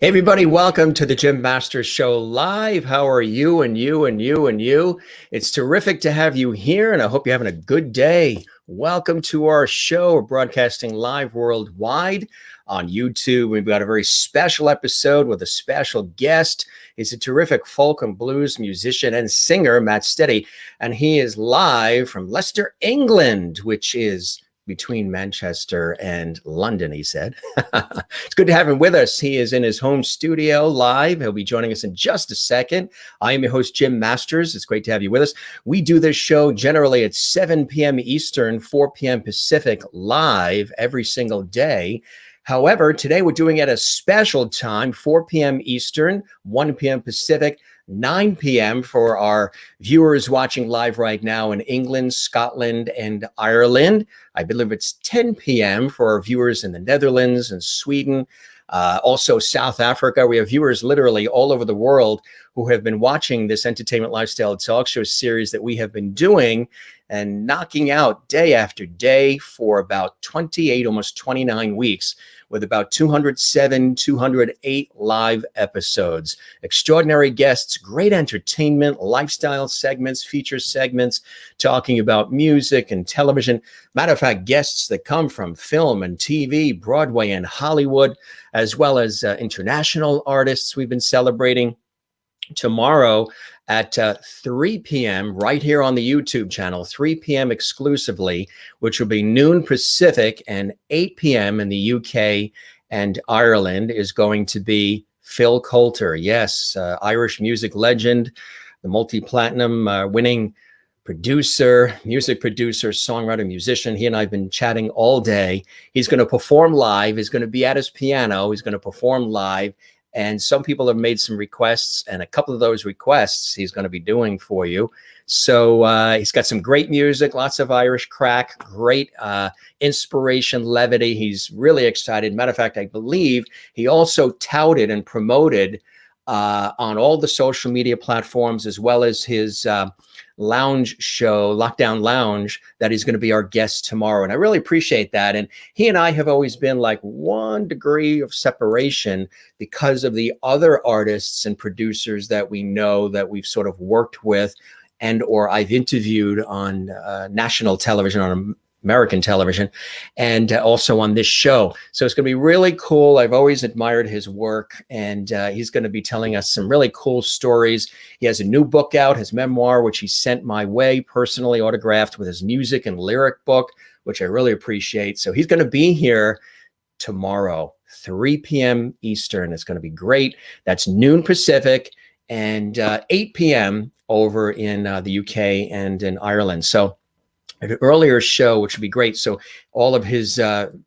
Hey everybody, welcome to the Jim Masters Show live. How are you and you and you and you? It's terrific to have you here, and I hope you're having a good day. Welcome to our show. We're broadcasting live worldwide on YouTube. We've got a very special episode with a special guest. He's a terrific folk and blues musician and singer, Matt Steady, and he is live from Leicester, England, which is between Manchester and London, he said. It's good to have him with us. He is in his home studio live. He'll be joining us in just a second. I am your host, Jim Masters. It's great to have you with us. We do this show generally at 7 p.m. Eastern, 4 p.m. Pacific, live every single day. However, today we're doing it at a special time, 4 p.m. Eastern, 1 p.m. Pacific, 9 p.m. for our viewers watching live right now in England, Scotland, and Ireland. I believe it's 10 p.m. for our viewers in the Netherlands and Sweden. Also South Africa. We have viewers literally all over the world who have been watching this entertainment lifestyle talk show series that we have been doing and knocking out day after day for about 28, almost 29 weeks, with about 207, 208 live episodes. Extraordinary guests, great entertainment, lifestyle segments, feature segments, talking about music and television. Matter of fact, guests that come from film and TV, Broadway and Hollywood, as well as international artists we've been celebrating. Tomorrow at 3 p.m. right here on the YouTube channel, 3 p.m. exclusively, which will be noon Pacific, and 8 p.m. in the UK and Ireland, is going to be Phil Coulter. Yes, Irish music legend, the multi-platinum winning producer, music producer, songwriter, musician. He and I have been chatting all day. He's going to perform live. He's going to be at his piano. He's going to perform live. And some people have made some requests, and a couple of those requests he's going to be doing for you. So he's got some great music, lots of Irish crack, great inspiration, levity. He's really excited. Matter of fact, I believe he also touted and promoted on all the social media platforms, as well as his lounge show, Lockdown Lounge, that he's going to be our guest tomorrow. And I really appreciate that. And he and I have always been like 1 degree of separation because of the other artists and producers that we know, that we've sort of worked with and or I've interviewed on national television, on American television, and also on this show. So it's going to be really cool. I've always admired his work, and he's going to be telling us some really cool stories. He has a new book out, his memoir, which he sent my way personally, autographed with his music and lyric book, which I really appreciate. So he's going to be here tomorrow, 3 p.m. Eastern. It's going to be great. That's noon Pacific and 8 p.m. over in the UK and in Ireland. So an earlier show, which would be great. So all of his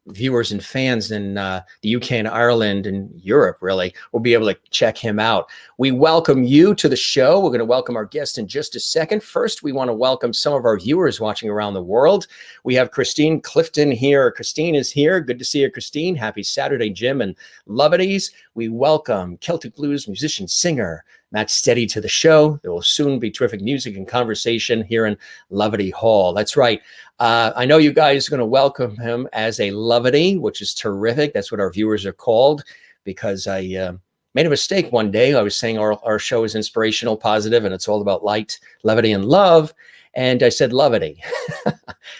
viewers and fans in the UK and Ireland and Europe really will be able to check him out. We welcome you to the show. We're going to welcome our guest in just a second. First, we want to welcome some of our viewers watching around the world. We have Christine Clifton here. Christine is here. Good to see you, Christine. Happy Saturday, Jim and Lovities. We welcome Celtic blues musician, singer, Matt Steady to the show. There will soon be terrific music and conversation here in Lovity Hall. That's right. I know you guys are going to welcome him as a Lovity, which is terrific. That's what our viewers are called, because I made a mistake one day. I was saying our show is inspirational, positive, and it's all about light, levity, and love. And I said Lovity.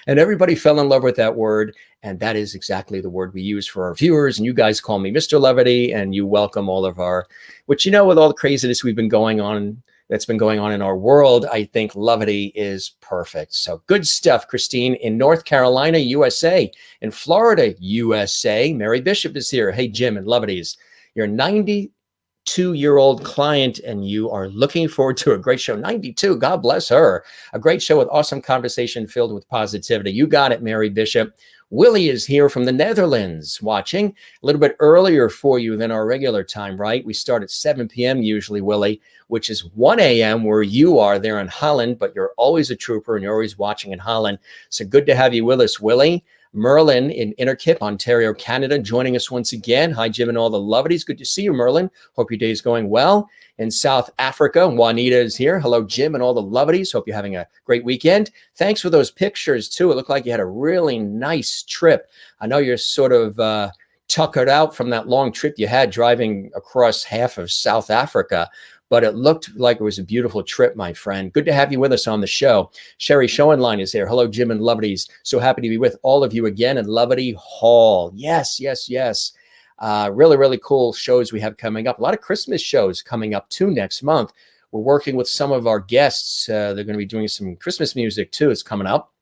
And everybody fell in love with that word. And that is exactly the word we use for our viewers. And you guys call me Mr. Levity, and you welcome all of our, which, you know, with all the craziness we've been going on, that's been going on in our world, I think Levity is perfect. So good stuff, Christine, in North Carolina, USA, in Florida, USA. Mary Bishop is here. Hey, Jim and Lovities, you're 92-year-old client, and you are looking forward to a great show. 92, God bless her. A great show with awesome conversation filled with positivity. You got it, Mary Bishop. Willie is here from the Netherlands watching a little bit earlier for you than our regular time, right? We start at 7 p.m. usually, Willie, which is 1 a.m. where you are there in Holland, but you're always a trooper and you're always watching in Holland. So good to have you with us, Willie. Merlin in Innerkip, Ontario, Canada, joining us once again. Hi, Jim and all the Lovities. Good to see you, Merlin. Hope your day is going well. In South Africa, Juanita is here. Hello, Jim and all the Lovities. Hope you're having a great weekend. Thanks for those pictures, too. It looked like you had a really nice trip. I know you're sort of tuckered out from that long trip you had driving across half of South Africa. But it looked like it was a beautiful trip, my friend. Good to have you with us on the show. Sherry Schoenline is there. Hello, Jim and Lovities. So happy to be with all of you again in Lovity Hall. Yes, yes, yes. Really, really cool shows we have coming up. A lot of Christmas shows coming up too next month. We're working with some of our guests. They're going to be doing some Christmas music too. It's coming up.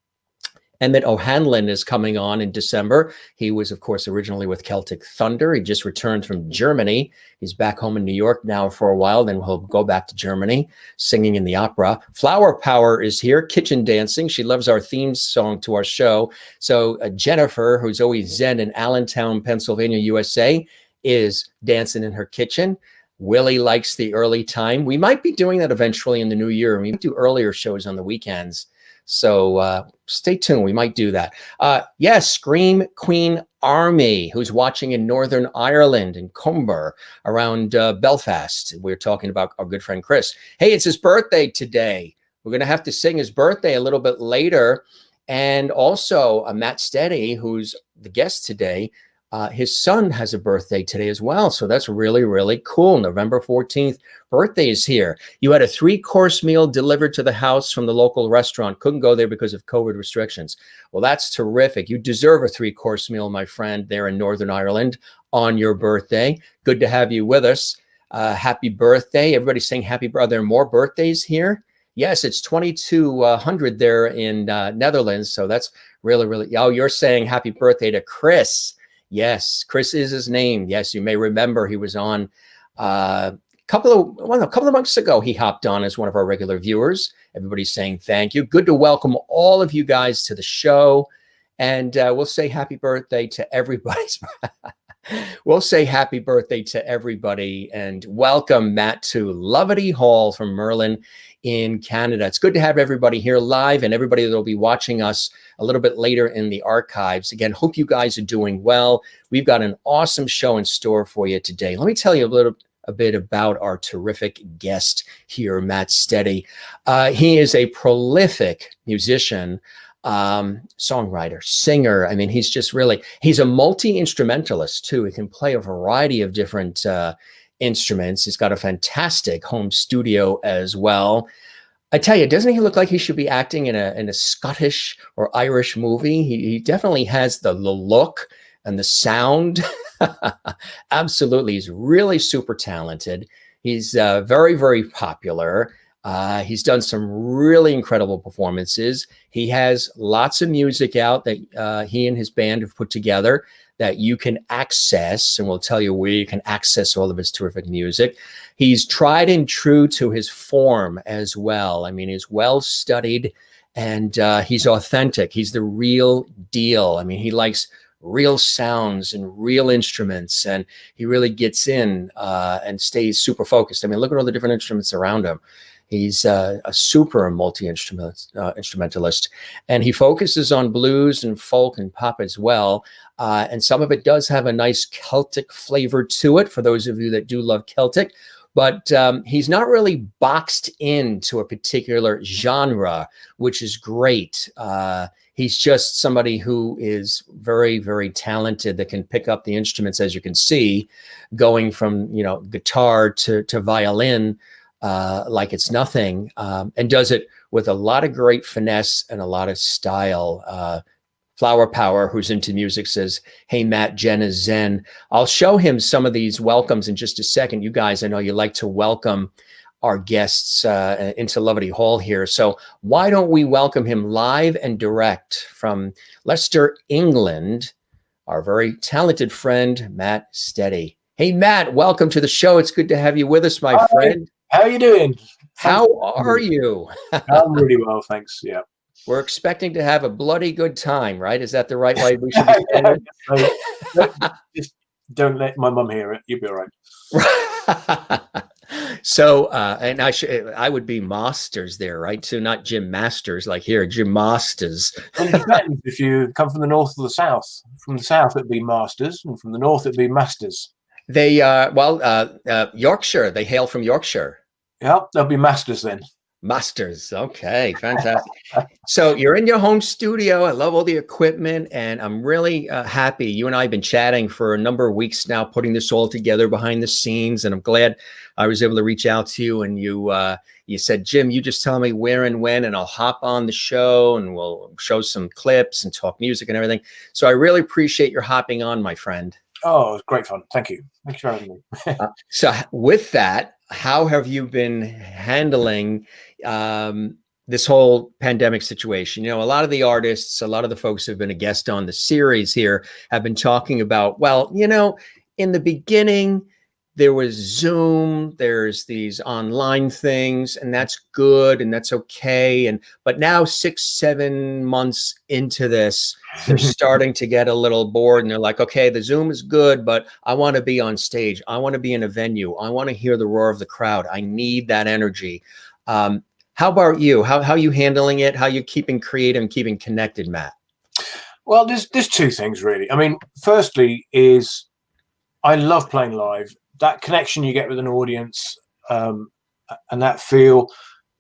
Emmett O'Hanlon is coming on in December. He was, of course, originally with Celtic Thunder. He just returned from Germany. He's back home in New York now for a while. Then he'll go back to Germany, singing in the opera. Flower Power is here, kitchen dancing. She loves our theme song to our show. So Jennifer, who's always zen in Allentown, Pennsylvania, USA, is dancing in her kitchen. Willie likes the early time. We might be doing that eventually in the new year. We do earlier shows on the weekends. So stay tuned. We might do that. Yes, Scream Queen Army, who's watching in Northern Ireland, in Cumber, around Belfast. We're talking about our good friend Chris. Hey, it's his birthday today. We're going to have to sing his birthday a little bit later. And also Matt Steady, who's the guest today, his son has a birthday today as well. So that's really, really cool. November 14th, birthday is here. You had a 3-course meal delivered to the house from the local restaurant. Couldn't go there because of COVID restrictions. Well, that's terrific. You deserve a 3-course meal, my friend, there in Northern Ireland on your birthday. Good to have you with us. Happy birthday. Everybody's saying happy birthday. Are there more birthdays here? Yes, it's 2200 there in Netherlands. So that's really, really, oh, you're saying happy birthday to Chris. Yes, Chris is his name. Yes, you may remember he was on a couple of months ago. He hopped on as one of our regular viewers. Everybody's saying thank you. Good to welcome all of you guys to the show. And we'll say happy birthday to everybody. We'll say happy birthday to everybody and welcome Matt to Lovity Hall from Merlin in Canada. It's good to have everybody here live and everybody that will be watching us a little bit later in the archives. Again, hope you guys are doing well. We've got an awesome show in store for you today. Let me tell you a bit about our terrific guest here, Matt Steady. He is a prolific musician, songwriter, singer. I mean, he's a multi-instrumentalist too. He can play a variety of different instruments. He's got a fantastic home studio as well. I tell you, doesn't he look like he should be acting in a Scottish or Irish movie? He definitely has the look and the sound. Absolutely. He's really super talented. He's very, very popular. He's done some really incredible performances. He has lots of music out that he and his band have put together that you can access, and we'll tell you where you can access all of his terrific music. He's tried and true to his form as well. I mean, he's well studied and he's authentic. He's the real deal. I mean, he likes real sounds and real instruments, and he really gets in and stays super focused. I mean, look at all the different instruments around him. He's a super multi-instrumentalist, and he focuses on blues and folk and pop as well. And some of it does have a nice Celtic flavor to it for those of you that do love Celtic. But he's not really boxed into a particular genre, which is great. He's just somebody who is very, very talented that can pick up the instruments, as you can see, going from guitar to violin. Like it's nothing, and does it with a lot of great finesse and a lot of style. Flower Power, who's into music, says, hey, Matt, Jen is Zen. I'll show him some of these welcomes in just a second. You guys, I know you like to welcome our guests into Lovity Hall here. So why don't we welcome him live and direct from Leicester, England, our very talented friend, Matt Steady. Hey, Matt, welcome to the show. It's good to have you with us, my friend. How are you doing? How are you? I'm really well, thanks. Yeah. We're expecting to have a bloody good time, right? Is that the right way we should be saying it? Just don't let my mum hear it. You'll be all right. So, and I would be Masters there, right? Too, not Jim Masters, like here, Jim Masters. Well, it depends if you come from the north or the south. From the south, it'd be Masters, and from the north, it'd be Masters. They, Yorkshire. They hail from Yorkshire. Yeah, they'll be Masters then. Masters. Okay, fantastic. So you're in your home studio. I love all the equipment, and I'm really happy. You and I have been chatting for a number of weeks now, putting this all together behind the scenes, and I'm glad I was able to reach out to you. And you said, Jim, you just tell me where and when, and I'll hop on the show, and we'll show some clips and talk music and everything. So I really appreciate your hopping on, my friend. Oh, it was great fun. Thank you. Thanks for having me. So with that, how have you been handling this whole pandemic situation? You know, a lot of the artists, a lot of the folks who have been a guest on the series here have been talking about, well, you know, in the beginning, there was Zoom, there's these online things, and that's good and that's okay. But now 6-7 months into this, they're starting to get a little bored, and they're like, okay, the Zoom is good, but I want to be on stage. I want to be in a venue. I want to hear the roar of the crowd. I need that energy. How about you? How are you handling it? How are you keeping creative and keeping connected, Matt? Well, there's two things really. I mean, firstly is I love playing live. That connection you get with an audience and that feel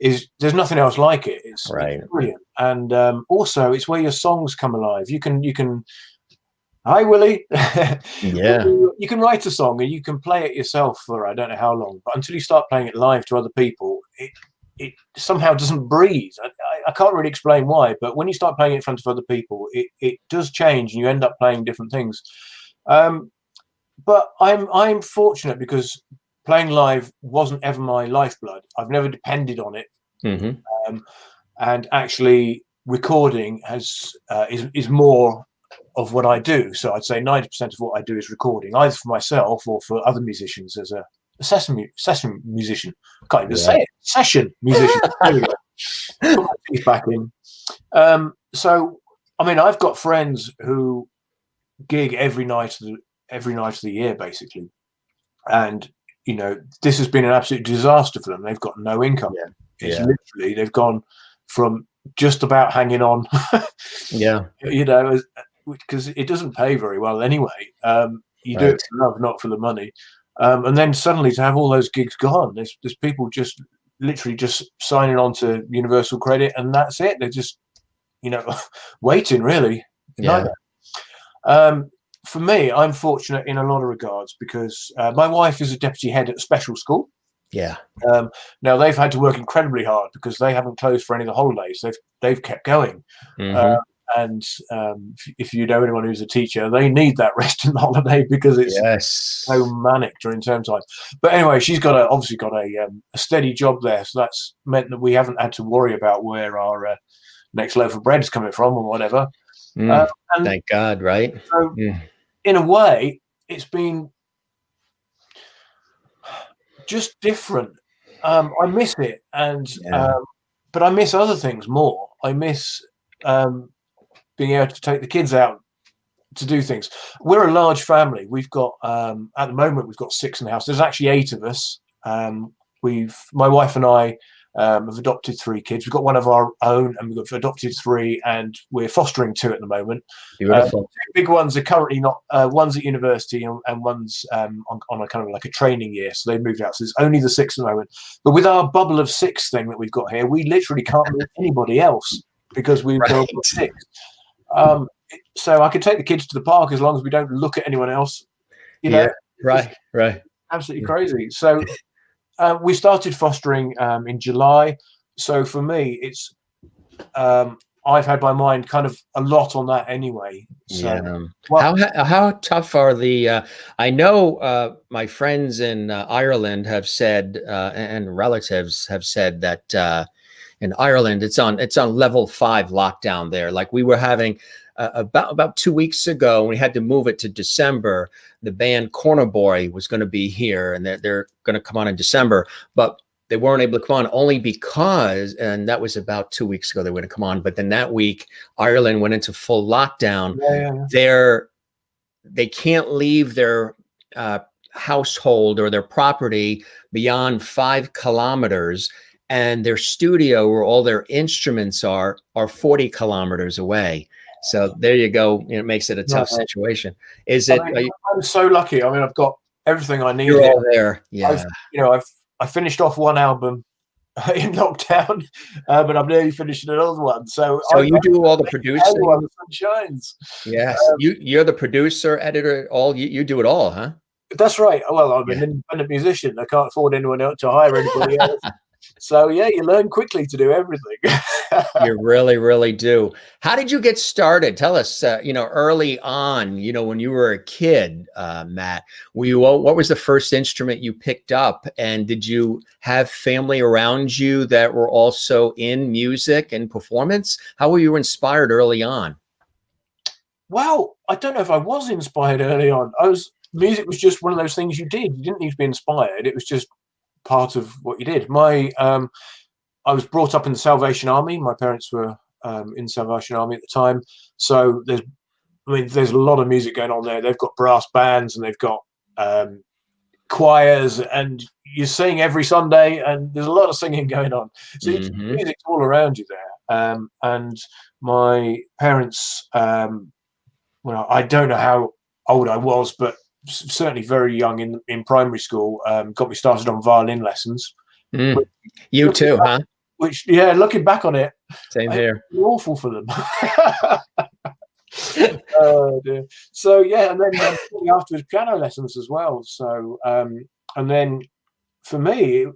there's nothing else like it. It's brilliant. And also it's where your songs come alive. You can hi Willie. Yeah. You can write a song and you can play it yourself for I don't know how long, but until you start playing it live to other people, it somehow doesn't breathe. I can't really explain why, but when you start playing it in front of other people, it does change and you end up playing different things. But I'm fortunate because playing live wasn't ever my lifeblood. I've never depended on it, and actually recording is more of what I do. So I'd say 90% of what I do is recording, either for myself or for other musicians as a session musician. I can't even say it. Session musician. There we go. Put my teeth back in. So I mean, I've got friends who gig every night of the year basically, and you know, this has been an absolute disaster for them. They've got no income. It's literally they've gone from just about hanging on you know, because it doesn't pay very well anyway. You do it for love, not for the money. And then suddenly to have all those gigs gone, there's people just literally just signing on to Universal Credit and that's it. They're just, you know, waiting really. For me, I'm fortunate in a lot of regards because my wife is a deputy head at a special school. Now they've had to work incredibly hard because they haven't closed for any of the holidays. They've kept going. And if you know anyone who's a teacher, they need that rest and holiday because it's so manic during term time. But anyway, she's obviously got a steady job there, so that's meant that we haven't had to worry about where our next loaf of bread is coming from or whatever. Thank God, right? So, in a way, it's been just different. I miss it, but I miss other things more. I miss being able to take the kids out to do things. We're a large family. We've got at the moment we've got 6 in the house. There's actually 8 of us. My wife and I have adopted 3 kids. We've got one of our own, and we've got adopted 3, and we're fostering 2 at the moment. Beautiful. 2 big ones are currently not. One's at university, and one's on a kind of like a training year, so they've moved out. So there's only the 6 at the moment. But with our bubble of 6 thing that we've got here, we literally can't meet anybody else because we've got 6. So I can take the kids to the park as long as we don't look at anyone else. You know, right. Absolutely crazy. So we started fostering in July. So for me, it's I've had my mind kind of a lot on that anyway. So, how tough are the? I know my friends in Ireland have said, and relatives have said that in Ireland it's on level 5 lockdown there. Like we were having. About 2 weeks ago, we had to move it to December. The band Corner Boy was going to be here, and they're going to come on in December, but they weren't able to come on only because, and that was about 2 weeks ago, they were going to come on. But then that week, Ireland went into full lockdown. They can't leave their household or their property beyond 5 kilometers. And their studio, where all their instruments are 40 kilometers away. So there you go. It makes it a tough situation. I'm so lucky. I mean, I've got everything I need. You're all there. Yeah. I finished off one album in lockdown, but I'm nearly finishing another one. So you do all the producing. While the sun shines. Yes, you're the producer, editor, all you do it all, huh? That's right. Well, I'm an independent musician. I can't afford anyone else to hire anybody else. So yeah, you learn quickly to do everything. You really, really do. How did you get started? Tell us, early on, when you were a kid, Matt, what was the first instrument you picked up? And did you have family around you that were also in music and performance? How were you inspired early on? Well, I don't know if I was inspired early on. Music was just one of those things you did. You didn't need to be inspired. It was just part of what you did. I was brought up in the Salvation Army. My parents were in the Salvation Army at the time. So there's a lot of music going on there. They've got brass bands and they've got choirs, and you sing every Sunday, and there's a lot of singing going on. So music's all around you there. And my parents, well, I don't know how old I was, but certainly very young in primary school, got me started on violin lessons. You too, huh? Which, yeah, looking back on it, same here. Awful for them. Oh, dear. So yeah, and then afterwards piano lessons as well. So and then for me,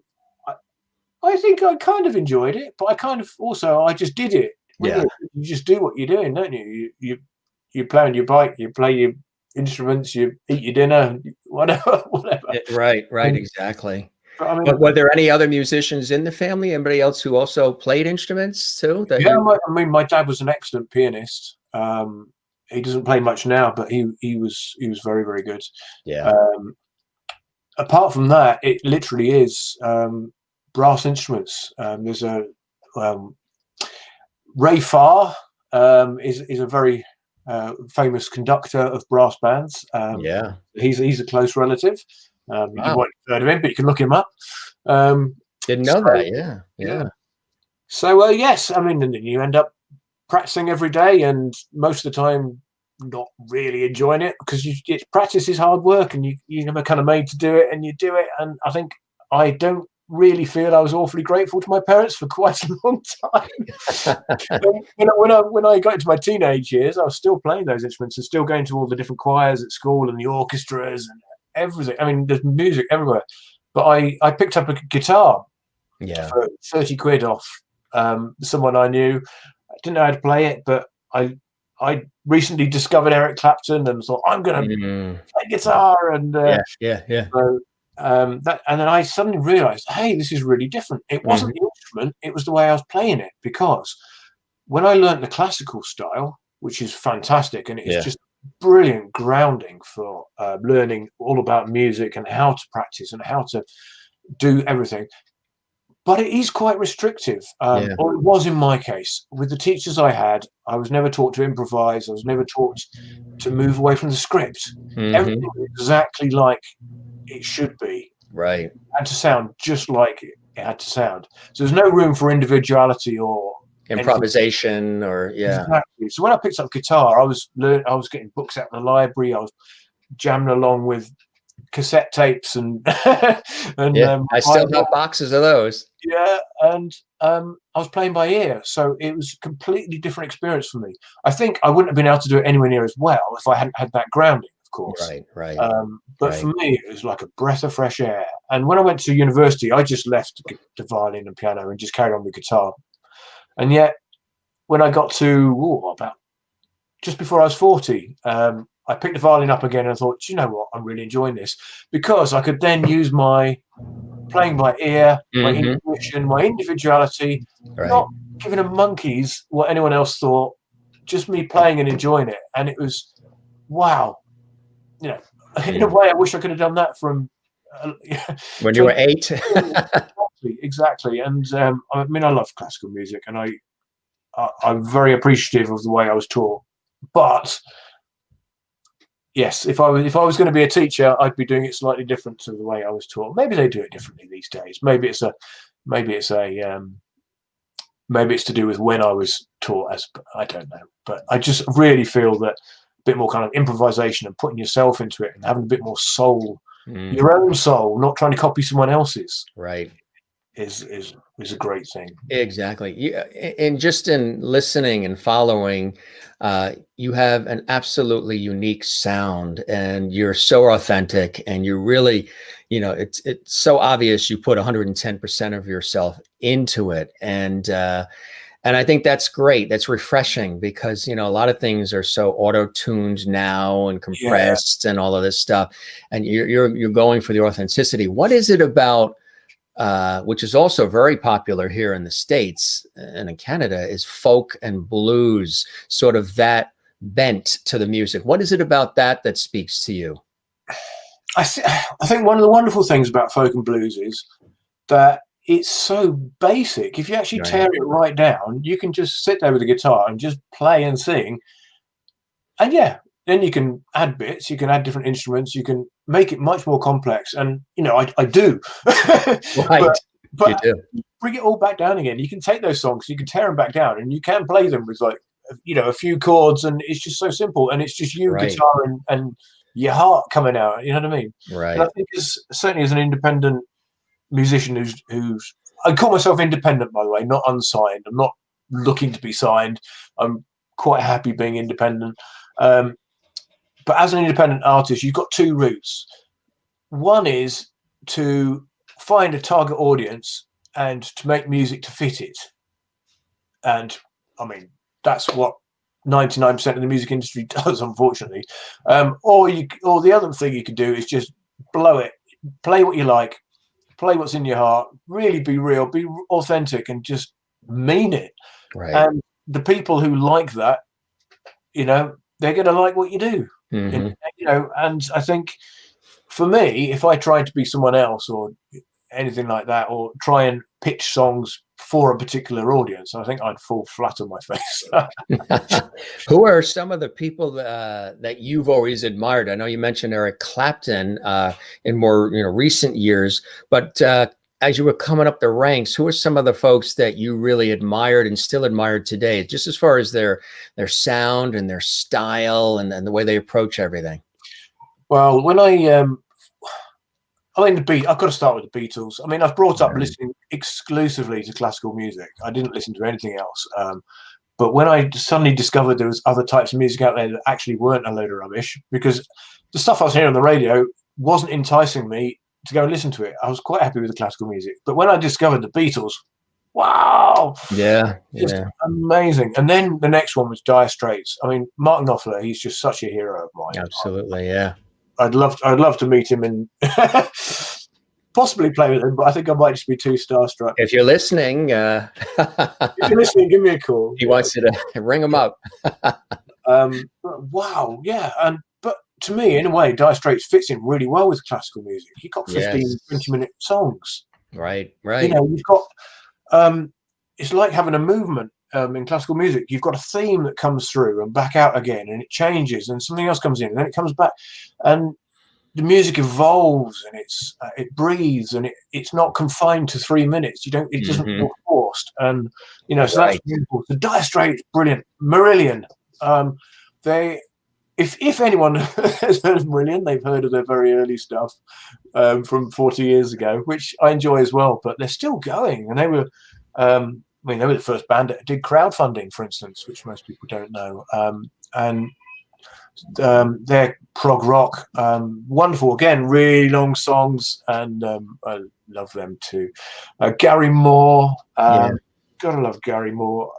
I think I kind of enjoyed it, but I just did it. Yeah, you just do what you're doing, don't you? You play on your bike, you play your instruments, you eat your dinner, whatever. Right, exactly. But, but were there any other musicians in the family? Anybody else who also played instruments too? My dad was an excellent pianist. He doesn't play much now, but he was very, very good. Yeah. Apart from that, it literally is brass instruments. There's a Ray Farr is a very famous conductor of brass bands. Yeah, he's a close relative. You might have heard of him, but you can look him up. Didn't know that. Yeah. So yes, and then you end up practicing every day, and most of the time not really enjoying it, because practice is hard work, and you're never kind of made to do it, and you do it. And I think I don't really feel I was awfully grateful to my parents for quite a long time. when I got into my teenage years, I was still playing those instruments and still going to all the different choirs at school and the orchestras and everything. There's music everywhere. But I picked up a guitar for 30 quid off someone I knew. I didn't know how to play it, but I recently discovered Eric Clapton and thought, I'm going to play guitar. And So, and then I suddenly realized, hey, this is really different. It wasn't the instrument, it was the way I was playing it. Because when I learned the classical style, which is fantastic, and it's just brilliant grounding for learning all about music and how to practice and how to do everything, but it is quite restrictive, or it was in my case. With the teachers I had, I was never taught to improvise. I was never taught to move away from the script. Everything was exactly like it should be. Right. It had to sound just like it had to sound. So there's no room for individuality or improvisation or Exactly. So when I picked up guitar, I was getting books out of the library. I was jamming along with cassette tapes and I still have boxes of those. And I was playing by ear, so it was a completely different experience for me. I think I wouldn't have been able to do it anywhere near as well if I hadn't had that grounding, of course. Right. But for me, it was like a breath of fresh air. And when I went to university, I just left the violin and piano and just carried on with guitar. And yet, when I got to about just before I was 40, I picked the violin up again and I thought, you know what, I'm really enjoying this, because I could then use my playing by ear, my intuition, my individuality, not giving a monkey's what anyone else thought, just me playing and enjoying it. And it was, wow. In a way, I wish I could have done that from when you were 8. Exactly. And I love classical music, and I'm very appreciative of the way I was taught. But yes, if I was going to be a teacher, I'd be doing it slightly different to the way I was taught. Maybe they do it differently these days. Maybe it's to do with when I was taught. I don't know. But I just really feel that a bit more kind of improvisation and putting yourself into it and having a bit more soul, your own soul, not trying to copy someone else's. Right. is a great thing. Exactly. Yeah, and just in listening and following, you have an absolutely unique sound, and you're so authentic, and you really, it's so obvious you put 110% of yourself into it, and I think that's great. That's refreshing because, a lot of things are so auto-tuned now and compressed and all of this stuff, and you're going for the authenticity. What is it about? Which is also very popular here in the States and in Canada, is folk and blues, sort of that bent to the music. What is it about that speaks to you? I think one of the wonderful things about folk and blues is that it's so basic. If you actually tear it right down, you can just sit there with a guitar and just play and sing. And then you can add bits, you can add different instruments, you can make it much more complex. And, I do. Right. But you do. Bring it all back down again. You can take those songs, you can tear them back down, and you can play them with a few chords, and it's just so simple. And it's just you, guitar, and your heart coming out. You know what I mean? Right. And I think certainly as an independent musician who's I call myself independent, by the way, not unsigned. I'm not looking to be signed. I'm quite happy being independent. But as an independent artist, you've got two routes. One is to find a target audience and to make music to fit it. And I mean, that's what 99% of the music industry does, unfortunately. Or the other thing you could do is just blow it, play what you like, play what's in your heart, really be real, be authentic, and just mean it. Right. And the people who like that, they're going to like what you do. Mm-hmm. And I think for me, if I tried to be someone else or anything like that, or try and pitch songs for a particular audience, I think I'd fall flat on my face. Who are some of the people that you've always admired? I know you mentioned Eric Clapton in more recent years, but as you were coming up the ranks, who are some of the folks that you really admired and still admired today, just as far as their sound and their style and the way they approach everything? Well, when I've got to start with the Beatles. I mean, I've brought up listening exclusively to classical music. I didn't listen to anything else. But when I suddenly discovered there was other types of music out there that actually weren't a load of rubbish, because the stuff I was hearing on the radio wasn't enticing me to go and listen to it. I was quite happy with the classical music. But when I discovered the Beatles, wow. Yeah. Just amazing. And then the next one was Dire Straits. I mean, Mark Knopfler, he's just such a hero of mine. Absolutely, yeah. I'd love to meet him and possibly play with him, but I think I might just be too starstruck. If you're listening, give me a call. He wants you to ring him up. Wow, yeah. But to me, in a way, Dire Straits fits in really well with classical music. You've got 15, 20-minute songs. Right. You've got it's like having a movement. In classical music, you've got a theme that comes through and back out again, and it changes, and something else comes in, and then it comes back, and the music evolves, and it breathes, and it's not confined to 3 minutes. It doesn't feel forced, and so that's beautiful. The Dire Straits, brilliant. Marillion, if anyone has heard of Marillion, they've heard of their very early stuff from 40 years ago, which I enjoy as well. But they're still going, and they were. They were the first band that did crowdfunding, for instance, which most people don't know. And they're prog rock, wonderful. Again, really long songs, and I love them too. Gary Moore, gotta love Gary Moore.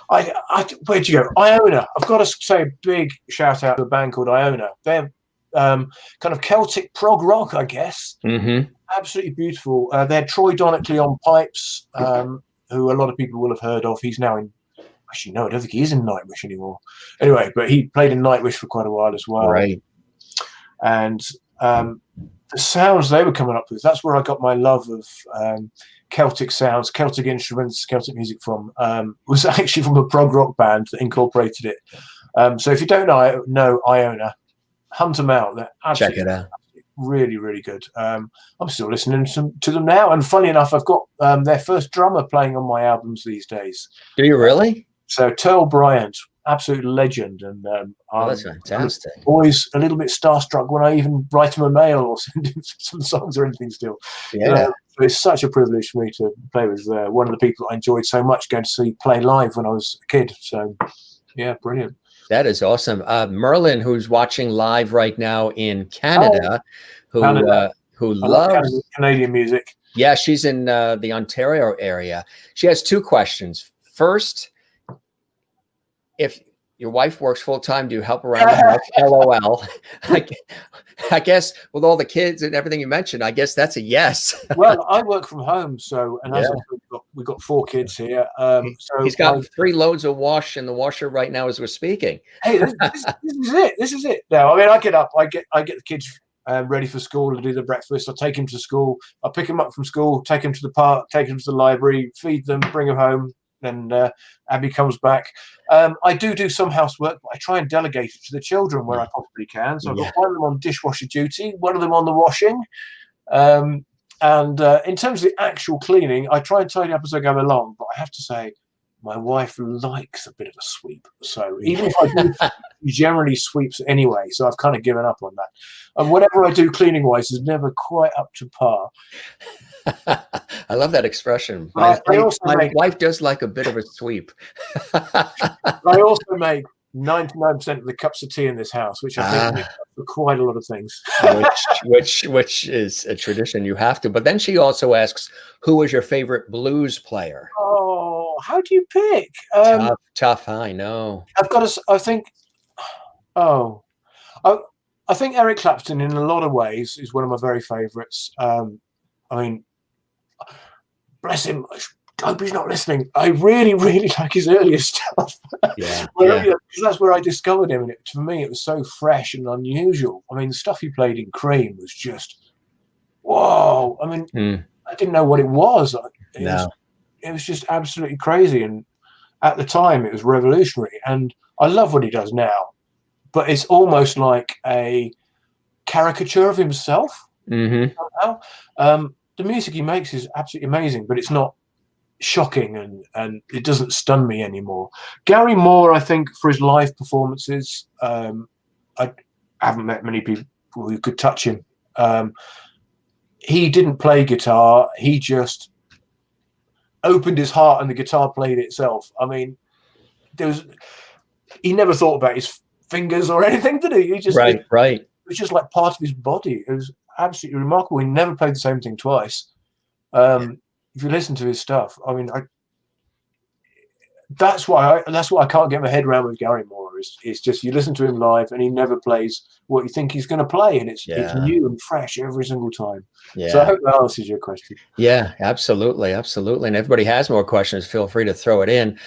Where'd you go? Iona. I've got to say a big shout out to a band called Iona. They're kind of Celtic prog rock, I guess. Mm-hmm. Absolutely beautiful. They're Troy Donockley on pipes, who a lot of people will have heard of. He's now in, actually, no, I don't think he is in Nightwish anymore. Anyway, but he played in Nightwish for quite a while as well. Right. And the sounds they were coming up with, that's where I got my love of Celtic sounds, Celtic instruments, Celtic music from, was actually from a prog rock band that incorporated it. So if you don't know Iona, hunt them out. They're absolutely check it out. Really, really good. I'm still listening to them now, and funny enough, I've got their first drummer playing on my albums these days. Do you really? So Turl Bryant, absolute legend, and that's fantastic. I'm always a little bit starstruck when I even write him a mail or send him some songs or anything. Still, So it's such a privilege for me to play with one of the people I enjoyed so much going to see play live when I was a kid. So, yeah, brilliant. That is awesome. Merlin, who's watching live right now in Canada, who loves Canadian music. Yeah, she's in the Ontario area. She has two questions. First, if your wife works full time, do you help around the house? LOL. I guess with all the kids and everything you mentioned, I guess that's a yes. Well, I work from home, so as I said, we've got 4 kids here. So he's got 3 loads of wash in the washer right now as we're speaking. Hey, this is it. This is it. Now, I mean, I get up, I get the kids ready for school to do the breakfast. I take them to school. I pick them up from school, take them to the park, take them to the library, feed them, bring them home. Then Abby comes back. I do some housework, but I try and delegate it to the children where I possibly can. So I've got one of them on dishwasher duty, one of them on the washing. And in terms of the actual cleaning, I try and tidy up as I go along. But I have to say, my wife likes a bit of a sweep. So even if I do, she generally sweeps anyway. So I've kind of given up on that. And whatever I do cleaning-wise is never quite up to par. I love that expression. My wife does like a bit of a sweep. I also make 99% of the cups of tea in this house, which I think makes up for quite a lot of things. which is a tradition you have to. But then she also asks, who was your favorite blues player? Oh, how do you pick? Tough, I know. I think Eric Clapton in a lot of ways is one of my very favorites. I mean, bless him. I hope he's not listening. I really, really like his earlier stuff. Because that's where I discovered him. And for me, it was so fresh and unusual. I mean, the stuff he played in Cream was just, whoa. I mean, I didn't know what it was. It was just absolutely crazy. And at the time, it was revolutionary. And I love what he does now. But it's almost like a caricature of himself. Somehow. The music he makes is absolutely amazing, but it's not shocking and it doesn't stun me anymore. Gary Moore, I think, for his live performances, I haven't met many people who could touch him. He didn't play guitar. He just opened his heart and the guitar played itself. I mean, he never thought about his fingers or anything, did he? He just right. It was just like part of his body. It was absolutely remarkable. He never played the same thing twice. If you listen to his stuff, I mean, that's why I can't get my head around with Gary Moore. It's just you listen to him live and he never plays what you think he's going to play, and it's new and fresh every single time. So I hope that answers your question. Yeah, absolutely. And everybody has more questions, feel free to throw it in.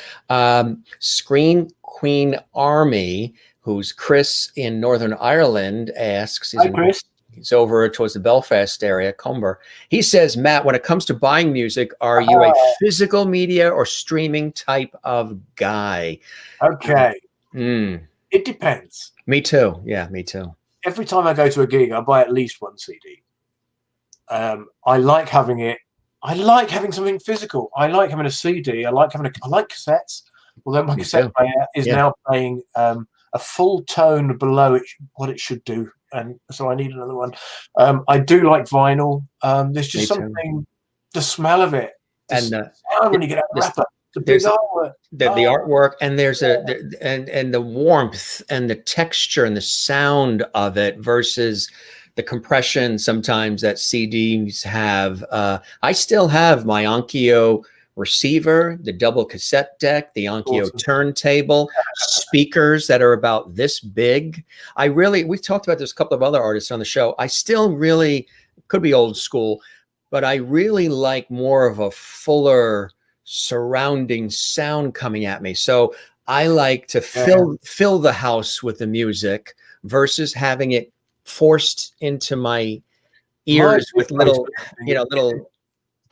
Screen Queen Army, who's Chris in Northern Ireland, asks. Hi, Chris. He's over towards the Belfast area, Comber. He says, Matt, when it comes to buying music, are you a physical media or streaming type of guy? Okay. It depends. Me too. Yeah, me too. Every time I go to a gig, I buy at least one CD. I like having it. I like having something physical. I like having a CD. I like cassettes. Although my cassette player is now playing a full tone below what it should do. And so I need another one. I do like vinyl. There's just something, the smell of it, and sound when you get out the wrapper, the big artwork, the artwork, and there's and the warmth and the texture and the sound of it versus the compression sometimes that CDs have. I still have my Onkyo receiver, the double cassette deck, the Onkyo turntable, speakers that are about this big. We've talked about this, a couple of other artists on the show. I still really, could be old school, but I really like more of a fuller surrounding sound coming at me. So I like to fill the house with the music versus having it forced into my ears with little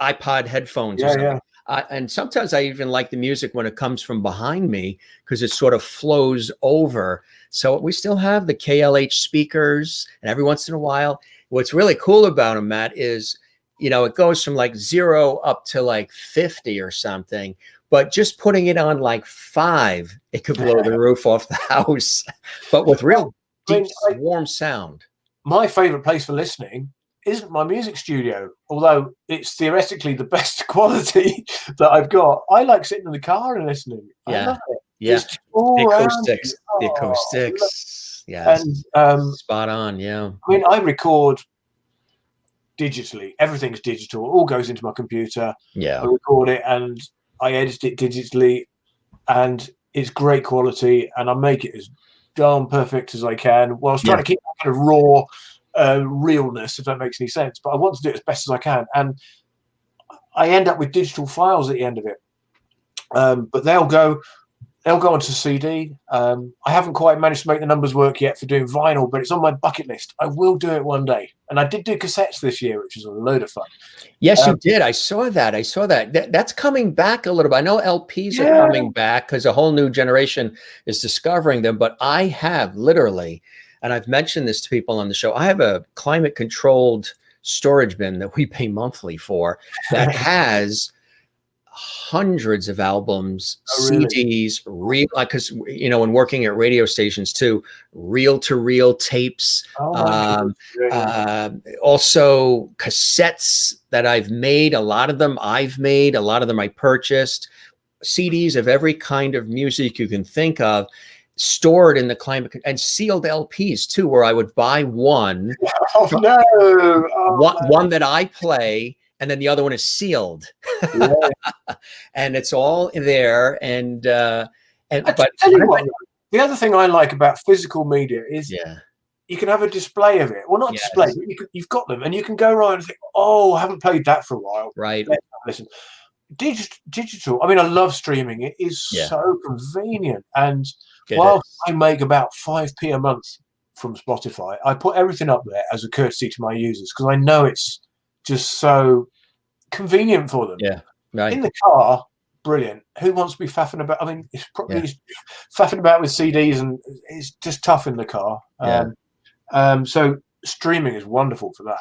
iPod headphones or something. And sometimes I even like the music when it comes from behind me because it sort of flows over. So we still have the KLH speakers, and every once in a while, what's really cool about them, Matt, is, it goes from like 0 up to like 50 or something. But just putting it on like 5, it could blow the roof off the house. But with real deep, warm sound. My favorite place for listening isn't my music studio, although it's theoretically the best quality that I've got. I like sitting in the car and listening. I love it. Yeah. Just all The around acoustics. you. The Oh, acoustics. Yes. and spot on. Yeah. I mean, I record digitally. Everything's digital. It all goes into my computer. Yeah. I record it and I edit it digitally, and it's great quality. And I make it as darn perfect as I can, whilst trying to keep that kind of raw realness, if that makes any sense. But I want to do it as best as I can, and I end up with digital files at the end of it. But they'll go onto CD. I haven't quite managed to make the numbers work yet for doing vinyl, but it's on my bucket list. I will do it one day. And I did do cassettes this year, which was a load of fun. Yes, you did. I saw that. That's coming back a little bit. I know LPs are coming back because a whole new generation is discovering them. But I have literally, and I've mentioned this to people on the show, I have a climate-controlled storage bin that we pay monthly for that has hundreds of albums, CDs, because when working at radio stations too, reel-to-reel tapes, also cassettes that I've made. A lot of them I've made, a lot of them I purchased, CDs of every kind of music you can think of, stored in the climate, and sealed LPs too, where I would buy one, one that I play, and then the other one is sealed. And it's all there. And but the other thing I like about physical media is you can have a display of it. Well, not a display, but you've got them, and you can go around and think, oh, I haven't played that for a while. Right. Listen, digital. I mean, I love streaming. It is so convenient. And while I make about 5p a month from Spotify, I put everything up there as a courtesy to my users, because I know it's just so convenient for them. Yeah. Right. In the car, brilliant. Who wants to be faffing about? I mean, it's probably faffing about with CDs, and it's just tough in the car. So streaming is wonderful for that.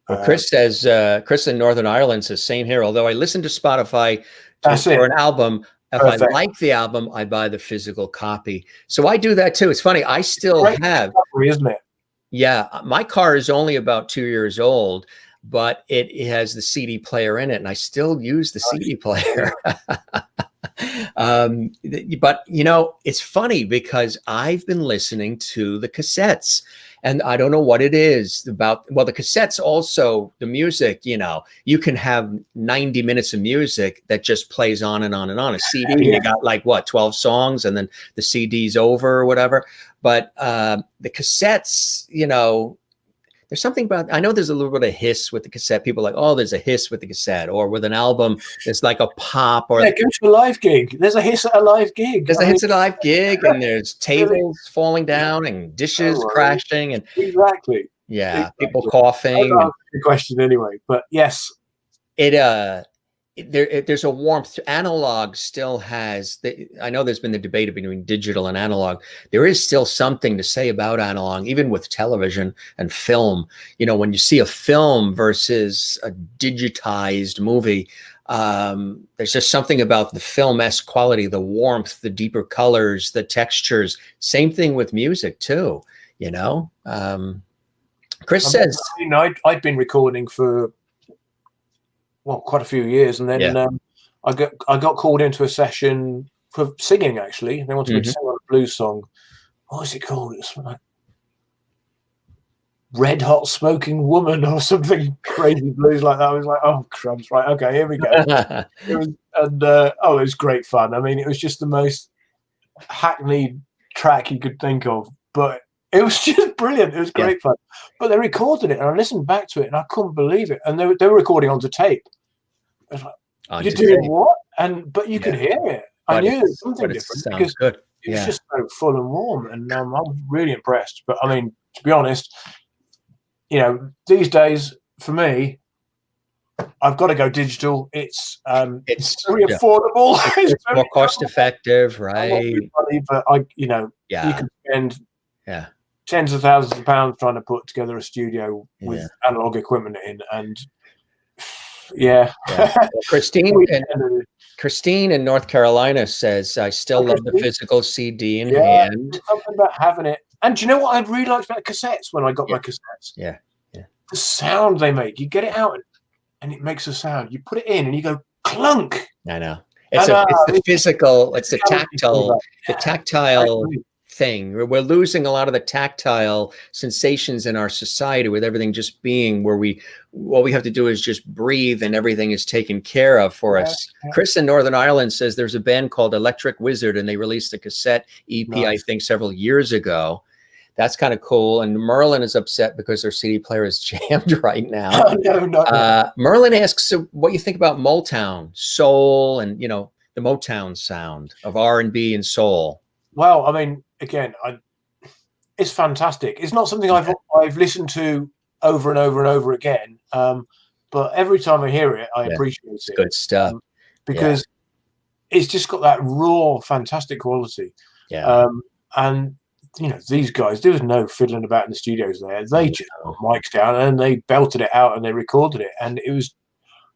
Well, Chris says, Chris in Northern Ireland says, same here. Although I listen to Spotify for an album, if I like the album, I buy the physical copy. So I do that too. It's funny. I still have, isn't it? Yeah. My car is only about 2 years old, but it has the CD player in it, and I still use the CD player. But it's funny because I've been listening to the cassettes, and I don't know what it is about. Well, the cassettes also, the music, you can have 90 minutes of music that just plays on and on and on. A CD, you got like 12 songs, and then the CD's over or whatever. But the cassettes, there's something about, I know there's a little bit of hiss with the cassette. People are like, oh, there's a hiss with the cassette, or with an album, there's like a pop, or go to a live gig. There's a hiss at a live gig. There's a hiss at a live gig, and there's tables falling down and dishes crashing, and people coughing. The question anyway, but yes, there's a warmth. Analog still has, I know there's been the debate between digital and analog. There is still something to say about analog, even with television and film. When you see a film versus a digitized movie, there's just something about the film-esque quality, the warmth, the deeper colors, the textures. Same thing with music too, Chris says, I'd been recording for quite a few years, and then I got called into a session for singing. Actually, they wanted me to sing on a blues song. What was it called? It was like Red Hot Smoking Woman or something crazy blues like that. I was like, oh crumbs, right? Okay, here we go. It was great fun. I mean, it was just the most hackneyed track you could think of, but it was just brilliant. It was great fun. But they recorded it, and I listened back to it, and I couldn't believe it. And they were recording onto tape. I was like, you're doing what? But you could hear it. I knew there was something different because it was just so full and warm, and I was really impressed. But I mean, to be honest, these days for me, I've got to go digital. It's very affordable. It's more cost effective, right? Money, but you can spend tens of thousands of pounds trying to put together a studio with analog equipment in, and Christine in North Carolina says, I still love the physical CD in hand. Something about having it. And do you know what I really liked about cassettes when I got my cassettes? the sound they make. You get it out and it makes a sound. You put it in and you go clunk. I know. It's the physical, it's the tactile thing. We're losing a lot of the tactile sensations in our society with everything just being where all we have to do is just breathe and everything is taken care of for us. Chris in Northern Ireland says there's a band called Electric Wizard and they released a cassette EP, I think several years ago. That's kind of cool. And Merlin is upset because their CD player is jammed right now. Merlin asks what you think about Motown, soul, and the Motown sound of R&B and soul. Well, I mean, again, it's fantastic. It's not something I've listened to over and over and over again. But every time I hear it, I appreciate it. Good stuff. Because it's just got that raw, fantastic quality. Yeah. And these guys, there was no fiddling about in the studios there. They just put mics down and they belted it out and they recorded it. And it was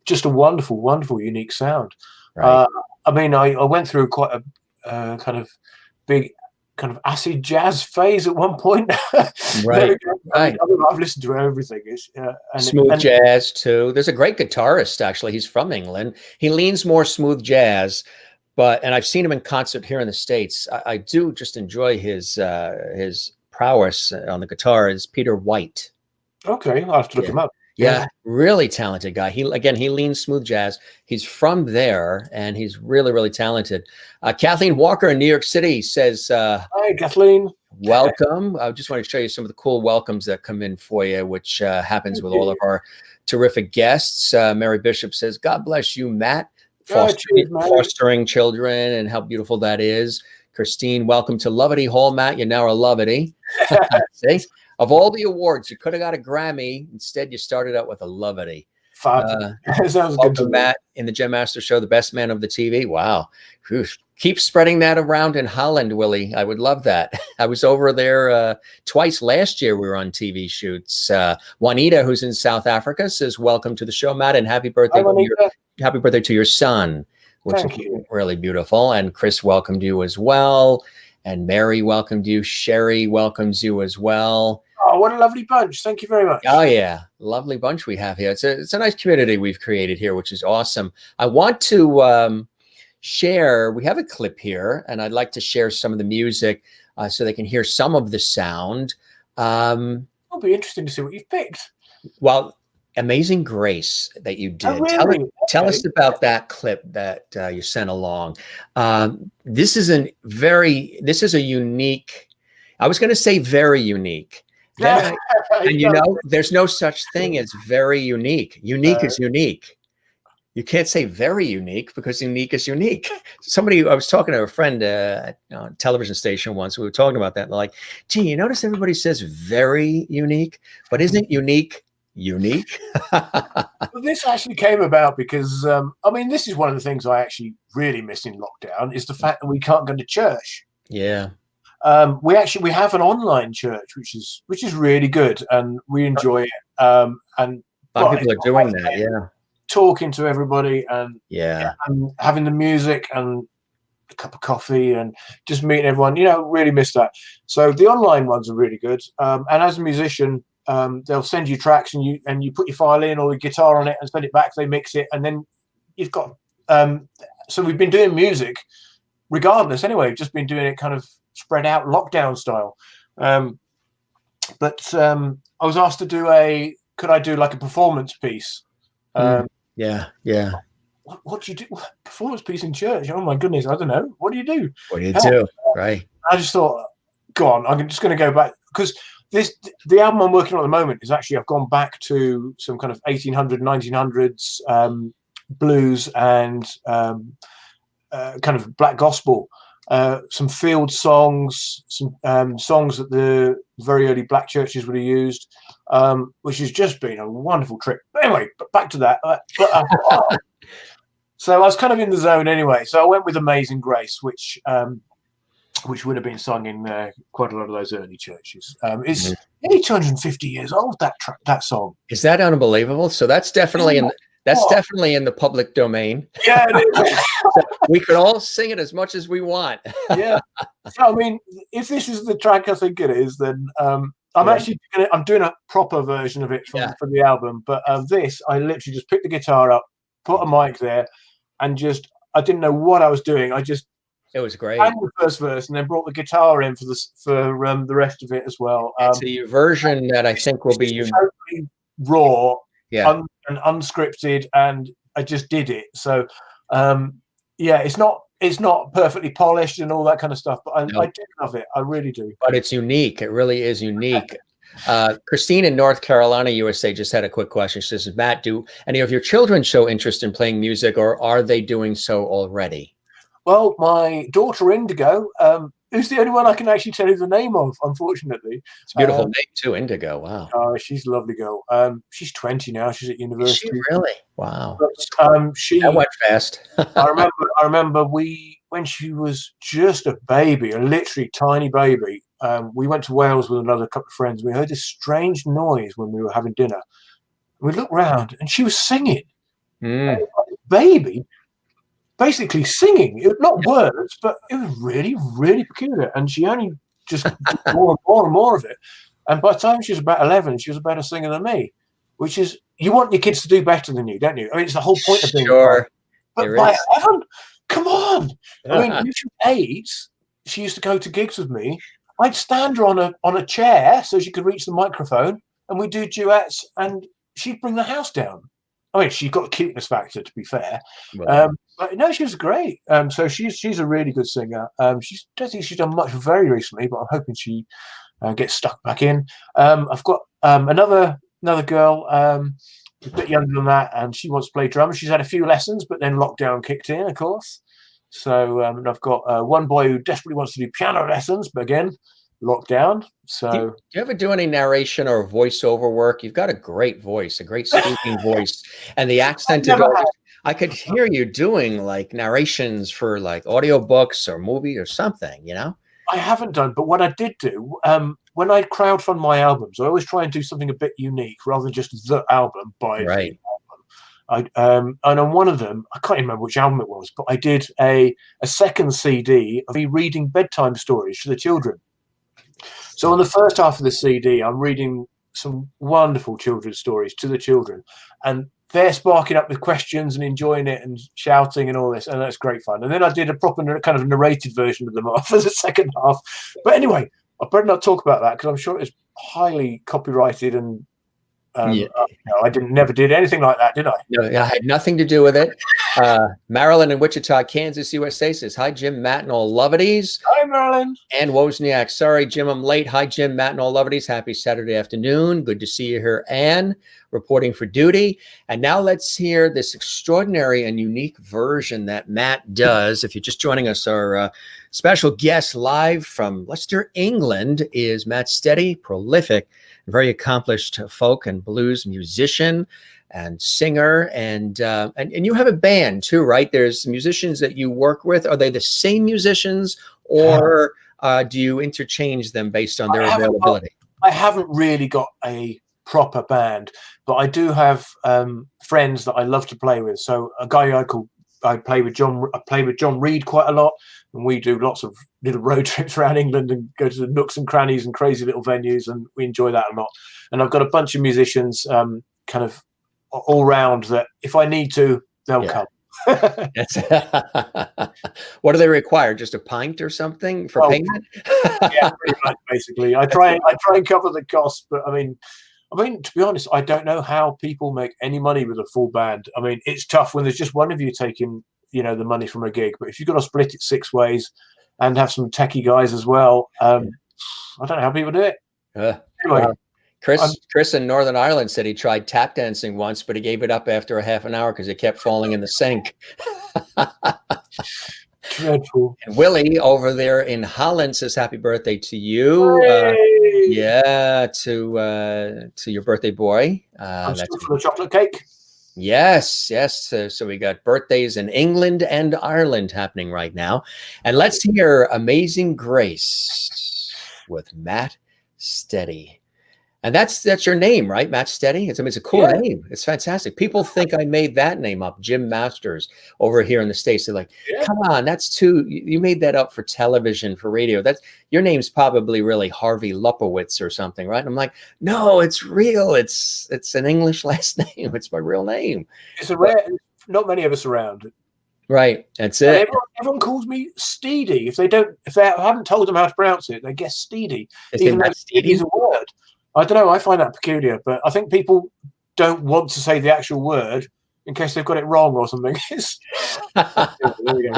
just a wonderful, wonderful, unique sound. Right. I mean, I went through quite a kind of big kind of acid jazz phase at one point. Right. I've listened to everything. Smooth jazz too. There's a great guitarist, actually. He's from England. He leans more smooth jazz. And I've seen him in concert here in the States. I do just enjoy his prowess on the guitar. Is Peter White. Okay, I'll have to look him up. Yeah, really talented guy. He leans smooth jazz. He's from there, and he's really, really talented. Kathleen Walker in New York City says, "Hi, Kathleen. Welcome." I just want to show you some of the cool welcomes that come in for you, which happens with all of our terrific guests. Mary Bishop says, "God bless you, Matt. Fostering children and how beautiful that is." Christine, welcome to Lovity Hall, Matt. You're now a Lovity. See? Of all the awards, you could have got a Grammy. Instead, you started out with a Lovity. Sounds good to Matt in the Gem Master Show, the best man of the TV. Wow. Whew. Keep spreading that around in Holland, Willie. I would love that. I was over there twice last year. We were on TV shoots. Juanita, who's in South Africa, says, welcome to the show, Matt, and happy birthday. Happy birthday to your son, which is really beautiful. And Chris welcomed you as well. And Mary welcomed you. Sherry welcomes you as well. Oh, what a lovely bunch. Thank you very much. Oh, yeah. Lovely bunch we have here. It's a nice community we've created here, which is awesome. I want to share, we have a clip here, and I'd like to share some of the music so they can hear some of the sound. It'll be interesting to see what you've picked. Well, Amazing Grace that you did. Oh, really? Tell us about that clip that you sent along. This is a unique, I was going to say very unique. And there's no such thing as very unique. Unique is unique. You can't say very unique because unique is unique. I was talking to a friend at a television station once. We were talking about that. And they're like, gee, you notice everybody says very unique, but isn't unique? Well, this actually came about because this is one of the things I actually really miss in lockdown is the fact that we can't go to church. Yeah. We have an online church which is really good and we enjoy it. And a lot of people are doing that. Yeah. Talking to everybody and and having the music and a cup of coffee and just meeting everyone. Really miss that. So the online ones are really good. And as a musician, they'll send you tracks and you put your file in or your guitar on it and send it back. They mix it and then you've got. So we've been doing music regardless. Anyway, just been doing it kind of spread out lockdown style. But I was asked to could I do like a performance piece? Yeah. What do you do? Performance piece in church? Oh my goodness, I don't know. What do you do? What do you do? Right. I just thought, go on. I'm just going to go back because the album I'm working on at the moment is actually I've gone back to some kind of 1800s, 1900s blues and kind of black gospel. Some field songs, some songs that the very early black churches would have used, which has just been a wonderful trip. But anyway, back to that. So I was kind of in the zone anyway. So I went with Amazing Grace, which would have been sung in quite a lot of those early churches. It's nearly 250 years old, that song. Is that unbelievable? So that's definitely definitely in the public domain. Yeah, it is. So we could all sing it as much as we want. Yeah. So, I mean, if this is the track I think it is, then I'm doing a proper version of it for the album, but this, I literally just picked the guitar up, put a mic there, and I didn't know what I was doing. It was great. Sang the first verse and then brought the guitar in for the rest of it as well. It's a version that I think will be totally raw, and unscripted, and I just did it. So, it's not perfectly polished and all that kind of stuff, but I do love it. I really do. But it's unique. It really is unique. Christine in North Carolina, USA, just had a quick question. She says, Matt, do any of your children show interest in playing music, or are they doing so already? Well, my daughter Indigo, who's the only one I can actually tell you the name of, unfortunately. It's a beautiful name too, Indigo. Wow. She's a lovely girl. She's 20 now. She's at university. Is she really? Wow. But, that went fast. I remember when she was just a baby, a literally tiny baby. We went to Wales with another couple of friends. We heard this strange noise when we were having dinner. We looked round and she was singing. Baby. Basically singing, not words, but it was really, really peculiar. And she only just did more and more and more of it. And by the time she was about 11, she was a better singer than me, which is, you want your kids to do better than you, don't you? I mean, it's the whole point of being sure. But by heaven, come on. I mean, when she was 8, she used to go to gigs with me. I'd stand her on a chair so she could reach the microphone, and we'd do duets, and she'd bring the house down. I mean, she's got a cuteness factor, to be fair. Wow. But no, she was great. So she's a really good singer. Don't think she's done much very recently, but I'm hoping she gets stuck back in. I've got another girl, a bit younger than that, and she wants to play drums. She's had a few lessons, but then lockdown kicked in, of course. So and I've got one boy who desperately wants to do piano lessons, but again, lockdown. So do you ever do any narration or voiceover work? You've got a great voice, a great speaking voice, and the accented. I could hear you doing like narrations for like audiobooks or movie or something, you know? I haven't done, but what I did do, when I crowdfund my albums, I always try and do something a bit unique rather than just the album by right. And on one of them, I can't remember which album it was, but I did a second CD of me reading bedtime stories to the children. So on the first half of the CD, I'm reading some wonderful children's stories to the children, and they're sparking up with questions and enjoying it and shouting and all this, and that's great fun. And then I did a proper kind of narrated version of them for the second half. But anyway, I better not talk about that because I'm sure it's highly copyrighted and I never did anything like that, did I? No, I had nothing to do with it. Marilyn in Wichita, Kansas, USA says, hi, Jim, Matt, and all lovedies. Hi, Marilyn. And Wozniak, sorry, Jim, I'm late. Hi, Jim, Matt, and all lovedies. Happy Saturday afternoon. Good to see you here, Anne, reporting for duty. And now let's hear this extraordinary and unique version that Matt does. If you're just joining us, our special guest live from Leicester, England is Matt Steady, prolific, very accomplished folk and blues musician and singer, and you have a band too, right? There's musicians that you work with. Are they the same musicians, or do you interchange them based on their availability? I haven't really got a proper band, but I do have friends that I love to play with. So a guy I play with John Reed quite a lot, and we do lots of little road trips around England and go to the nooks and crannies and crazy little venues, and we enjoy that a lot. And I've got a bunch of musicians kind of all round that if I need to, they'll come. What do they require? Just a pint or something for payment? Yeah, pretty much, basically. I try and cover the cost, but I mean, to be honest, I don't know how people make any money with a full band. I mean, it's tough when there's just one of you taking, the money from a gig. But if you've got to split it 6 ways and have some techie guys as well, I don't know how people do it. Anyway, Chris in Northern Ireland said he tried tap dancing once, but he gave it up after a half an hour because it kept falling in the sink. Dreadful. And Willie over there in Holland says happy birthday to you. To your birthday boy. That's for the chocolate cake. Yes. So we got birthdays in England and Ireland happening right now. And let's hear Amazing Grace with Matt Steady. And that's your name, right? Matt Steady. It's a cool name. It's fantastic. People think I made that name up, Jim Masters, over here in the States. They're like, come on, that's too, you made that up for television, for radio. That's, your name's probably really Harvey Lupowitz or something, right? And I'm like, no, it's real. It's an English last name. It's my real name. It's a rare, not many of us around. Right. That's it. Everyone calls me Steedy. If they haven't told them how to pronounce it, they guess Steedy. Even though Steedy is a word. I don't know. I find that peculiar, but I think people don't want to say the actual word in case they've got it wrong or something. There we go.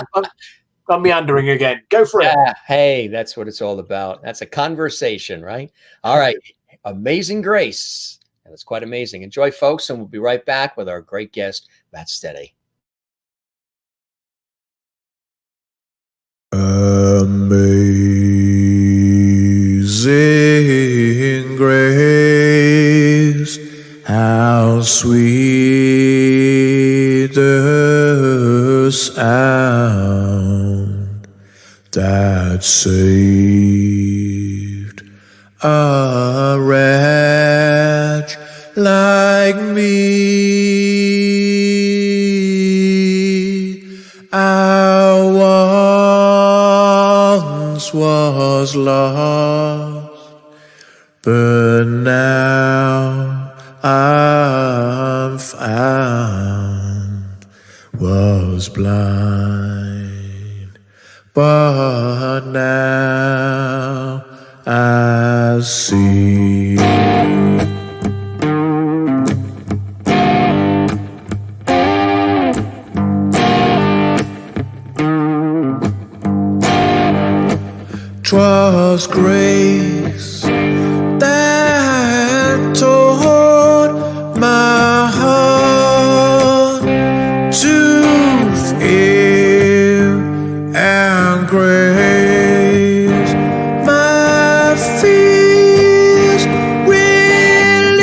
I'm meandering again. Go for it. Hey, that's what it's all about. That's a conversation, right? All right. Amazing Grace. And it's quite amazing. Enjoy, folks, and we'll be right back with our great guest, Matt Steady. Amazing grace, how sweet the sound that saved a wretch like me. I once was lost, but now I'm found. Was blind, but now I see. Twas grace that taught my heart to fear, and grace my fears relieved.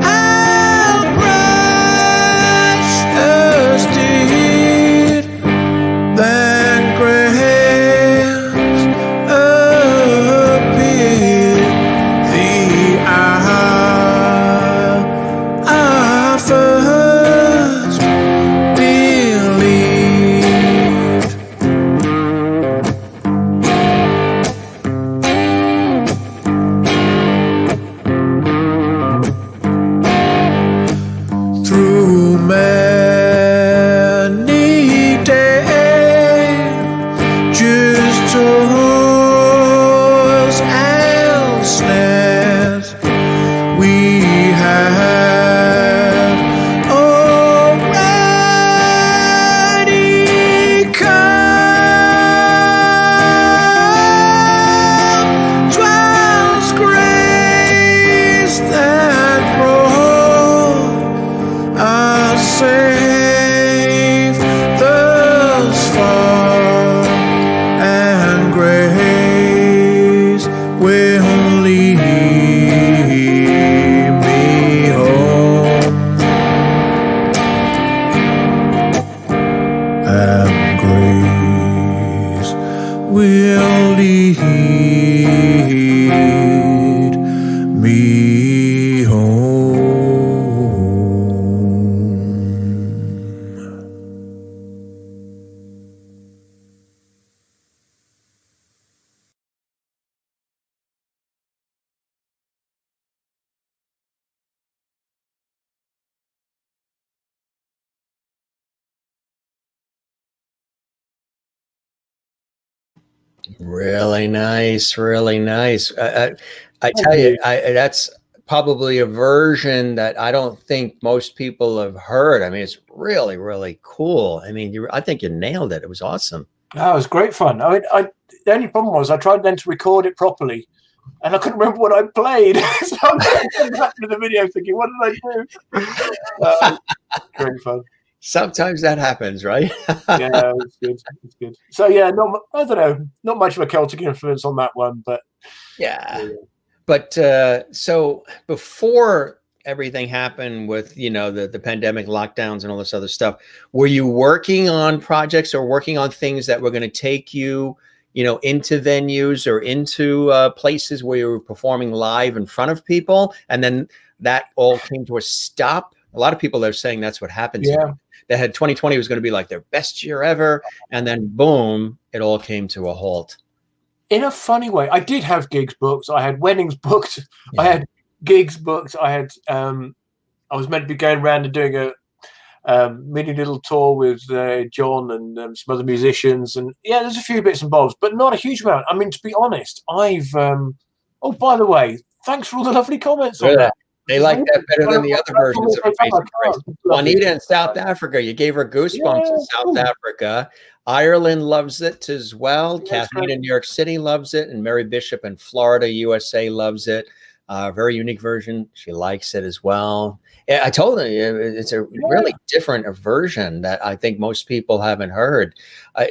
How precious did that grace appear the hour I first believed. Through many days, just toils and snares, we have already come. 'Twas grace that brought us safe thus far, and grace will lead me home, and grace will lead me home. Really nice, really nice. I tell you, that's probably a version that I don't think most people have heard. I mean, it's really, really cool. I mean, I think you nailed it. It was awesome. Oh, it was great fun. I mean, the only problem was I tried then to record it properly, and I couldn't remember what I played. So I'm going back to the video thinking, what did I do? Great fun. Sometimes that happens, right? Yeah, it's good. It's good. So yeah, I don't know, not much of a Celtic influence on that one, but yeah. But so before everything happened with, the pandemic lockdowns and all this other stuff, were you working on projects or working on things that were going to take you, into venues or into places where you were performing live in front of people, and then that all came to a stop? A lot of people are saying that's what happened to you. They had 2020 was going to be like their best year ever, and then boom, it all came to a halt. In a funny way, I did have gigs booked. I had weddings booked. I had gigs booked. I was meant to be going around and doing a mini little tour with John and some other musicians, and there's a few bits and bobs, but not a huge amount. I mean, to be honest, I've oh, by the way, thanks for all the lovely comments on that. They like that better than the other versions of Amazing Grace. Juanita in South Africa, you gave her goosebumps in South Africa. Ireland loves it as well. Kathleen in New York City loves it, and Mary Bishop in Florida, USA loves it. Very unique version. She likes it as well. I told her it's a really different version that I think most people haven't heard.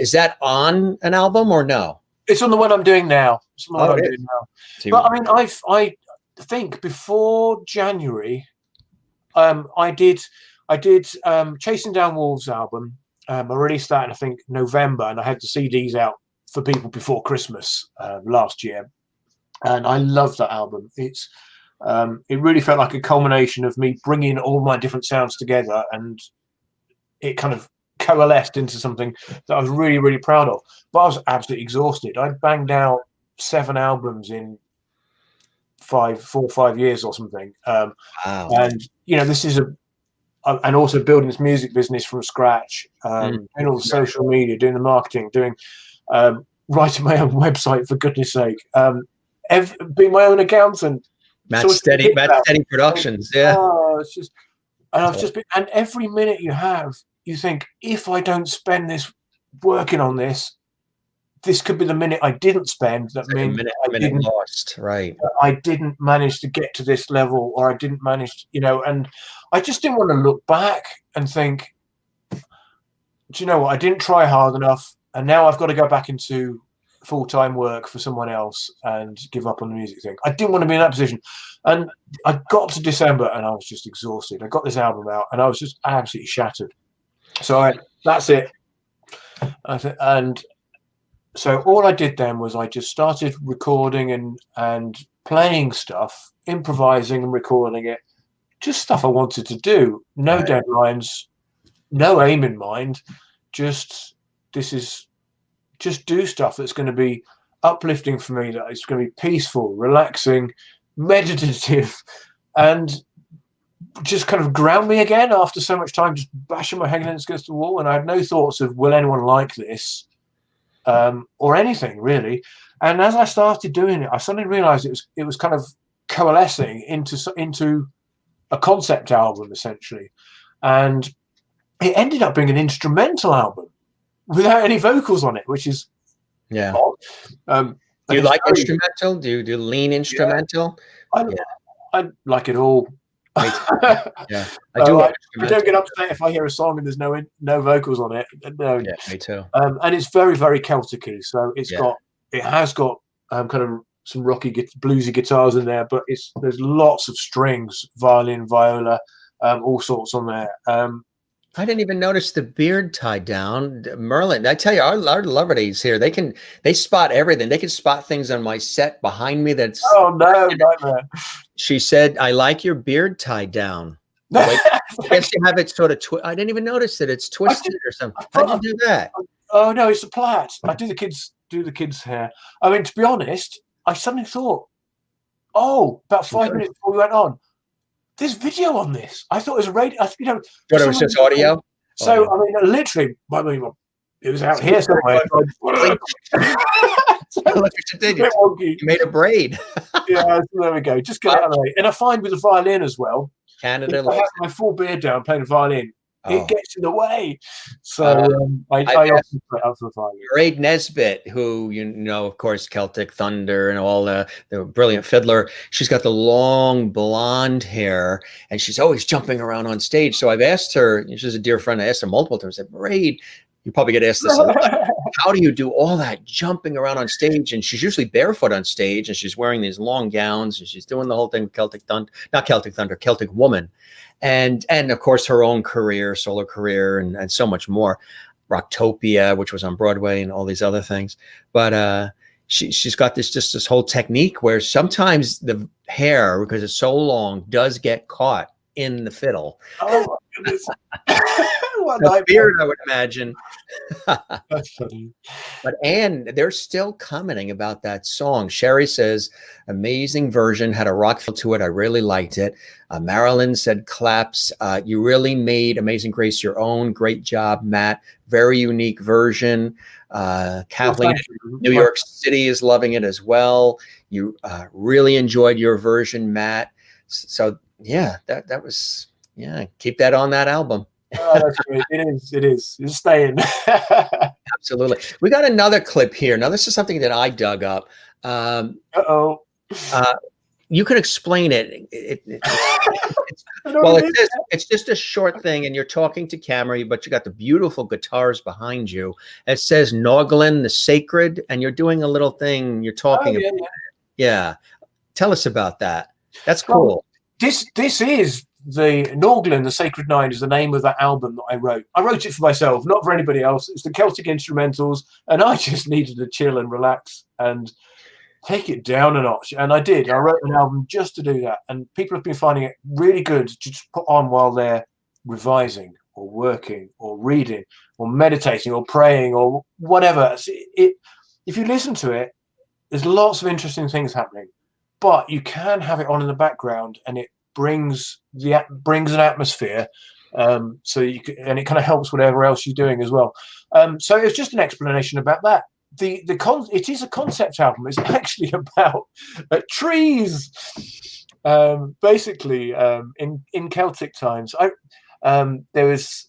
Is that on an album or no? It's on the one I'm doing now. It's on the one I'm doing now. But I mean, I think before January, I did Chasing Down Wolves album. I released that in, I think, November, and I had the CDs out for people before Christmas last year. And I love that album. It really felt like a culmination of me bringing all my different sounds together, and it kind of coalesced into something that I was really, really proud of. But I was absolutely exhausted. I banged out 7 albums in 4 or 5 years or something. Wow. And this is and also building this music business from scratch, doing all the social media, doing the marketing, doing writing my own website, for goodness sake, being my own accountant. Matt Steady Productions, it's just, and I've just been, and every minute you think, if I don't spend this working on this, this could be the minute I didn't spend. That means I didn't lost, right? I didn't manage to get to this level, or I didn't manage, and I just didn't want to look back and think, do you know what? I didn't try hard enough, and now I've got to go back into full-time work for someone else and give up on the music thing. I didn't want to be in that position. And I got to December and I was just exhausted. I got this album out and I was just absolutely shattered. So that's it. And so all I did then was I just started recording and playing stuff, improvising and recording it, just stuff I wanted to do. No deadlines, no aim in mind. Just do stuff that's going to be uplifting for me, that it's going to be peaceful, relaxing, meditative, and just kind of ground me again after so much time just bashing my head against the wall. And I had no thoughts of, will anyone like this, or anything really. And as I started doing it, I suddenly realized it was kind of coalescing into a concept album essentially, and it ended up being an instrumental album without any vocals on it, which is odd. Do you like instrumental? Do you lean instrumental? I like it all. I don't get upset if I hear a song and there's no vocals on it. No. Yeah, me too. And it's very, very Celtic-y. So it has got kind of some rocky, bluesy guitars in there, but there's lots of strings, violin, viola, all sorts on there. I didn't even notice the beard tied down. Merlin, I tell you, our Loverays here, they spot everything. They can spot things on my set behind me that's... Oh, no, nightmare. She said, I like your beard tied down. Like, I guess you have it sort of... I didn't even notice that it's twisted or something. How'd you do that? Oh, no, it's a plait. I do the kids' hair. I mean, to be honest, I suddenly thought, about 5 minutes before we went on, there's video on this. I thought it was a radio. But it was just audio? So, I mean, literally, it was out here somewhere. Look what you did. You made a braid. Yeah, there we go. Just get out of the way. And I find with the violin as well, Canada, if I have my full beard down playing the violin, it gets in the way. So I often play up for the violin. Braid Nesbitt, who, of course, Celtic Thunder and all the brilliant fiddler, she's got the long blonde hair and she's always jumping around on stage. So I've asked her, she's a dear friend, I asked her multiple times, I said, Braid, you probably get asked this a lot. How do you do all that jumping around on stage? And she's usually barefoot on stage and she's wearing these long gowns and she's doing the whole thing with Celtic Woman. And of course, her own career, solo career, and so much more. Rocktopia, which was on Broadway, and all these other things. But she's got this whole technique where sometimes the hair, because it's so long, does get caught in the fiddle. Oh my goodness. What beard, I would imagine. That's funny. But Anne, they're still commenting about that song. Sherry says, amazing version, had a rock feel to it. I really liked it. Marilyn said, claps. You really made Amazing Grace your own. Great job, Matt. Very unique version. Kathleen, New York City is loving it as well. You really enjoyed your version, Matt. So yeah, that was, yeah, keep that on that album. Oh, that's great. It is. It's staying. Absolutely. We got another clip here. Now, this is something that I dug up. You can explain it. Well, it's just a short thing, and you're talking to camera, but you got the beautiful guitars behind you. It says Noglin, the Sacred, and you're doing a little thing. You're talking about it. Yeah. Tell us about that. That's cool. Well, this is the Noglin, the Sacred Nine, is the name of that album that I wrote. I wrote it for myself, not for anybody else. It's the Celtic instrumentals, and I just needed to chill and relax and take it down a notch. And I did. I wrote an album just to do that, and people have been finding it really good to just put on while they're revising or working or reading or meditating or praying or whatever. If you listen to it, there's lots of interesting things happening, but you can have it on in the background, and it brings an atmosphere, so you can, and it kind of helps whatever else you're doing as well. So it's just an explanation about that. It is a concept album. It's actually about trees, basically. In Celtic times, there was.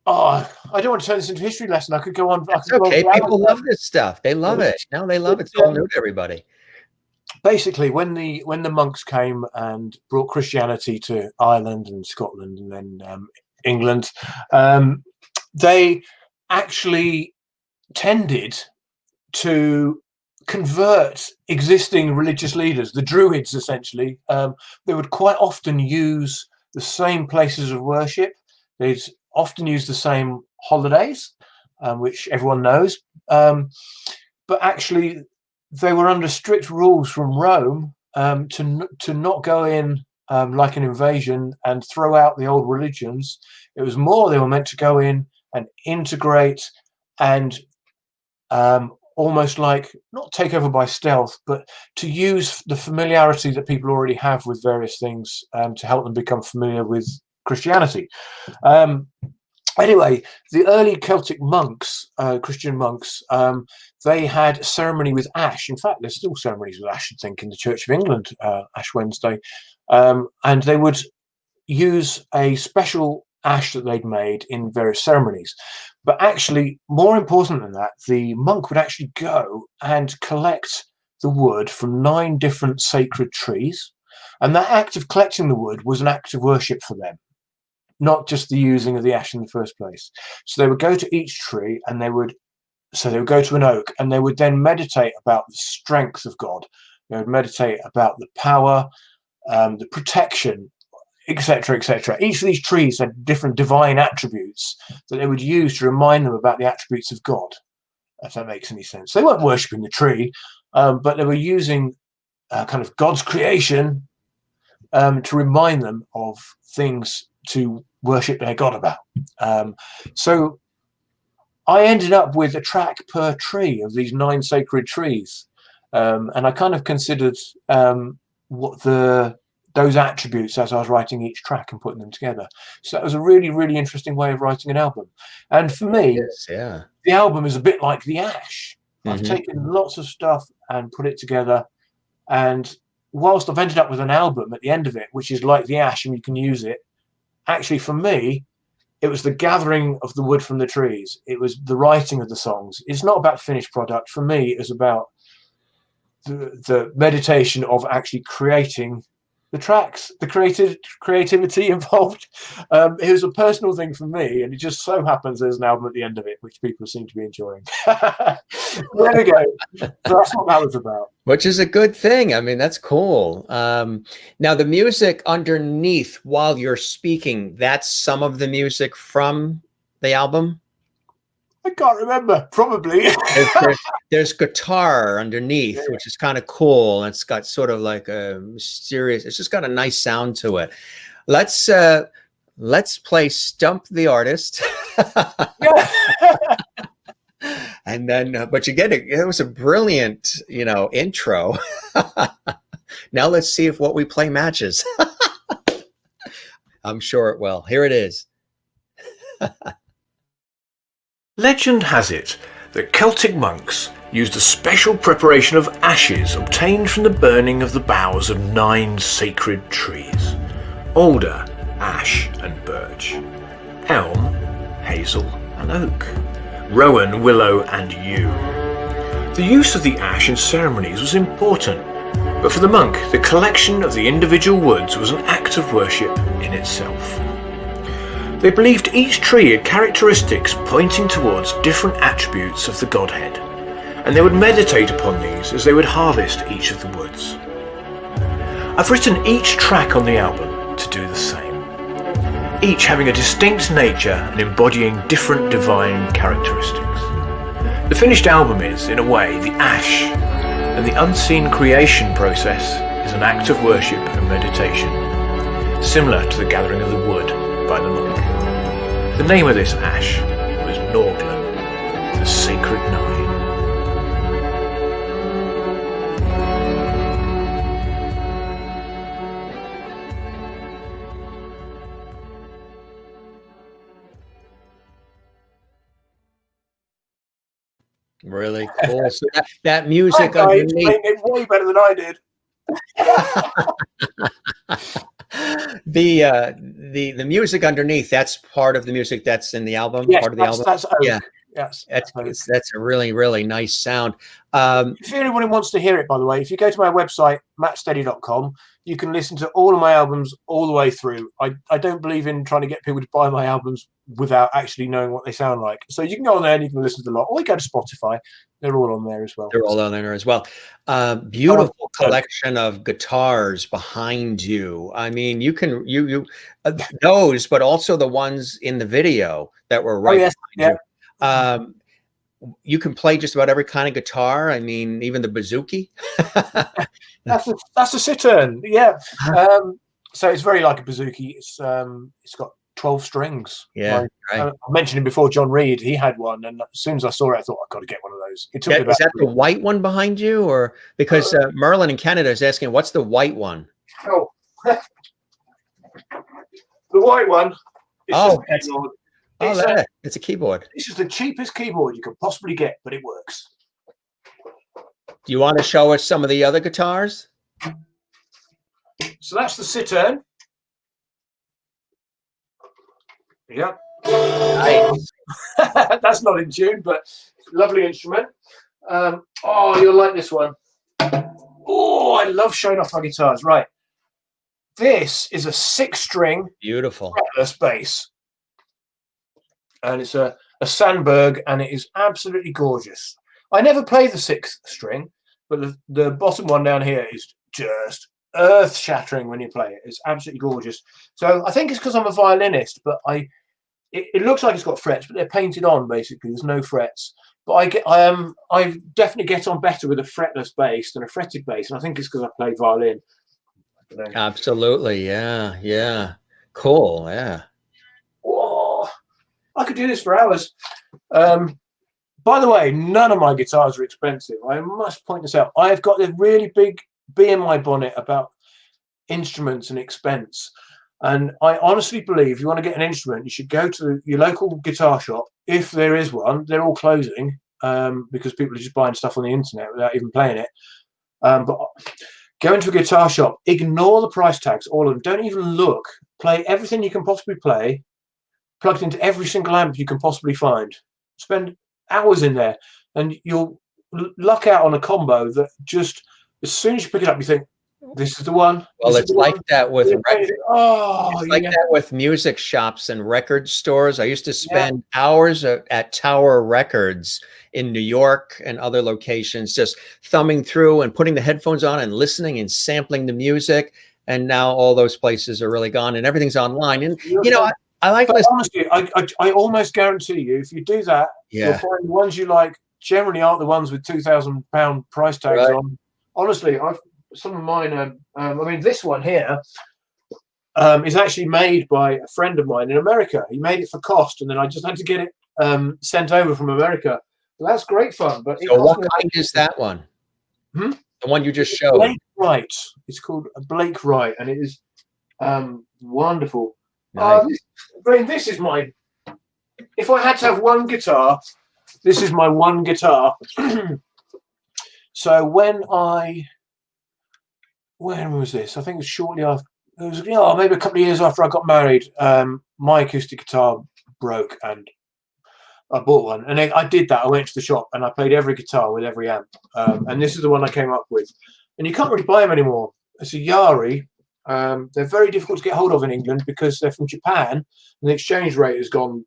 Oh, I don't want to turn this into a history lesson. I could go on. It's okay. People love this stuff. They love it. Now they love it. It's all new to everybody. Basically, when the monks came and brought Christianity to Ireland and Scotland and then England, they actually tended to convert existing religious leaders, the Druids essentially. They would quite often use the same places of worship. They'd often use the same holidays, which everyone knows. But actually, they were under strict rules from Rome to not go in like an invasion and throw out the old religions. It was more they were meant to go in and integrate and almost like not take over by stealth, but to use the familiarity that people already have with various things to help them become familiar with Christianity. Anyway, the early Celtic monks, Christian monks, they had a ceremony with ash. In fact, there's still ceremonies with ash, I think, in the Church of England, Ash Wednesday. And they would use a special ash that they'd made in various ceremonies. But actually, more important than that, the monk would actually go and collect the wood from 9 different sacred trees. And that act of collecting the wood was an act of worship for them, not just the using of the ash in the first place. So they would go to each tree, and they would go to an oak, and they would then meditate about the strength of God. They would meditate about the power, the protection, etc., etc. Each of these trees had different divine attributes that they would use to remind them about the attributes of God, if that makes any sense. They weren't worshipping the tree, but they were using kind of God's creation to remind them of things to worship their God about. So I ended up with a track per tree of these 9 sacred trees, and I kind of considered what those attributes as I was writing each track and putting them together. So that was a really, really interesting way of writing an album. And for me, the album is a bit like the ash. I've taken lots of stuff and put it together, and whilst I've ended up with an album at the end of it, which is like the ash and you can use it, actually for me, it was the gathering of the wood from the trees. It was the writing of the songs. It's not about the finished product. For me, it's about the meditation of actually creating the tracks, the creativity involved. It was a personal thing for me, and it just so happens there's an album at the end of it which people seem to be enjoying. There we go. So that's what that was about. Which is a good thing. I mean, that's cool. Now, the music underneath while you're speaking, that's some of the music from the album? I can't remember. Probably. There's guitar underneath, which is kind of cool. And it's got sort of like a mysterious, it's just got a nice sound to it. Let's play Stump the Artist. And then, but you get it. It was a brilliant, intro. Now let's see if what we play matches. I'm sure it will. Here it is. Legend has it that Celtic monks used a special preparation of ashes obtained from the burning of the boughs of 9 sacred trees: alder, ash and birch, elm, hazel and oak, rowan, willow and yew. The use of the ash in ceremonies was important, but for the monk, the collection of the individual woods was an act of worship in itself. They believed each tree had characteristics pointing towards different attributes of the Godhead, and they would meditate upon these as they would harvest each of the woods. I've written each track on the album to do the same, each having a distinct nature and embodying different divine characteristics. The finished album is, in a way, the ash, and the unseen creation process is an act of worship and meditation, similar to the gathering of the wood by the monk. The name of this ash was Norglan, the Sacred 9. Really cool. So that music That guy underneath. explained it way better than I did. The music underneath, that's part of the music that's in the album. Yes, Part of the album. that's oak. Yeah. Yes, That's a really, really nice sound. If anyone wants to hear it, by the way, if you go to my website, mattsteady.com, you can listen to all of my albums all the way through. I don't believe in trying to get people to buy my albums without actually knowing what they sound like. So you can go on there and you can listen to the lot, or you go to Spotify. They're all on there as well. They're all on there as well. Beautiful collection of guitars behind you. I mean, you can those, but also the ones in the video that were right behind you. You can play just about every kind of guitar. I mean, even the bouzouki. That's a Cittern. Yeah. So it's very like a bouzouki. It's got 12 strings. Yeah. I mentioned him before, John Reed. He had one, and as soon as I saw it, I thought I've got to get one of those. It took me about is that the white one behind you, or because Merlin in Canada is asking, what's the white one? Oh, the white one. It's a keyboard. This is the cheapest keyboard you can possibly get, but it works. Do you want to show us some of the other guitars? So that's the Cittern. Yeah. Nice. That's not in tune, but lovely instrument. You'll like this one. Oh, I love showing off my guitars. Right. This is a 6-string, beautiful fretless bass. And it's a Sandberg, and it is absolutely gorgeous. I never play the 6th string, but the bottom one down here is just earth-shattering when you play it. It's absolutely gorgeous. So I think it's because I'm a violinist, but it looks like it's got frets, but they're painted on basically. There's no frets. But I definitely get on better with a fretless bass than a fretted bass, and I think it's because I play violin. Absolutely, yeah, cool, yeah. Whoa, I could do this for hours. By the way, none of my guitars are expensive. I must point this out. I have got a really big bee in my bonnet about instruments and expense. And I honestly believe if you want to get an instrument, you should go to your local guitar shop. If there is one, they're all closing because people are just buying stuff on the internet without even playing it. But go into a guitar shop, ignore the price tags, all of them. Don't even look. Play everything you can possibly play, plugged into every single amp you can possibly find. Spend hours in there, and you'll luck out on a combo that just, as soon as you pick it up, you think, This is the one. Well, it's like that with yeah. that with music shops and record stores. I used to spend hours at Tower Records in New York and other locations, just thumbing through and putting the headphones on and listening and sampling the music. And now all those places are really gone and everything's online. And I like listening. Honestly, I almost guarantee you, if you do that, you'll find the ones you like generally aren't the ones with £2,000 price tags on. Honestly, some of mine I mean, this one here is actually made by a friend of mine in America. He made it for cost, and then I just had to get it sent over from America. So that's great fun. But so what kind is that one? The one you just showed? Blake Wright. It's called Blake Wright, and it is wonderful. Nice. This is my. If I had to have one guitar, this is my one guitar. So when was this? I think it was shortly after. It was maybe a couple of years after I got married. My acoustic guitar broke, and I bought one. And I did that. I went to the shop and I played every guitar with every amp. And this is the one I came up with. And you can't really buy them anymore. It's a Yari. They're very difficult to get hold of in England because they're from Japan, and the exchange rate has gone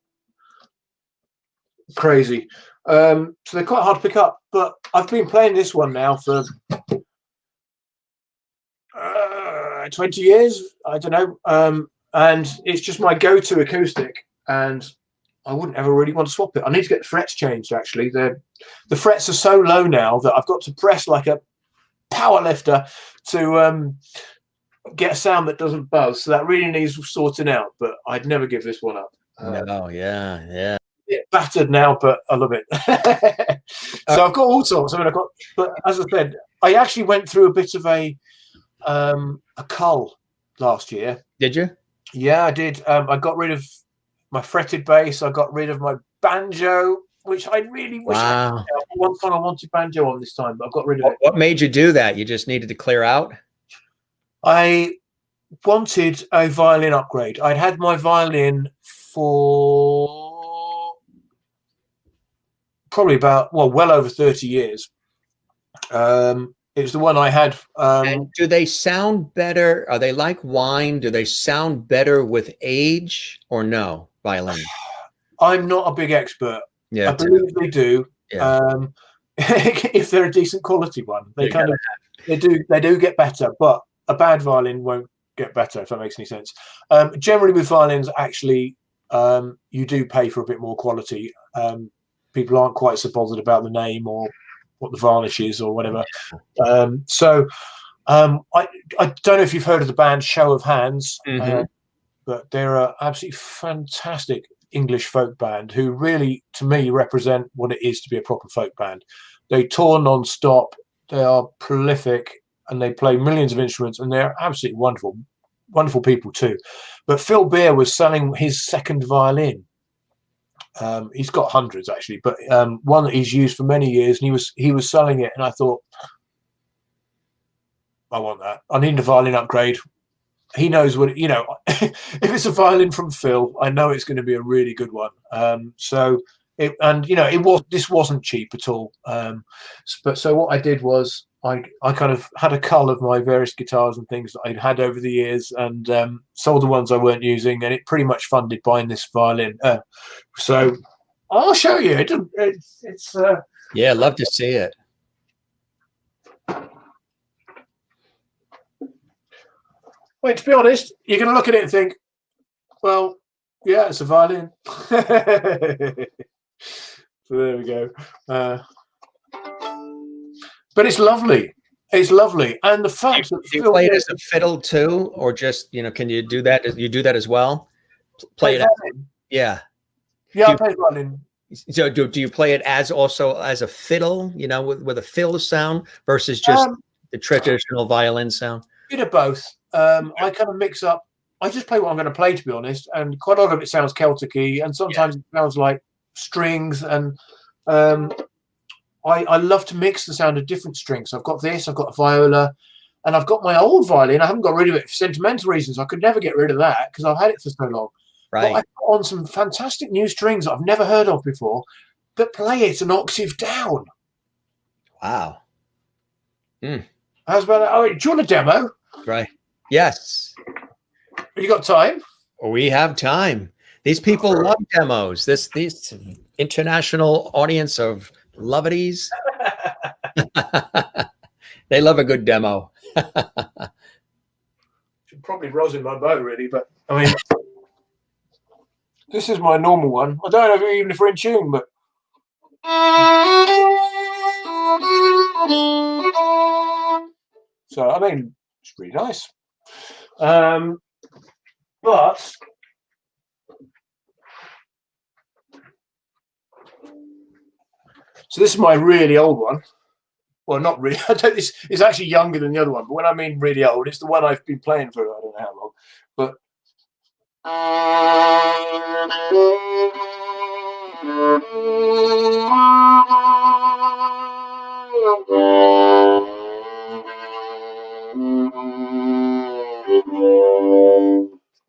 crazy. So they're quite hard to pick up. But I've been playing this one now for 20 years, I don't know, and it's just my go-to acoustic, and I wouldn't ever really want to swap it. I need to get the frets changed. Actually, the frets are so low now that I've got to press like a power lifter to get a sound that doesn't buzz. So that really needs sorting out. But I'd never give this one up. Yeah. It's battered now, but I love it. So I've got all sorts. I mean, but as I said, I actually went through a bit of a cull last year. Did you? Yeah, I did. I got rid of my fretted bass. I got rid of my banjo, which I really wish I could. One song I wanted banjo on this time, but I got rid of it. What made you do that? You just needed to clear out? I wanted a violin upgrade. I'd had my violin for probably well over 30 years. It was the one I had. And do they sound better? Are they like wine? Do they sound better with age or no? Violin. I'm not a big expert. Yeah, I believe they do. Yeah. If they're a decent quality one, they do get better. But a bad violin won't get better, if that makes any sense. Generally, with violins, actually, you do pay for a bit more quality. People aren't quite so bothered about the name or what the varnish is or whatever. So I don't know if you've heard of the band Show of Hands, but they're an absolutely fantastic English folk band who really, to me, represent what it is to be a proper folk band. They tour non-stop, they are prolific, and they play millions of instruments, and they're absolutely wonderful people too. But Phil Beer was selling his second violin. He's got hundreds actually, but one that he's used for many years, and he was selling it, and I thought, I want that. I need a violin upgrade. He knows what if it's a violin from Phil, I know it's going to be a really good one. This wasn't cheap at all. But so what I did was I kind of had a cull of my various guitars and things that I'd had over the years, and sold the ones I weren't using, and it pretty much funded buying this violin. So I'll show you. It's yeah, I'd love to see it. Wait, to be honest, you're going to look at it and think, well, yeah, it's a violin. So there we go. But it's lovely. It's lovely. And the fact that you play it as a fiddle too, or just, can you do that? You do that as well? Play it as, yeah. Yeah, I play violin. So do you play it also as a fiddle, with a fiddle sound versus just the traditional violin sound? Bit of both. I kind of mix up. I just play what I'm going to play, to be honest, and quite a lot of it sounds Celtic-y, and sometimes it sounds like strings. And I love to mix the sound of different strings. I've got this, I've got a viola, and I've got my old violin. I haven't got rid of it for sentimental reasons. I could never get rid of that because I've had it for so long. Right. But I put on some fantastic new strings that I've never heard of before that play it an octave down. Wow. How's about that? Oh, do you want a demo? Right. Yes. Have you got time? We have time. These people love demos. This international audience of lovities. They love a good demo. Should probably rosin my bow, really, but I mean, this is my normal one. I don't know even if we're in tune, but. So, I mean, it's really nice. But so this is my really old one. Well, not really. I don't. This is actually younger than the other one. But when I mean really old, it's the one I've been playing for I don't know how long. But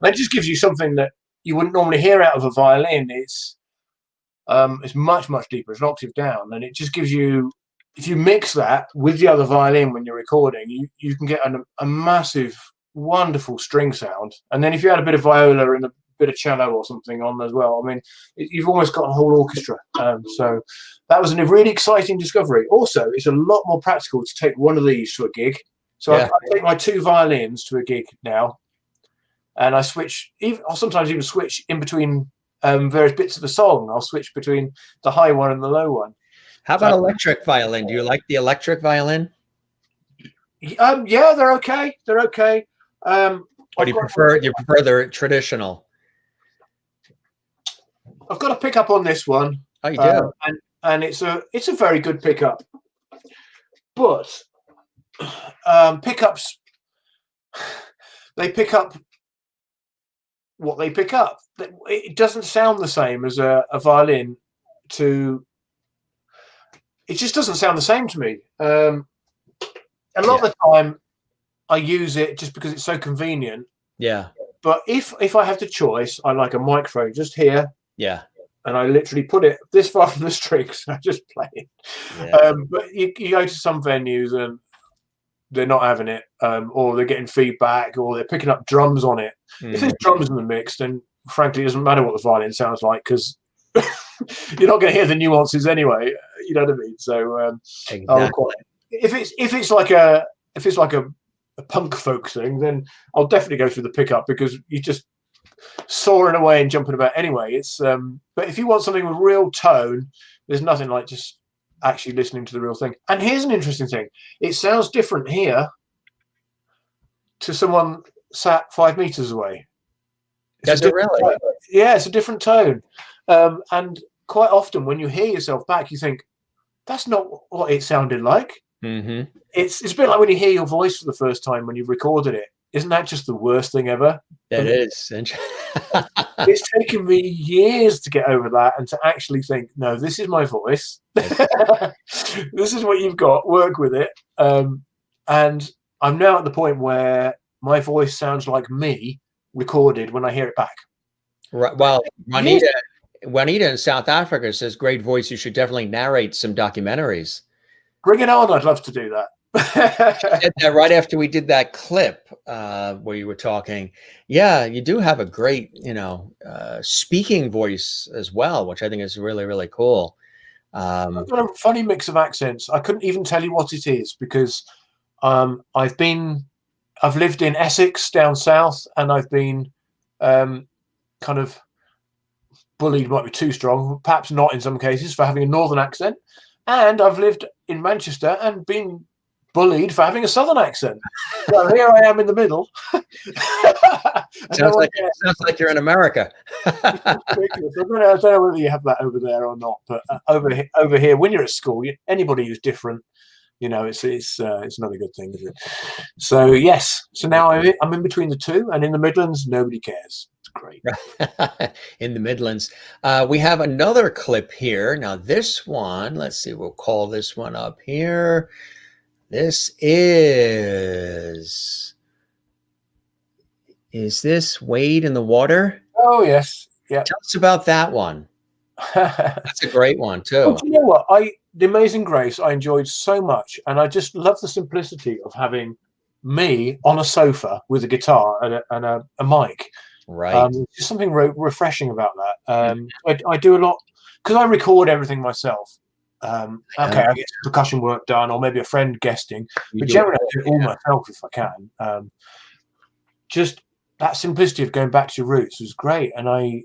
it just gives you something that you wouldn't normally hear out of a violin. It's much deeper. It's an octave down, and it just gives you. If you mix that with the other violin when you're recording, you can get a massive, wonderful string sound. And then if you add a bit of viola and a bit of cello or something on as well, I mean, you've almost got a whole orchestra. So that was a really exciting discovery. Also, it's a lot more practical to take one of these to a gig. So I take my 2 violins to a gig now, and I switch. I'll sometimes even switch in between various bits of the song. I'll switch between the high one and the low one. How about electric violin? Do you like the electric violin? Yeah, they're okay. They're okay. Or do you prefer the traditional? I've got a pickup on this one. Oh, you do? And it's a very good pickup. But pickups, they pick up what they pick up. It doesn't sound the same as a violin it just doesn't sound the same to me. A lot of the time I use it just because it's so convenient. Yeah. But if I have the choice, I like a microphone just here. Yeah. And I literally put it this far from the strings. I just play it. Yeah. But you go to some venues and they're not having it, or they're getting feedback, or they're picking up drums on it. If there's drums in the mix, then frankly it doesn't matter what the violin sounds like, because you're not going to hear the nuances anyway. You know what I mean? So exactly. If it's like a punk folk thing, then I'll definitely go through the pickup, because you're just soaring away and jumping about anyway. It's but if you want something with real tone, there's nothing like just actually listening to the real thing. And here's an interesting thing: it sounds different here to someone sat 5 meters away. Does it really? Yeah, it's a different tone. And quite often when you hear yourself back, you think, that's not what it sounded like. Mm-hmm. It's a bit like when you hear your voice for the first time when you've recorded it. Isn't that just the worst thing ever? That is. It's taken me years to get over that and to actually think, no, this is my voice. This is what you've got. Work with it. And I'm now at the point where my voice sounds like me recorded when I hear it back. Right. Well, Juanita in South Africa says, great voice. You should definitely narrate some documentaries. Bring it on. I'd love to do that. She did that right after we did that clip where you were talking. Yeah, you do have a great, speaking voice as well, which I think is really, really cool. I've got a funny mix of accents. I couldn't even tell you what it is, because I've lived in Essex down south, and I've been kind of bullied, might be too strong, perhaps not in some cases, for having a northern accent. And I've lived in Manchester and been bullied for having a southern accent. So here I am in the middle. Sounds like you're in America. I don't know whether you have that over there or not, but over here, when you're at school, anybody who's different, it's not a good thing, is it? So yes, so now I'm in between the two, and in the Midlands, nobody cares. It's great. In the Midlands, we have another clip here. Now this one, let's see, we'll call this one up here. This is this Wade in the Water? Oh yes, yeah. Tell us about that one. That's a great one too. Well, do you know what? The Amazing Grace I enjoyed so much, and I just love the simplicity of having me on a sofa with a guitar and a mic. Right. There's something refreshing about that. I do a lot because I record everything myself. Okay, I get some percussion work done, or maybe a friend guesting, but generally I do it all myself if I can. Just that simplicity of going back to your roots was great, and I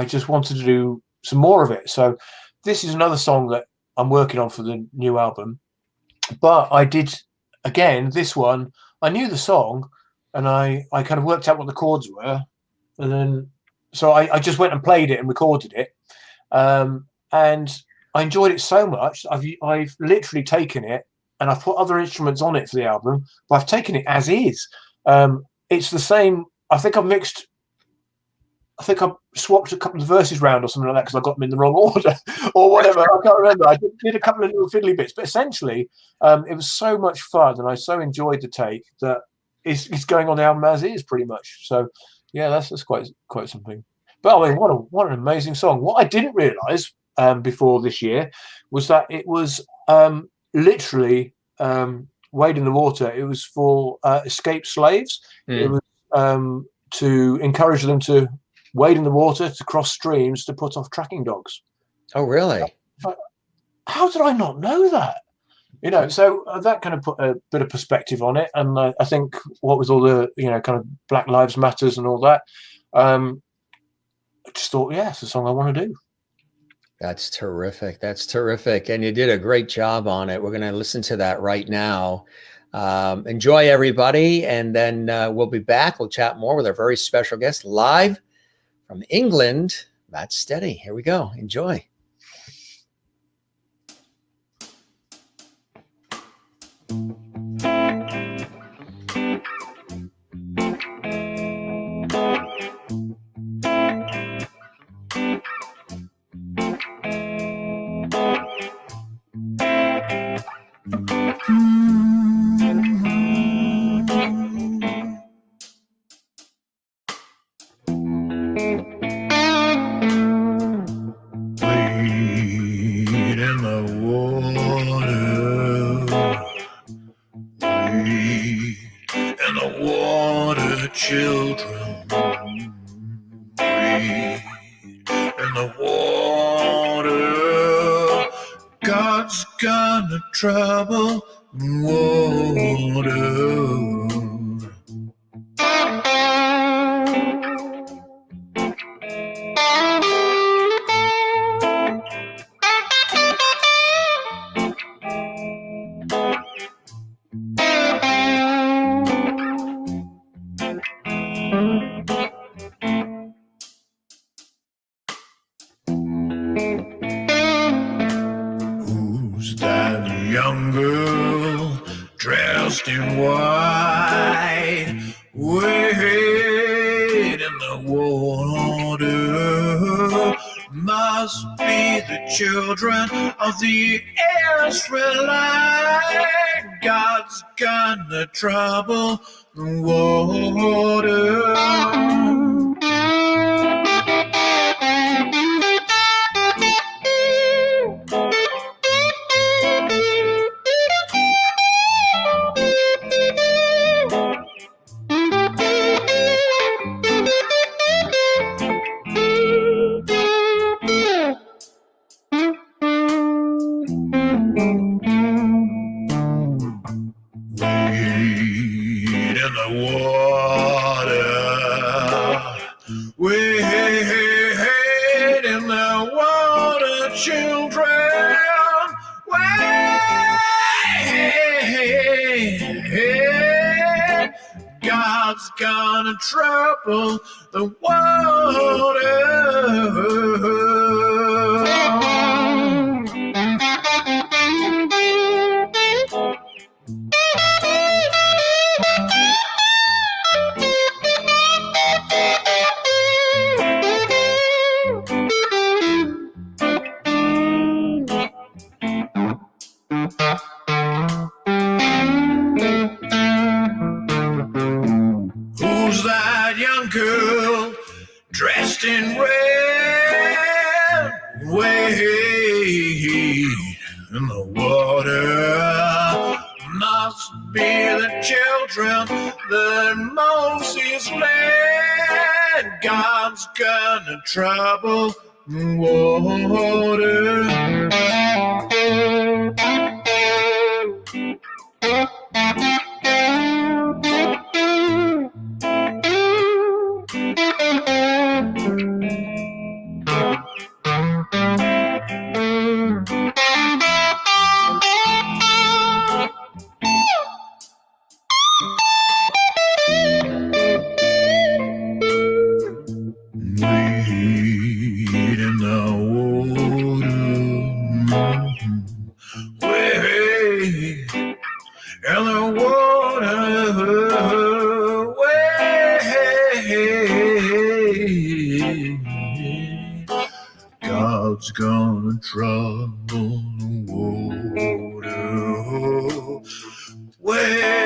just wanted to do some more of it. So this is another song that I'm working on for the new album. But I did, again, this one, I knew the song, and I kind of worked out what the chords were, and then so I just went and played it and recorded it, and I enjoyed it so much. I've literally taken it and I've put other instruments on it for the album, but I've taken it as is. It's the same. I think I've swapped a couple of verses round or something like that because I got them in the wrong order or whatever. I can't remember. I did a couple of little fiddly bits, but essentially it was so much fun and I so enjoyed the take that it's going on the album as is pretty much. So yeah, that's quite something. But I mean, what an amazing song. What I didn't realise before this year was that it was literally Wade in the Water. It was for escaped slaves. It was to encourage them to wade in the water, to cross streams, to put off tracking dogs. Oh, really? How did I not know that? You know, so that kind of put a bit of perspective on it. And I think what with all the, kind of Black Lives Matters and all that, I just thought, yeah, it's a song I want to do. That's terrific. That's terrific. And you did a great job on it. We're going to listen to that right now. Enjoy, everybody. And then we'll be back. We'll chat more with our very special guest live from England, Matt Steady. Here we go. Enjoy. Trouble water. Who's that young girl dressed in white, wade in the water? Must be the children of the Israelite. God's gonna trouble the water. God's gonna trouble the water. Who's that young girl dressed in red? Wade in the be the children that Moses led. God's gonna trouble the water. Wade in the water. Wade in the water. Wade. God's gonna trouble the water. Wade.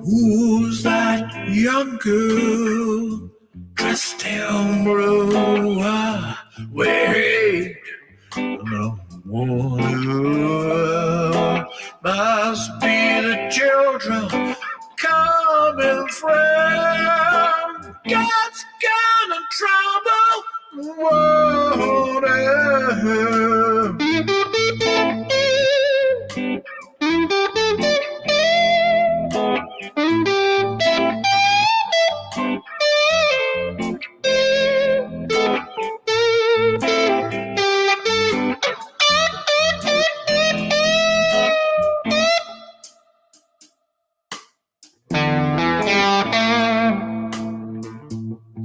Who's that young girl dressed in blue? Wade in the water. Must be the children coming from God's gonna trouble the water.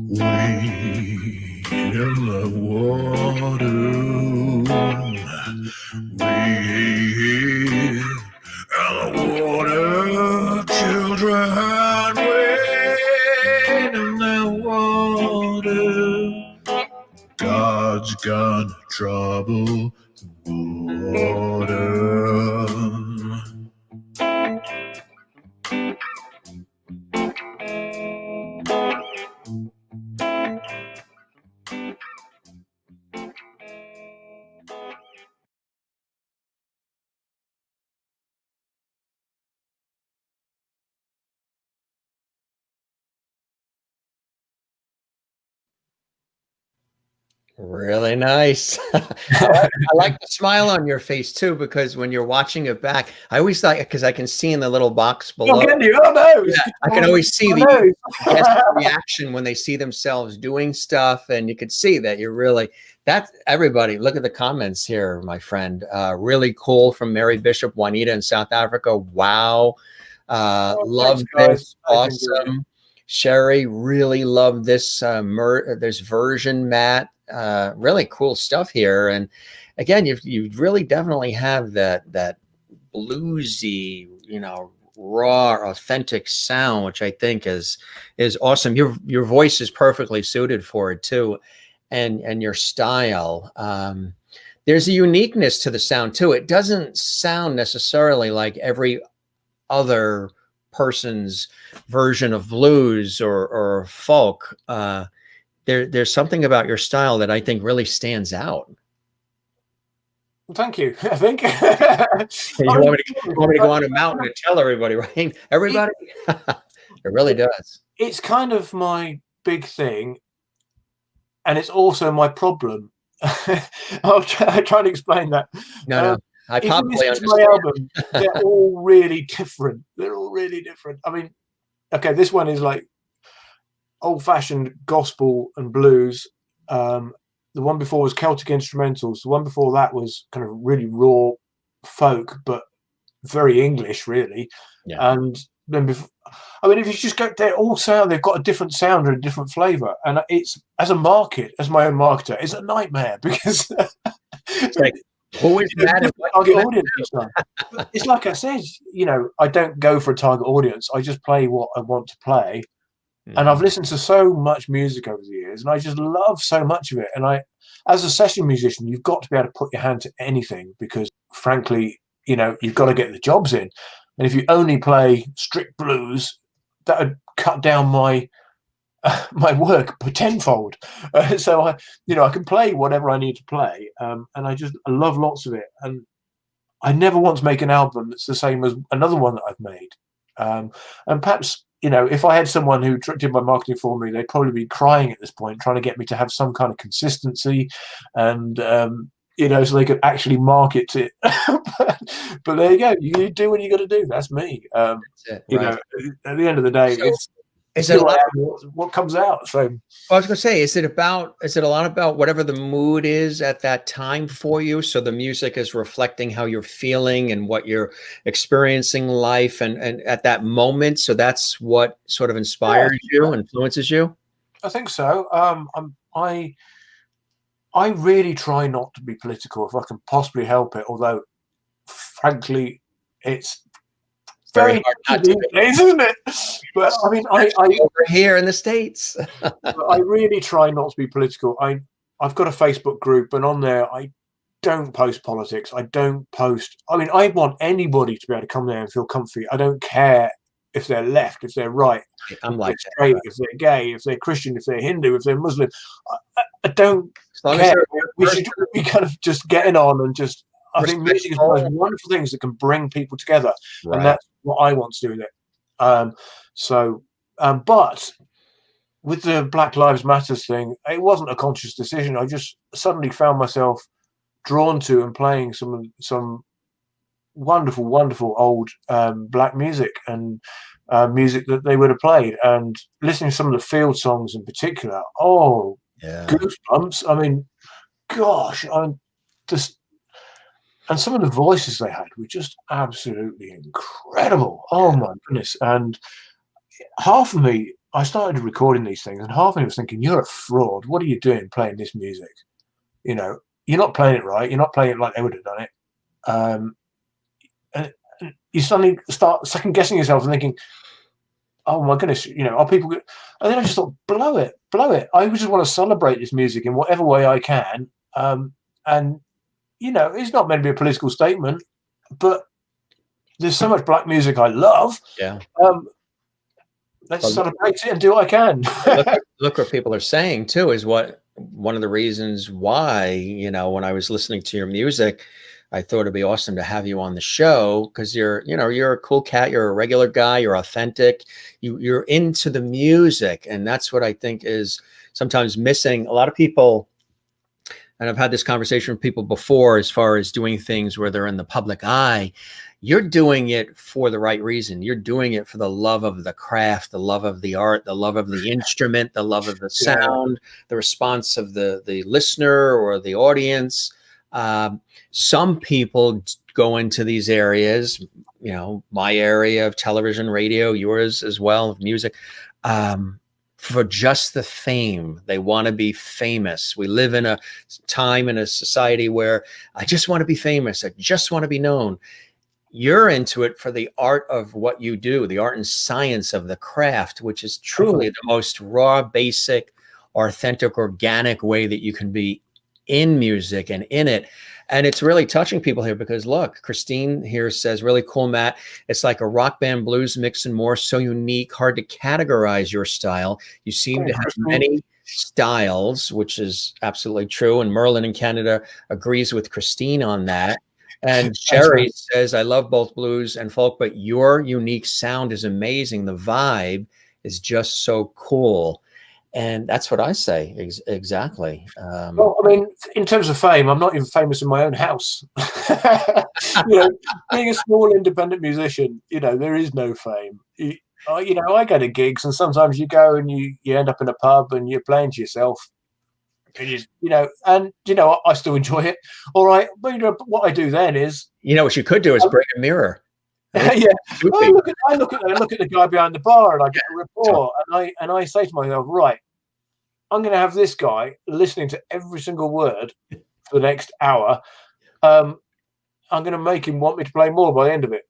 Wade in the water. Wade in the water. Children, wade in the water. God's gonna trouble the water. Really nice. I like the smile on your face too, because when you're watching it back, I always thought, because I can see in the little box below. Oh, can you? Oh, no. Yeah, I can always see the guest reaction when they see themselves doing stuff, and you could see that you're really, that's everybody. Look at the comments here, my friend. Really cool from Mary Bishop, Juanita in South Africa. Wow. Love this. Awesome. Sherry, really love this this version, Matt. Really cool stuff here. And again, you really definitely have that bluesy, raw, authentic sound, which I think is awesome. Your voice is perfectly suited for it too, and your style. There's a uniqueness to the sound too. It doesn't sound necessarily like every other person's version of blues or folk. There's something about your style that I think really stands out. Well, thank you. I think You want me to go on a mountain and tell everybody, right? Everybody. It really does. It's kind of my big thing, and it's also my problem. I'll try and explain that. No. I probably understand. My album, they're all really different. They're all really different. I mean, okay, this one is like old-fashioned gospel and blues. The one before was Celtic instrumentals. The one before that was kind of really raw folk, but very English, really. Yeah. And then I mean, if you just go, they've got a different sound and a different flavour. And it's, as a market, as my own marketer, it's a nightmare because It's like, who is that? And what target you gonna audience and stuff. But it's like I said, I don't go for a target audience. I just play what I want to play. do? And I've listened to so much music over the years, and I just love so much of it. And as a session musician, you've got to be able to put your hand to anything because, frankly, you've got to get the jobs in. And if you only play strict blues, that would cut down my my work tenfold. So I can play whatever I need to play, and I love lots of it. And I never want to make an album that's the same as another one that I've made. And perhaps, if I had someone who did my marketing for me, they'd probably be crying at this point, trying to get me to have some kind of consistency and, so they could actually market it. But there you go. You do what you got to do. That's me. That's it, right. At the end of the day, So, is it a lot? What comes out? So I was going to say, is it a lot about whatever the mood is at that time for you? So the music is reflecting how you're feeling and what you're experiencing life and at that moment. So that's what sort of inspires you, influences you? I think so. I really try not to be political if I can possibly help it. Although, frankly, it's very hard not to be, isn't it? But I mean, I over here in the States. I really try not to be political. I've got a Facebook group, and on there I don't post politics. I don't post. I mean, I want anybody to be able to come there and feel comfy. I don't care if they're left, if they're right, I'm like if they're straight, if they're gay, if they're Christian, if they're Hindu, if they're Muslim. I don't care. We should be kind of just getting on and just. I think music is one of those wonderful things that can bring people together, and that's what I want to do with it. But with the Black Lives Matters thing, it wasn't a conscious decision. I just suddenly found myself drawn to and playing some wonderful, wonderful old black music and music that they would have played, and listening to some of the field songs in particular. Oh, yeah. Goosebumps! I mean, gosh, I'm just. And some of the voices they had were just absolutely incredible. Oh, my goodness. And half of me, I started recording these things, and half of me was thinking, you're a fraud. What are you doing playing this music? You're not playing it right. You're not playing it like they would have done it. And you suddenly start second-guessing yourself and thinking, oh, my goodness, are people good? And then I just thought, blow it. I just want to celebrate this music in whatever way I can. And it's not meant to be a political statement, but there's so much black music I love. Yeah. Let's celebrate it and do what I can. look what people are saying too, is one of the reasons why, when I was listening to your music, I thought it'd be awesome to have you on the show, because you're a cool cat. You're a regular guy. You're authentic. You're into the music. And that's what I think is sometimes missing. A lot of people, and I've had this conversation with people before, as far as doing things where they're in the public eye, you're doing it for the right reason. You're doing it for the love of the craft, the love of the art, the love of the instrument, the love of the sound, the response of the listener or the audience. Some people go into these areas, my area of television, radio, yours as well, music, for just the fame. They want to be famous. We live in a time, in a society where I just want to be famous. I just want to be known. You're into it for the art of what you do, the art and science of the craft, which is truly the most raw, basic, authentic, organic way that you can be in music and in it. And it's really touching people here, because look, Christine here says, really cool, Matt. It's like a rock band, blues mix and more, so unique, hard to categorize your style. You seem to have many styles, which is absolutely true. And Merlin in Canada agrees with Christine on that. And Sherry says, I love both blues and folk, but your unique sound is amazing. The vibe is just so cool. And that's what I say. Exactly. Well, I mean, in terms of fame, I'm not even famous in my own house. Being a small independent musician, there is no fame. I go to gigs, and sometimes you go and you end up in a pub and you're playing to yourself. I still enjoy it. All right. But what I do then is, what you could do is bring a mirror. Yeah. I look at the guy behind the bar, and I get a report, and I say to myself, right, I'm going to have this guy listening to every single word for the next hour. I'm going to make him want me to play more by the end of it.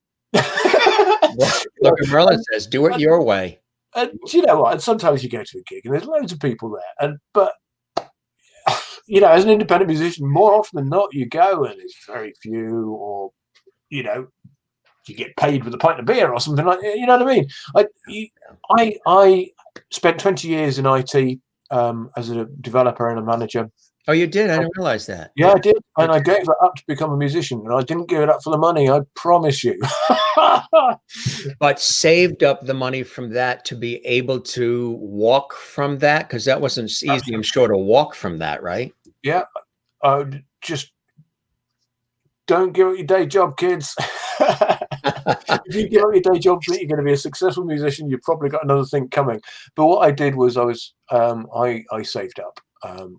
Look, Merlin says, "Do it your way." And you know what? And sometimes you go to a gig, and there's loads of people there, but you know, as an independent musician, more often than not, you go and there's very few, or you know, you get paid with a pint of beer or something like that. You know what I mean? I spent 20 years in IT as a developer and a manager. Oh, you did? I didn't realize that. Yeah, I did. And I gave it up to become a musician. And I didn't give it up for the money, I promise you. But saved up the money from that to be able to walk from that? Because that wasn't easy, absolutely. I'm sure, to walk from that, right? Yeah. Just don't give up your day job, kids. If you give up your day job, you're going to be a successful musician. You've probably got another thing coming. But what I did was I saved up. And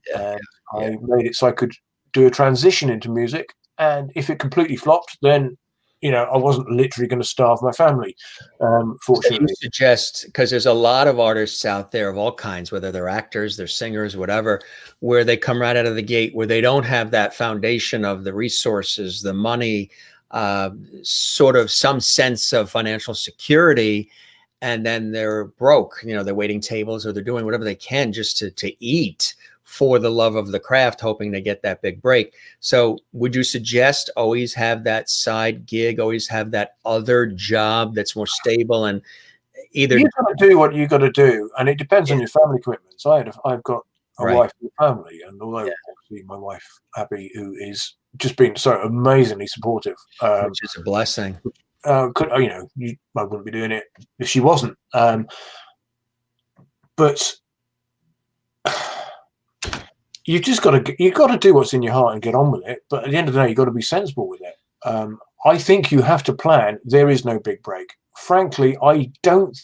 I made it so I could do a transition into music. And if it completely flopped, then, you know, I wasn't literally going to starve my family, fortunately. So you suggest, because there's a lot of artists out there of all kinds, whether they're actors, they're singers, whatever, where they come right out of the gate, where they don't have that foundation of the resources, the money, sort of some sense of financial security, and then they're broke. You know, they're waiting tables, or they're doing whatever they can just to eat for the love of the craft, hoping to get that big break. So would you suggest always have that side gig, always have that other job that's more stable, and either you got to do what you got to do, and it depends on your family commitments. I've got a wife and a family, and although obviously my wife Abby, who is just been so amazingly supportive, which is a blessing. I wouldn't be doing it if she wasn't. But you've got to do what's in your heart and get on with it. But at the end of the day, you've got to be sensible with it. I think you have to plan. There is no big break. Frankly, I don't.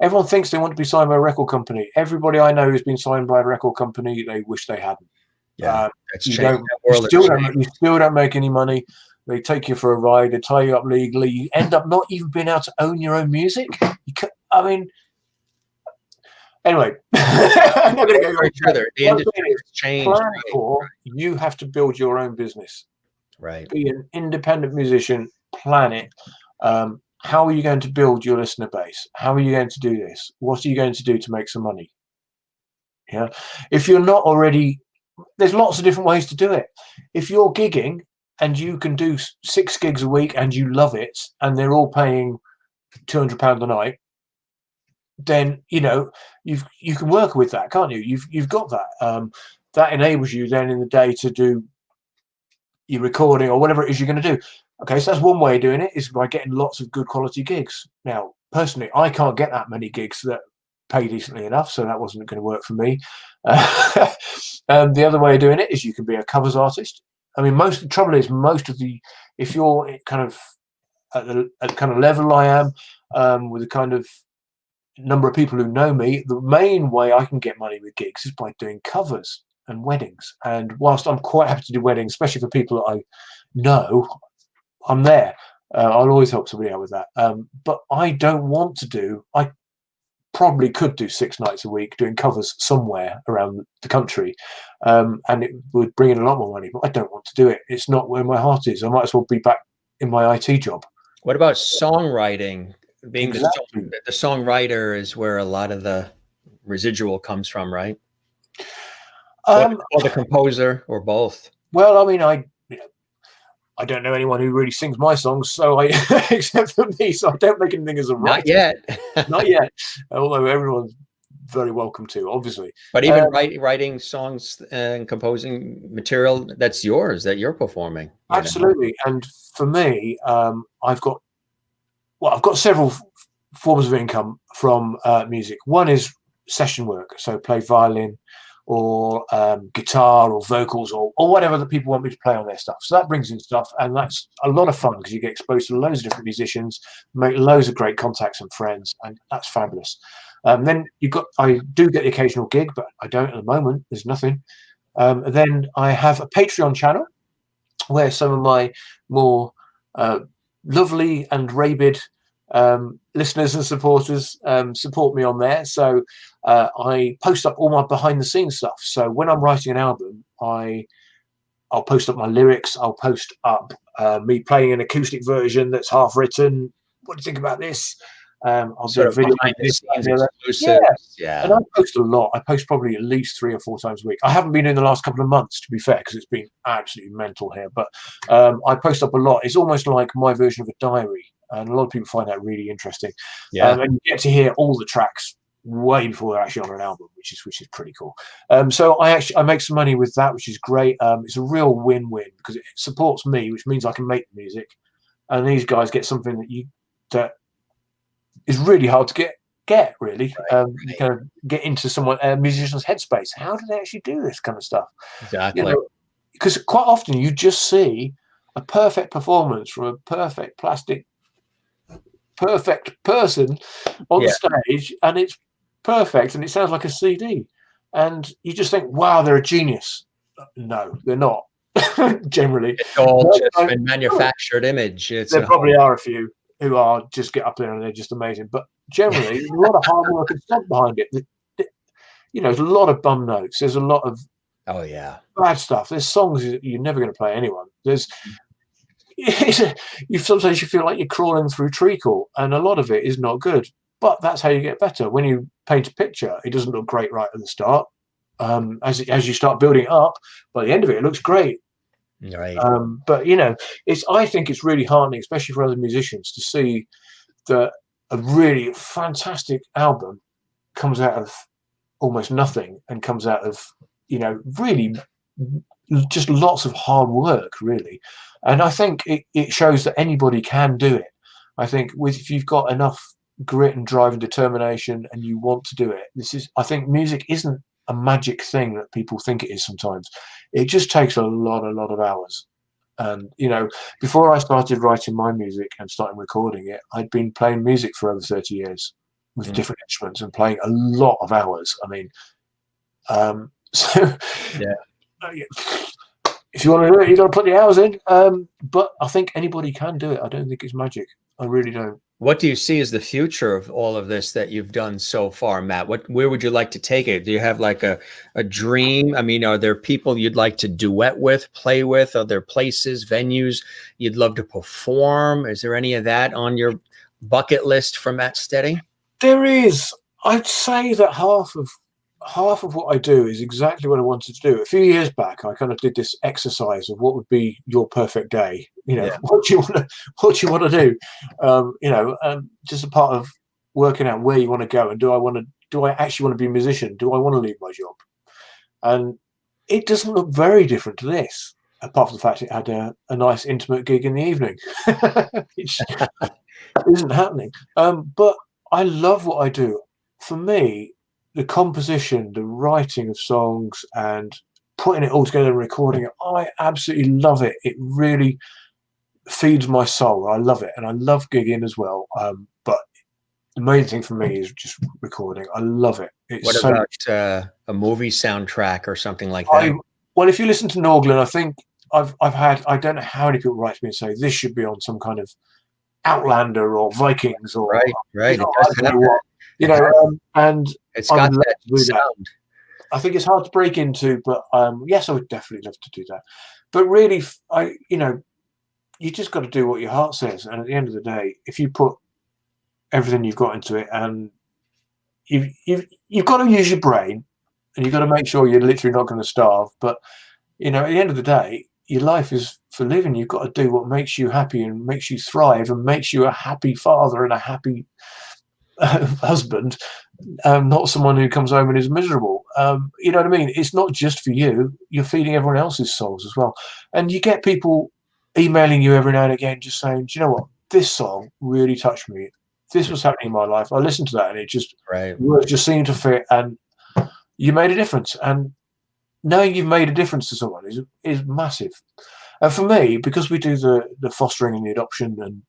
Everyone thinks they want to be signed by a record company. Everybody I know who's been signed by a record company, they wish they hadn't. Yeah, you still don't make any money. They take you for a ride. They tie you up legally. You end up not even being able to own your own music. Anyway, I'm not going to go further. The industry has changed. You have to build your own business. Right. Be an independent musician. Plan it. How are you going to build your listener base? How are you going to do this? What are you going to do to make some money? Yeah. If you're not already, there's lots of different ways to do it. If you're gigging and you can do 6 gigs a week and you love it, and they're all paying £200 a night, then you know you can work with that, can't you? You've got that. That enables you then in the day to do your recording or whatever it is you're going to do. Okay, so that's one way of doing it, is by getting lots of good quality gigs. Now, personally, I can't get that many gigs that pay decently enough, so that wasn't going to work for me. The other way of doing it is you can be a covers artist. I mean, the trouble is, if you're kind of at the kind of level I am, with the kind of number of people who know me, the main way I can get money with gigs is by doing covers and weddings. And whilst I'm quite happy to do weddings, especially for people that I know, I'm there. I'll always help somebody out with that. But I don't want to do. I probably could do 6 nights a week doing covers somewhere around the country, and it would bring in a lot more money. But I don't want to do it. It's not where my heart is. I might as well be back in my IT job. What about songwriting? Being the songwriter is where a lot of the residual comes from, right? Or the composer, or both. Well, I mean, I don't know anyone who really sings my songs, so except for me, so I don't make anything as a writer. Not yet. Not yet. Although everyone's very welcome to, obviously. But even writing songs and composing material that's yours, that you're performing. Absolutely. And for me, I've got several forms of income from music. One is session work, so play violin or guitar or vocals or whatever that people want me to play on their stuff. So that brings in stuff, and that's a lot of fun because you get exposed to loads of different musicians, make loads of great contacts and friends, and that's fabulous. Then I do get the occasional gig, but I don't at the moment. There's nothing. Then I have a Patreon channel where some of my more lovely and rabid listeners and supporters support me on there. So I post up all my behind the scenes stuff. So when I'm writing an album, I'll post up my lyrics. I'll post up me playing an acoustic version that's half written. What do you think about this? I'll do a video behind the scenes exclusive. Yeah. And I post a lot. I post probably at least 3 or 4 times a week. I haven't been in the last couple of months, to be fair, because it's been absolutely mental here. But I post up a lot. It's almost like my version of a diary, and a lot of people find that really interesting. Yeah. And you get to hear all the tracks way before they're actually on an album, which is pretty cool. So I make some money with that, which is great. It's a real win-win because it supports me, which means I can make the music, and these guys get something that is really hard to get really. You kind of get into a musician's headspace. How do they actually do this kind of stuff? Exactly. Because quite often you just see a perfect performance from a perfect person on the stage, and it's perfect and it sounds like a CD, and you just think, wow, they're a genius. No, they're not. Generally, it's all just a manufactured image. There probably are a few who are just get up there and they're just amazing, but generally there's a lot of hard work and stuff behind it. There's a lot of bum notes. There's a lot of bad stuff. There's songs you're never going to play anyone. Sometimes you feel like you're crawling through treacle, and a lot of it is not good. But that's how you get better. When you paint a picture, it doesn't look great right at the start. As you start building it up, by the end of it, it looks great. Right. But I think it's really heartening, especially for other musicians, to see that a really fantastic album comes out of almost nothing and comes out of really just lots of hard work, really. And I think it shows that anybody can do it. I think if you've got enough grit and drive and determination and you want to do it, I think music isn't a magic thing that people think it is sometimes. It just takes a lot of hours. And before I started writing my music and starting recording it, I'd been playing music for over 30 years with different instruments and playing a lot of hours. I mean, if you want to do it, you got to put the hours in. But I think anybody can do it. I don't think it's magic. I really don't. What do you see as the future of all of this that you've done so far, Matt? Where would you like to take it? Do you have like a dream? I mean, are there people you'd like to duet with, play with? Are there places, venues you'd love to perform? Is there any of that on your bucket list for Matt Steady? There is. I'd say that half of what I do is exactly what I wanted to do. A few years back, I kind of did this exercise of what would be your perfect day. What do you want to do? And just a part of working out where you want to go, and do I actually want to be a musician? Do I want to leave my job? And it doesn't look very different to this, apart from the fact it had a nice intimate gig in the evening, which isn't happening. But I love what I do. For me, the composition, the writing of songs and putting it all together and recording it, I absolutely love it. It really feeds my soul. I love it. And I love gigging as well. But the main thing for me is just recording. I love it. What about a movie soundtrack or something like that? Well, if you listen to Norglen, I think I've had, I don't know how many people write to me and say this should be on some kind of Outlander or Vikings or right. And it's got that sound. I think it's hard to break into, but yes, I would definitely love to do that. But really, you just got to do what your heart says. And at the end of the day, if you put everything you've got into it, and you've got to use your brain, and you've got to make sure you're literally not going to starve. But at the end of the day, your life is for living. You've got to do what makes you happy and makes you thrive and makes you a happy father and a happy husband, not someone who comes home and is miserable. You know what I mean? It's not just for you. You're feeding everyone else's souls as well. And you get people emailing you every now and again just saying, do you know what? This song really touched me. This was happening in my life. I listened to that and it just seemed to fit, and you made a difference. And knowing you've made a difference to someone is massive. And for me, because we do the fostering and the adoption and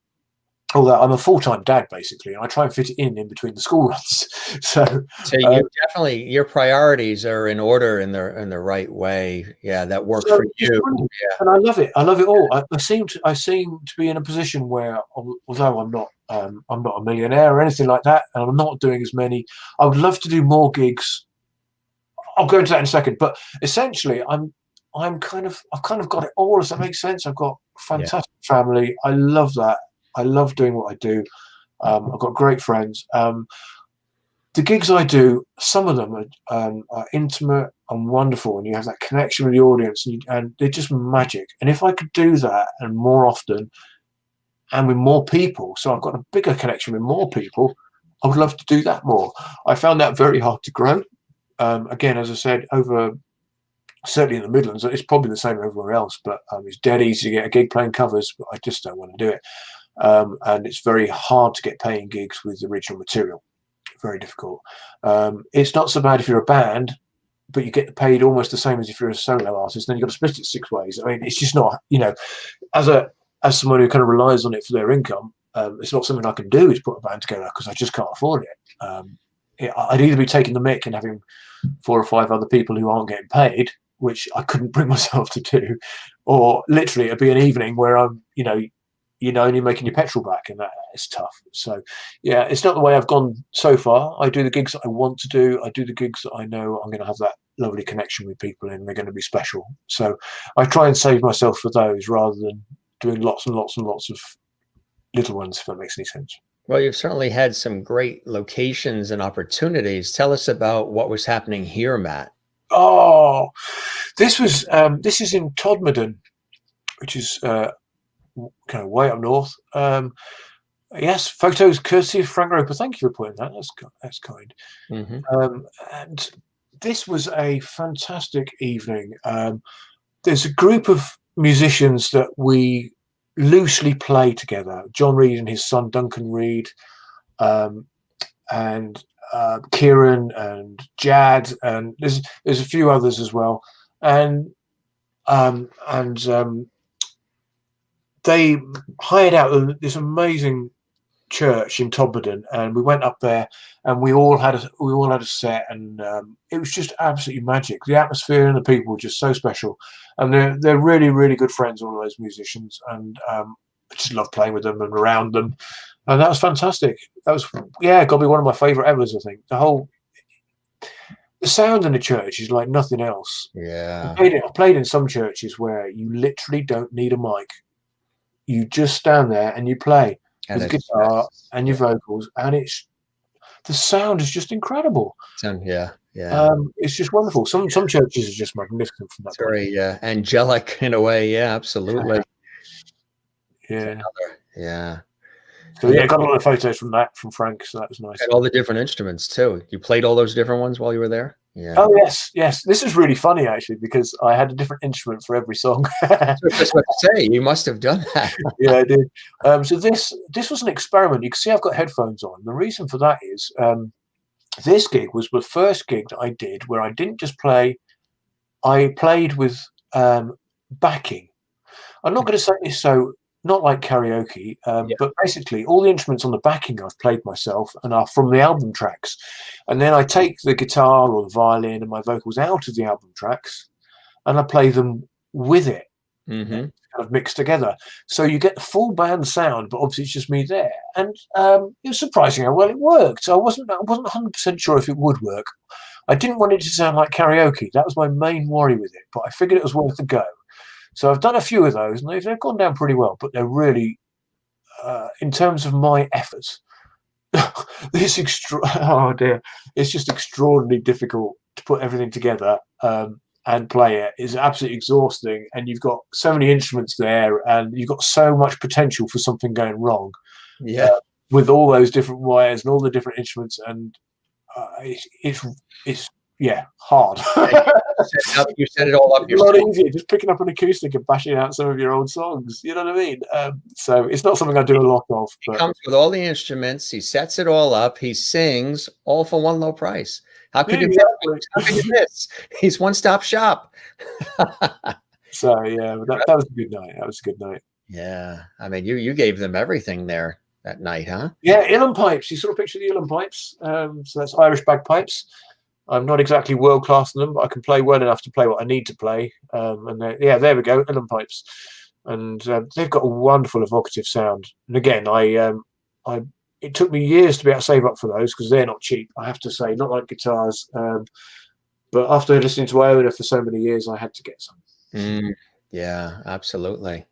Although I'm a full-time dad, basically, and I try and fit it in between the school runs. So you definitely, your priorities are in order in the right way. Yeah, that works for you. Yeah. And I love it. I love it all. I seem to be in a position where, although I'm not a millionaire or anything like that, and I'm not doing as many, I would love to do more gigs. I'll go into that in a second. But essentially, I've kind of got it all. Does that make sense? I've got a fantastic family. I love that. I love doing what I do. I've got great friends. The gigs I do, some of them are intimate and wonderful, and you have that connection with the audience, and they're just magic. And if I could do that and more often and with more people, so I've got a bigger connection with more people, I would love to do that more. I found that very hard to grow. Again, as I said, certainly in the Midlands, it's probably the same everywhere else, but it's dead easy to get a gig playing covers, but I just don't want to do it. And it's very hard to get paying gigs with original material. Very difficult. It's not so bad if you're a band, but you get paid almost the same as if you're a solo artist. Then you've got to split it 6 ways. I mean, it's just not, as someone who kind of relies on it for their income, it's not something I can do, is put a band together, because I just can't afford it. I'd either be taking the mick and having 4 or 5 other people who aren't getting paid, which I couldn't bring myself to do, or literally it'd be an evening where I'm, only making your petrol back, and that is tough. So, yeah, it's not the way I've gone so far. I do the gigs that I want to do. I do the gigs that I know I'm going to have that lovely connection with people and they're going to be special. So I try and save myself for those rather than doing lots and lots and lots of little ones, if that makes any sense. Well, you've certainly had some great locations and opportunities. Tell us about what was happening here, Matt. Oh, this is in Todmorden, which is kind of way up north. Yes, photos courtesy of Frank Roper. Thank you for putting that. That's kind. Mm-hmm. And this was a fantastic evening. There's a group of musicians that we loosely play together. John Reed and his son Duncan Reed, and Kieran and Jad, and there's a few others as well. And they hired out this amazing church in Todmorden, and we went up there, and we all had a set, and it was just absolutely magic. The atmosphere and the people were just so special, and they're really, really good friends, all of those musicians, and I just love playing with them and around them, and that was fantastic. That was got to be one of my favourite evers. I think the sound in the church is like nothing else. Yeah, I played in some churches where you literally don't need a mic. You just stand there and you play with guitar and your vocals, and the sound is just incredible. Yeah. It's just wonderful. Some churches are just magnificent from that. Very angelic in a way. Yeah, absolutely. Yeah. So I got a lot of photos from Frank, so that was nice. And all the different instruments too. You played all those different ones while you were there? Yeah. Oh yes. This is really funny actually, because I had a different instrument for every song. That's what to say. You must have done that. Yeah, I did. So this was an experiment. You can see I've got headphones on. The reason for that is this gig was the first gig that I did where I didn't just play. I played with backing. I'm not going to say this so. Not like karaoke, but basically all the instruments on the backing I've played myself and are from the album tracks. And then I take the guitar or the violin and my vocals out of the album tracks and I play them with it, kind of mixed together. So you get the full band sound, but obviously it's just me there. And it was surprising how well it worked. So I wasn't 100% sure if it would work. I didn't want it to sound like karaoke. That was my main worry with it, but I figured it was worth a go. So I've done a few of those, and they've gone down pretty well. But they're really, in terms of my efforts, it's just extraordinarily difficult to put everything together and play it. It's absolutely exhausting, and you've got so many instruments there, and you've got so much potential for something going wrong. Yeah, with all those different wires and all the different instruments, and it's hard. You set it all up. It's a lot easier just picking up an acoustic and bashing out some of your old songs. You know what I mean? So it's not something I do a lot of. He comes with all the instruments. He sets it all up. He sings all for one low price. How could you miss? He's one-stop shop. So yeah, that was a good night. That was a good night. Yeah, I mean, you gave them everything there. that night, huh? Yeah, uilleann pipes. You saw a picture of the uilleann pipes. So that's Irish bagpipes. I'm not exactly world class in them, but I can play well enough to play what I need to play. And there we go, uilleann pipes, and they've got a wonderful evocative sound. And again, it took me years to be able to save up for those because they're not cheap. I have to say, not like guitars. But after listening to Iona for so many years, I had to get some. Yeah, absolutely.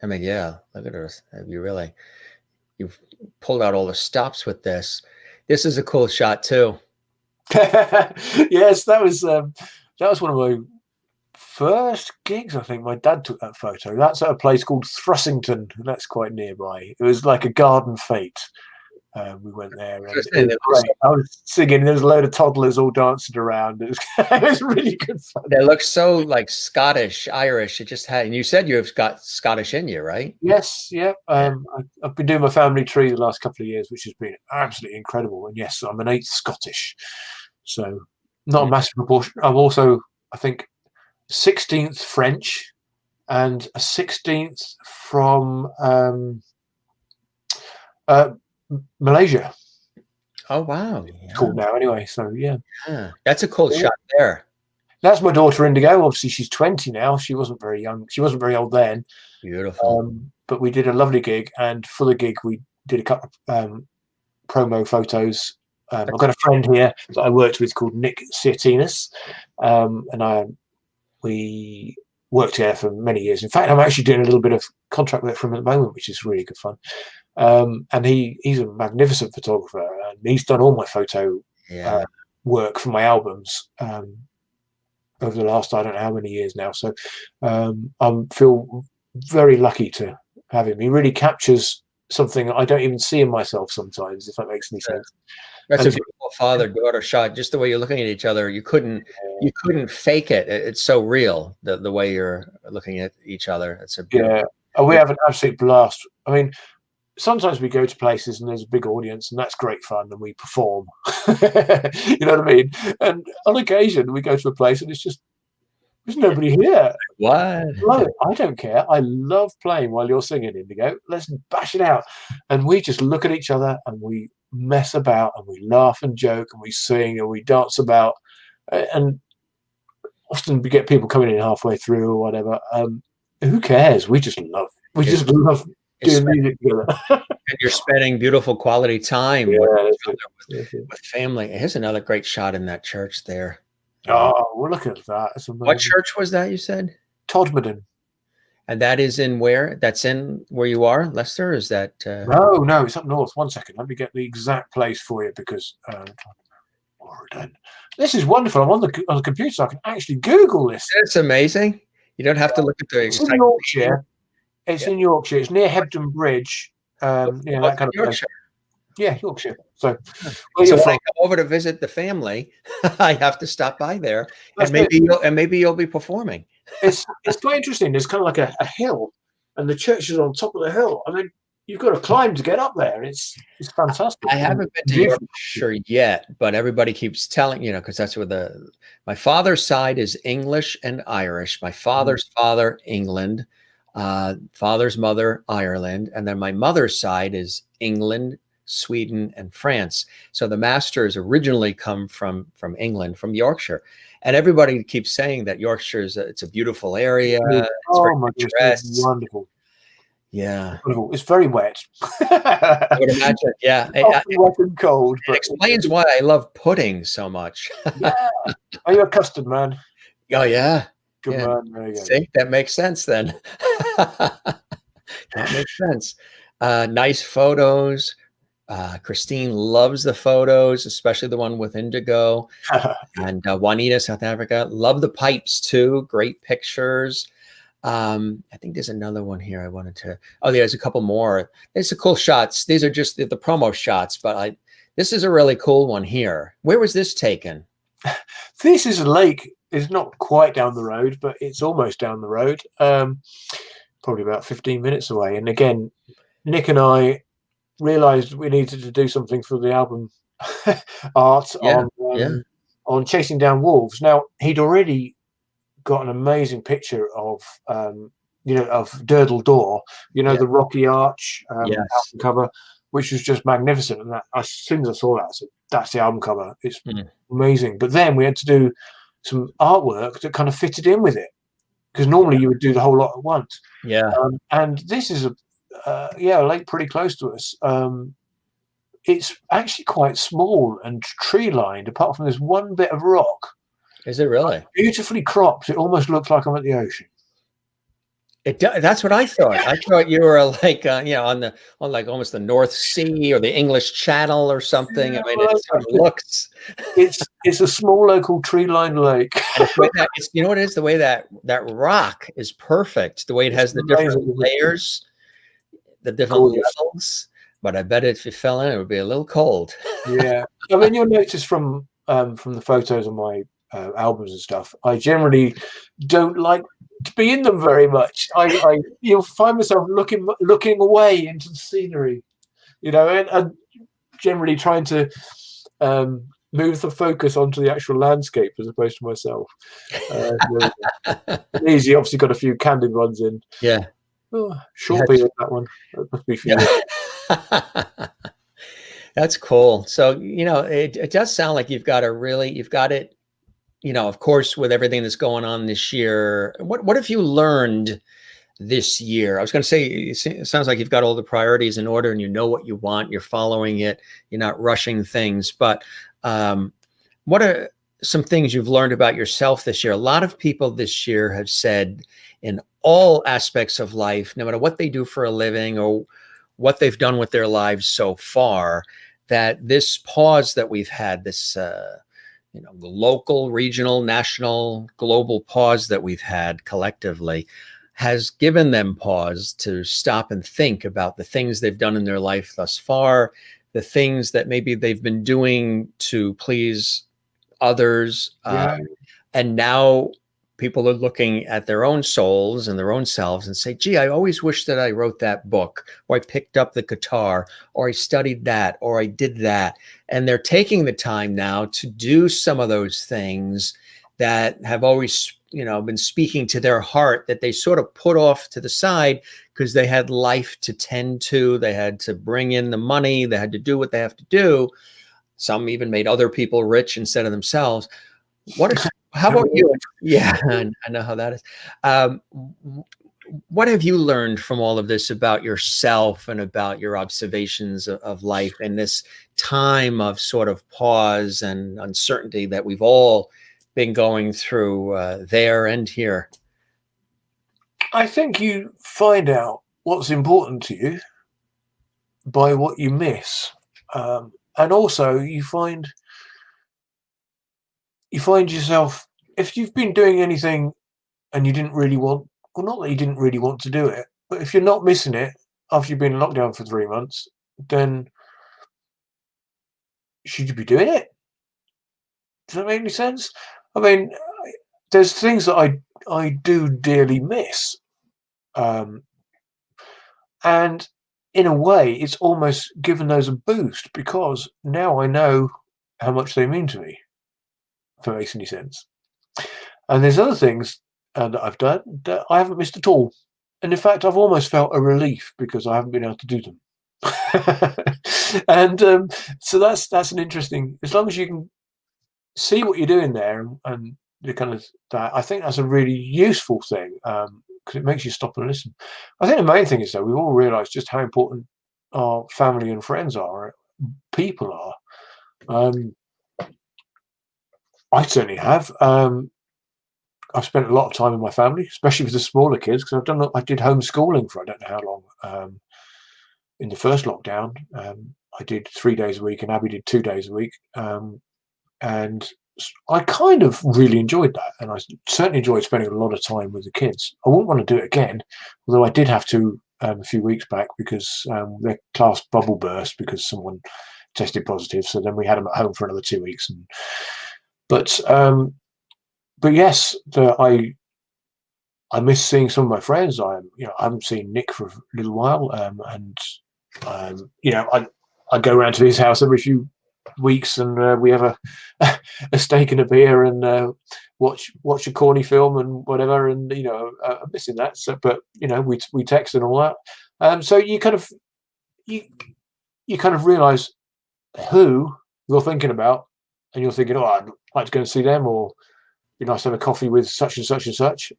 I mean, yeah, look at us. You've pulled out all the stops with this. This is a cool shot too. Yes, that was one of my first gigs. I think my dad took that photo. That's at a place called Thrussington, and that's quite nearby. It was like a garden fete. We went there, and it was great. I was singing. There was a load of toddlers all dancing around. It was really good fun. They look so like Scottish, Irish. It just had. And you said you've got Scottish in you, right? Yes, yeah. I've been doing my family tree the last couple of years, which has been absolutely incredible. And yes, I'm an 8th Scottish, so not a massive proportion. I'm also, I think, 16th French, and a 16th from Malaysia. Oh wow! It's called now anyway. So yeah, that's a cool shot there. That's my daughter Indigo. Obviously, she's 20 now. She wasn't very young. She wasn't very old then. Beautiful. But we did a lovely gig, and for the gig, we did a couple of promo photos. I've got a friend here that I worked with called Nick Siertinas, and we worked together for many years. In fact, I'm actually doing a little bit of contract work for him at the moment, which is really good fun. And he's a magnificent photographer, and he's done all my photo work for my albums over the last, I don't know how many years now. So I feel very lucky to have him. He really captures something I don't even see in myself sometimes, if that makes any sense. That's a beautiful father-daughter shot. Just the way you're looking at each other, you couldn't fake it. It's so real, the way you're looking at each other. It's a beautiful. Yeah, we have an absolute blast. I mean, sometimes we go to places and there's a big audience, and that's great fun, and we perform. You know what I mean? And on occasion, we go to a place and it's just there's nobody here. What? I don't care. I love playing while you're singing, Indigo. Let's bash it out. And we just look at each other and we mess about and we laugh and joke and we sing and we dance about. And often we get people coming in halfway through or whatever. Who cares? We just love. We just love doing music together. And you're spending beautiful quality time with family. Here's another great shot in that church there. Oh, well, look at that. What church was that, you said? Todmorden. And that is in where? That's in where you are, Leicester? Is that? No, it's up north. 1 second. Let me get the exact place for you because this is wonderful. I'm on the computer, so I can actually Google this. It's amazing. You don't have to look at the. It's in Yorkshire. It's in Yorkshire. It's near Hebden Bridge. That kind of Yorkshire. Place. Yeah, Yorkshire. So when I come over to visit the family, I have to stop by there, and maybe you'll be performing. It's quite interesting. There's kind of like a hill, and the church is on top of the hill. I mean, you've got to climb to get up there. It's fantastic. I haven't been to Yorkshire yet, but everybody keeps telling because that's where my father's side is English and Irish. My father's father England, father's mother Ireland, and then my mother's side is England, Sweden, and France. So the masters originally come from England, from Yorkshire, and everybody keeps saying that Yorkshire it's a beautiful area. It's very picturesque. It's wonderful. Yeah, it's very wet. I would imagine. Yeah, wet and cold. But it explains why I love pudding so much. Yeah. Are you a custard man? Oh yeah. Good man. There you go. See, that makes sense then. That makes sense. Nice photos. Christine loves the photos, especially the one with Indigo. And Juanita, South Africa. Love the pipes too. Great pictures. I think there's another one here I wanted to. Oh, there's a couple more. There's some cool shots. These are just the promo shots, but this is a really cool one here. Where was this taken? This is a lake. It's not quite down the road, but it's almost down the road. Probably about 15 minutes away. And again, Nick and I realized we needed to do something for the album art on Chasing Down Wolves. Now, he'd already got an amazing picture of of Durdle Door, the Rocky Arch Yes. album cover, which was just magnificent. And that, as soon as I saw that, I said, that's the album cover. It's amazing. But then we had to do some artwork that kind of fitted in with it, because normally you would do the whole lot at once. Yeah. And this is a lake pretty close to us. It's actually quite small and tree lined, apart from this one bit of rock. Is it really? Beautifully cropped. It almost looks like I'm at the ocean. That's what I thought. I thought you were like, on like almost the North Sea or the English Channel or something. Yeah, I mean, it sort of looks. It's a small local tree-lined lake. You know what it is? The way that rock is perfect. The way it has the different layers, the different levels. But I bet if you fell in, it would be a little cold. Yeah, I mean, you'll notice from the photos on my albums and stuff, I generally don't like to be in them very much. You'll find myself looking away into the scenery, and generally trying to move the focus onto the actual landscape as opposed to myself. These, you obviously got a few candid ones in. Yeah. Oh, short period, that one. That must be for you. That's cool. So, it does sound like you've got it, of course, with everything that's going on this year. What have you learned this year? I was going to say, it sounds like you've got all the priorities in order and you know what you want, you're following it, you're not rushing things. But what are some things you've learned about yourself this year? A lot of people this year have said in all aspects of life, no matter what they do for a living or what they've done with their lives so far, that this pause that we've had, this local, regional, national, global pause that we've had collectively has given them pause to stop and think about the things they've done in their life thus far, the things that maybe they've been doing to please others. And now people are looking at their own souls and their own selves and say, gee, I always wish that I wrote that book, or I picked up the guitar, or I studied that, or I did that. And they're taking the time now to do some of those things that have always, been speaking to their heart, that they sort of put off to the side because they had life to tend to. They had to bring in the money. They had to do what they have to do. Some even made other people rich instead of themselves. How about you? Yeah, I know how that is. What have you learned from all of this about yourself and about your observations of life in this time of sort of pause and uncertainty that we've all been going through there and here? I think you find out what's important to you by what you miss. And also you find yourself, if you've been doing anything and you didn't really want, well, not that you didn't really want to do it, but if you're not missing it after you've been in lockdown for 3 months, then should you be doing it? Does that make any sense? I mean, there's things that I do dearly miss. And in a way, it's almost given those a boost, because now I know how much they mean to me, if that makes any sense. And there's other things that I've done that I haven't missed at all. And in fact, I've almost felt a relief because I haven't been able to do them. And so that's an interesting, as long as you can see what you're doing there and the kind of that, I think that's a really useful thing, because it makes you stop and listen. I think the main thing is, though, we've all realised just how important our family and friends are, people are. I certainly have. I've spent a lot of time with my family, especially with the smaller kids, because I did homeschooling for I don't know how long. In the first lockdown, I did 3 days a week, and Abby did 2 days a week, and I kind of really enjoyed that, and I certainly enjoyed spending a lot of time with the kids. I wouldn't want to do it again, although I did have to a few weeks back because their class bubble burst because someone tested positive. So then we had them at home for another 2 weeks. But yes, I miss seeing some of my friends. I haven't seen Nick for a little while, and I go around to his house every few weeks, and we have a steak and a beer, and watch a corny film and whatever. And I'm missing that. So, but we text and all that. So you kind of realize who you're thinking about, and you're thinking, oh, I'd like to go and see them, or be nice to have a coffee with such and such and such.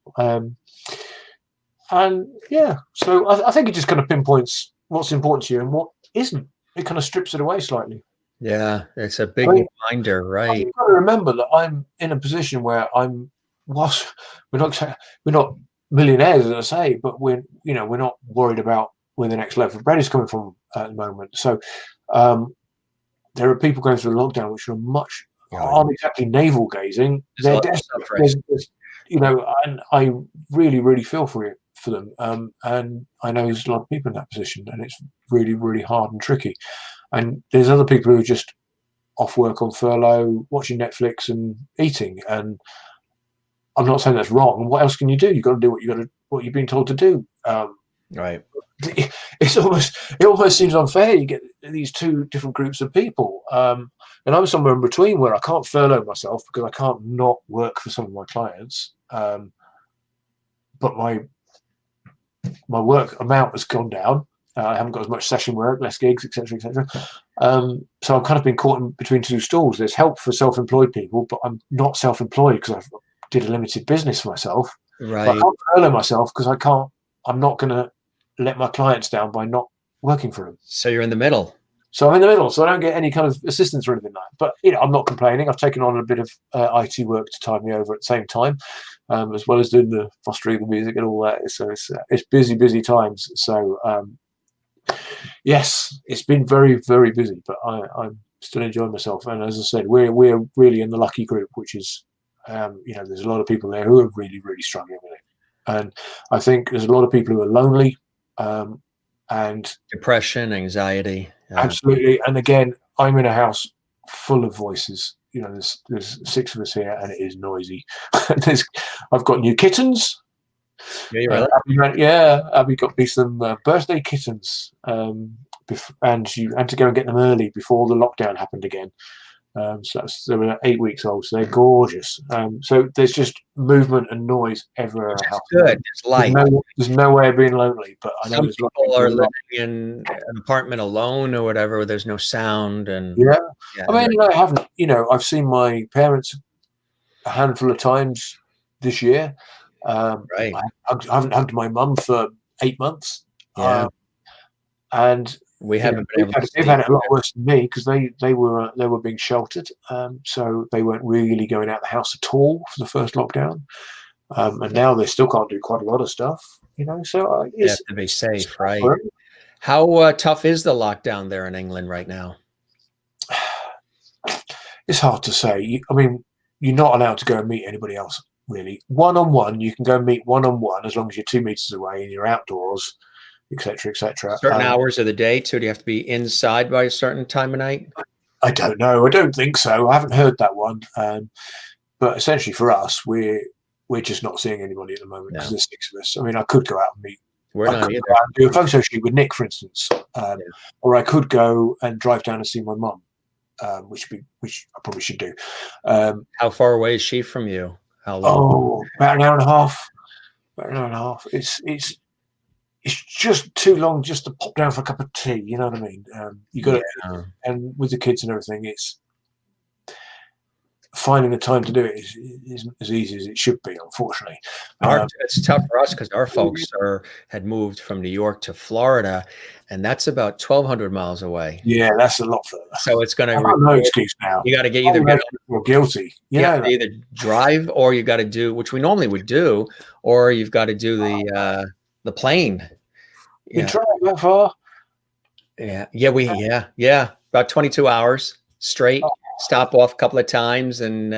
And yeah, so I think it just kind of pinpoints what's important to you and what isn't. It kind of strips it away slightly. Yeah, it's a big reminder, right? You've got to remember that I'm in a position where we're not millionaires, as I say, but we're not worried about where the next loaf of bread is coming from at the moment. So there are people going through lockdown which aren't exactly navel gazing. They're desperate. And I really, really feel for them. And I know there's a lot of people in that position, and it's really, really hard and tricky. And there's other people who are just off work on furlough, watching Netflix and eating. And I'm not saying that's wrong. What else can you do? You've got to do what you've been told to do. Right. It almost seems unfair. You get these two different groups of people, and I'm somewhere in between where I can't furlough myself because I can't not work for some of my clients, but my work amount has gone down. I haven't got as much session work, less gigs, etc., etc. So I've kind of been caught in between two stools. There's help for self-employed people, but I'm not self-employed because I did a limited business for myself. Right. But I can't furlough myself because I'm not going to let my clients down by not working for them. So you're in the middle. So I'm in the middle. So I don't get any kind of assistance or anything like that. But I'm not complaining. I've taken on a bit of IT work to tide me over at the same time, as well as doing the fostering the music and all that. So it's busy times. So yes, it's been very, very busy, but I'm still enjoying myself. And as I said, we're really in the lucky group, which is there's a lot of people there who are really, really struggling with it. And I think there's a lot of people who are lonely, and depression, anxiety. Absolutely. And again, I'm in a house full of voices. There's 6 of us here, and it is noisy. I've got new kittens. Yeah, you're right. Abby got me some birthday kittens, and you had to go and get them early before the lockdown happened again. So they were 8 weeks old, so they're gorgeous. So there's just movement and noise everywhere in the house. Good. It's light. There's no way of being lonely, but I know some people are living in an apartment alone or whatever, where there's no sound. And I mean, I haven't. I've seen my parents a handful of times this year. Right. I haven't hugged my mum for 8 months. Yeah. And we haven't been able to. They've had it a lot worse than me because they were being sheltered, so they weren't really going out the house at all for the first lockdown, and now they still can't do quite a lot of stuff. So you have to be safe, right? How tough is the lockdown there in England right now? It's hard to say. I mean, you're not allowed to go and meet anybody else really. One-on-one, you can go and meet one-on-one as long as you're 2 meters away and you're outdoors, etc., etc. Certain hours of the day too. Do you have to be inside by a certain time of night? I don't know. I don't think so. I haven't heard that one. But essentially, for us, we're just not seeing anybody at the moment because there's 6 of us. I mean, I could go out and meet. We're not either. Do a photo shoot with Nick, for instance, or I could go and drive down and see my mum, which I probably should do. How far away is she from you? How long? Oh, about an hour and a half. About an hour and a half. It's just too long just to pop down for a cup of tea. You know what I mean? You got to, and with the kids and everything, it's finding the time to do it isn't as easy as it should be, unfortunately. It's tough for us because our folks had moved from New York to Florida, and that's about 1,200 miles away. Yeah, that's a lot further. So it's going to no excuse now. You got to either get more guilty. Either drive, or you got to do, which we normally would do, or you've got to do the plane. You drive that far? Yeah. About 22 hours straight. Stop off a couple of times, and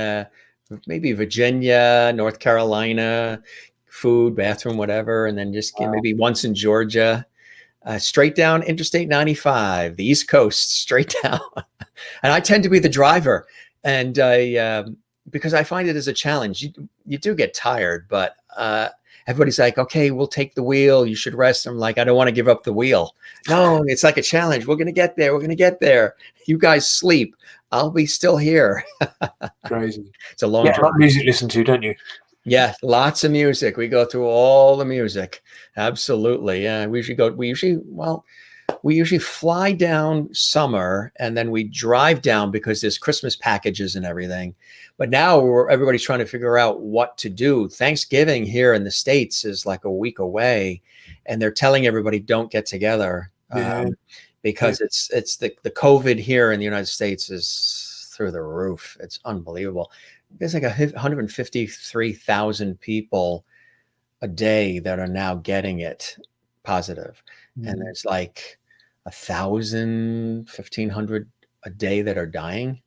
maybe Virginia, North Carolina, food, bathroom, whatever, and then just maybe once in Georgia. Straight down Interstate 95, the East Coast, straight down. And I tend to be the driver, and because I find it as a challenge. You do get tired, but everybody's like, okay, we'll take the wheel. You should rest. I'm like, I don't want to give up the wheel. No, it's like a challenge. We're going to get there. You guys sleep. I'll be still here. Crazy. It's a long Yeah, a drive. lot of music to listen to, don't you? Yeah, lots of music. We go through all the music. Absolutely. Yeah, we usually fly down summer and then we drive down because there's Christmas packages and everything. But now everybody's trying to figure out what to do. Thanksgiving here in the States is like a week away, and they're telling everybody don't get together because it's the COVID here in the United States is through the roof. It's unbelievable. There's like 153,000 people a day that are now getting it positive. And there's like 1,000, 1,500 a day that are dying.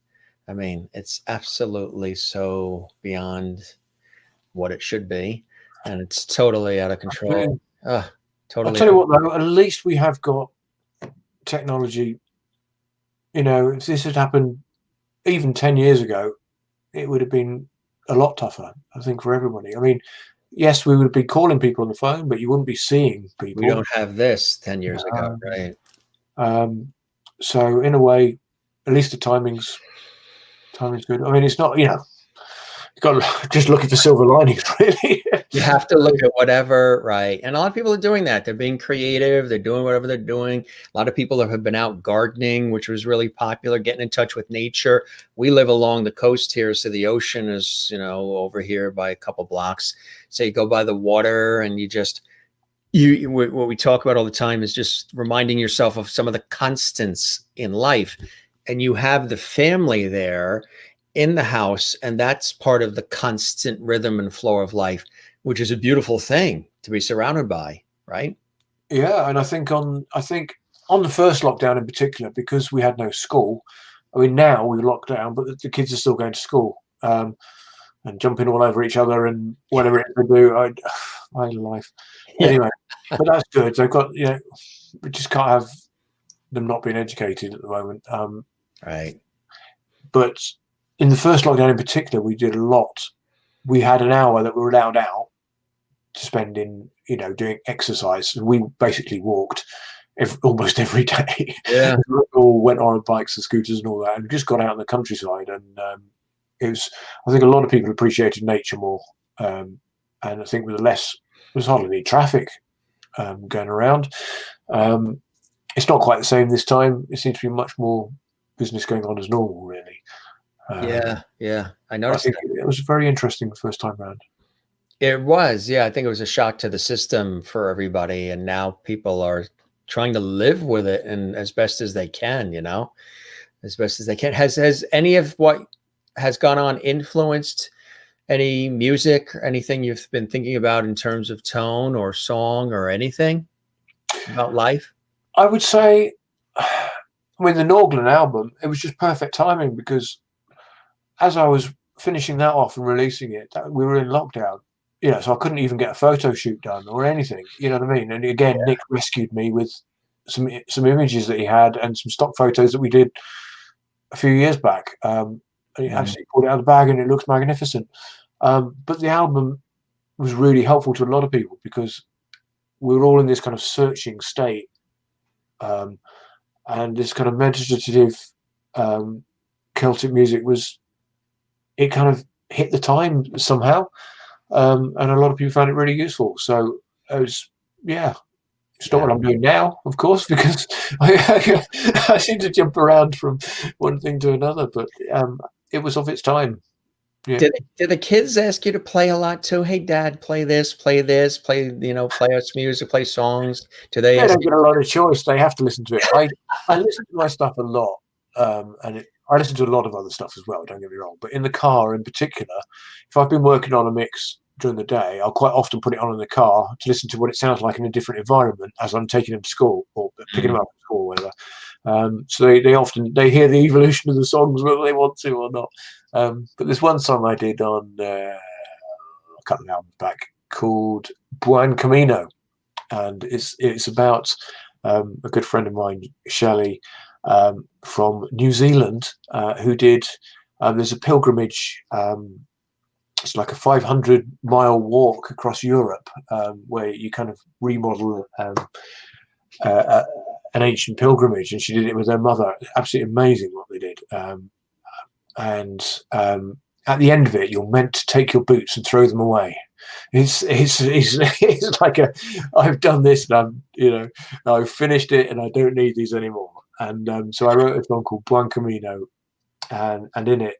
I mean, it's absolutely so beyond what it should be. And it's totally out of control. I'll tell you what, though, at least we have got technology. You know, if this had happened even 10 years ago, it would have been a lot tougher, I think, for everybody. I mean, yes, we would be calling people on the phone, but you wouldn't be seeing people. We don't have this 10 years ago, right? So in a way, at least the timing's good. I mean, it's not, you know, you've got to just looking for silver linings, really. You have to look at whatever, right? And a lot of people are doing that. They're being creative. They're doing whatever they're doing. A lot of people have been out gardening, which was really popular, getting in touch with nature. We live along the coast here, so the ocean is, you know, over here by a couple blocks. So you go by the water and you just, what we talk about all the time is just reminding yourself of some of the constants in life. And you have the family there in the house, and that's part of the constant rhythm and flow of life, which is a beautiful thing to be surrounded by, right? Yeah, and I think on the first lockdown in particular, because we had no school. I mean, now we're locked down, but the kids are still going to school and jumping all over each other and whatever it would do. My life. Yeah. Anyway, but that's good. They've got, you know, we just can't have them not being educated at the moment. Right. But in the first lockdown in particular, we did a lot. We had an hour that we were allowed out to spend in, you know, doing exercise. We basically walked almost every day. Yeah. We all went on bikes and scooters and all that, and just got out in the countryside. And it was, I think a lot of people appreciated nature more. And I think with there's hardly any traffic going around. It's not quite the same this time. It seems to be much more business going on as normal, really. Yeah. I noticed it was very interesting the first time around. It was, yeah. I think it was a shock to the system for everybody, and now people are trying to live with it and as best as they can, you know, as best as they can. Has any of what has gone on influenced any music or anything you've been thinking about in terms of tone or song or anything about life? I would say, I mean, the Norglen album, it was just perfect timing because as I was finishing that off and releasing it, we were in lockdown, you know, so I couldn't even get a photo shoot done or anything, you know what I mean? And again, Nick rescued me with some images that he had and some stock photos that we did a few years back. And he absolutely pulled it out of the bag and it looks magnificent. But the album was really helpful to a lot of people because we were all in this kind of searching state. And this kind of meditative Celtic music it kind of hit the time somehow. And a lot of people found it really useful. So it was, it's not what I'm doing now, of course, because I seem to jump around from one thing to another, but it was of its time. Yeah. Did the kids ask you to play a lot too? Hey, Dad, play this, play us music, play songs. Do they? They don't get a lot of choice. They have to listen to it. I listen to my stuff a lot, and I listen to a lot of other stuff as well. Don't get me wrong, but in the car, in particular, if I've been working on a mix during the day, I'll quite often put it on in the car to listen to what it sounds like in a different environment as I'm taking them to school or picking them up at school or whatever. So they hear the evolution of the songs whether they want to or not. But there's one song I did on a couple of albums back called Buen Camino, and it's about a good friend of mine, Shelley, from New Zealand, who did. There's a pilgrimage. It's like a 500-mile walk across Europe, where you kind of remodel an ancient pilgrimage, and she did it with her mother. Absolutely amazing what they did. and at the end of it, you're meant to take your boots and throw them away. It's like I've done this and I've finished it and I don't need these anymore. And so I wrote a song called Buen Camino, and in it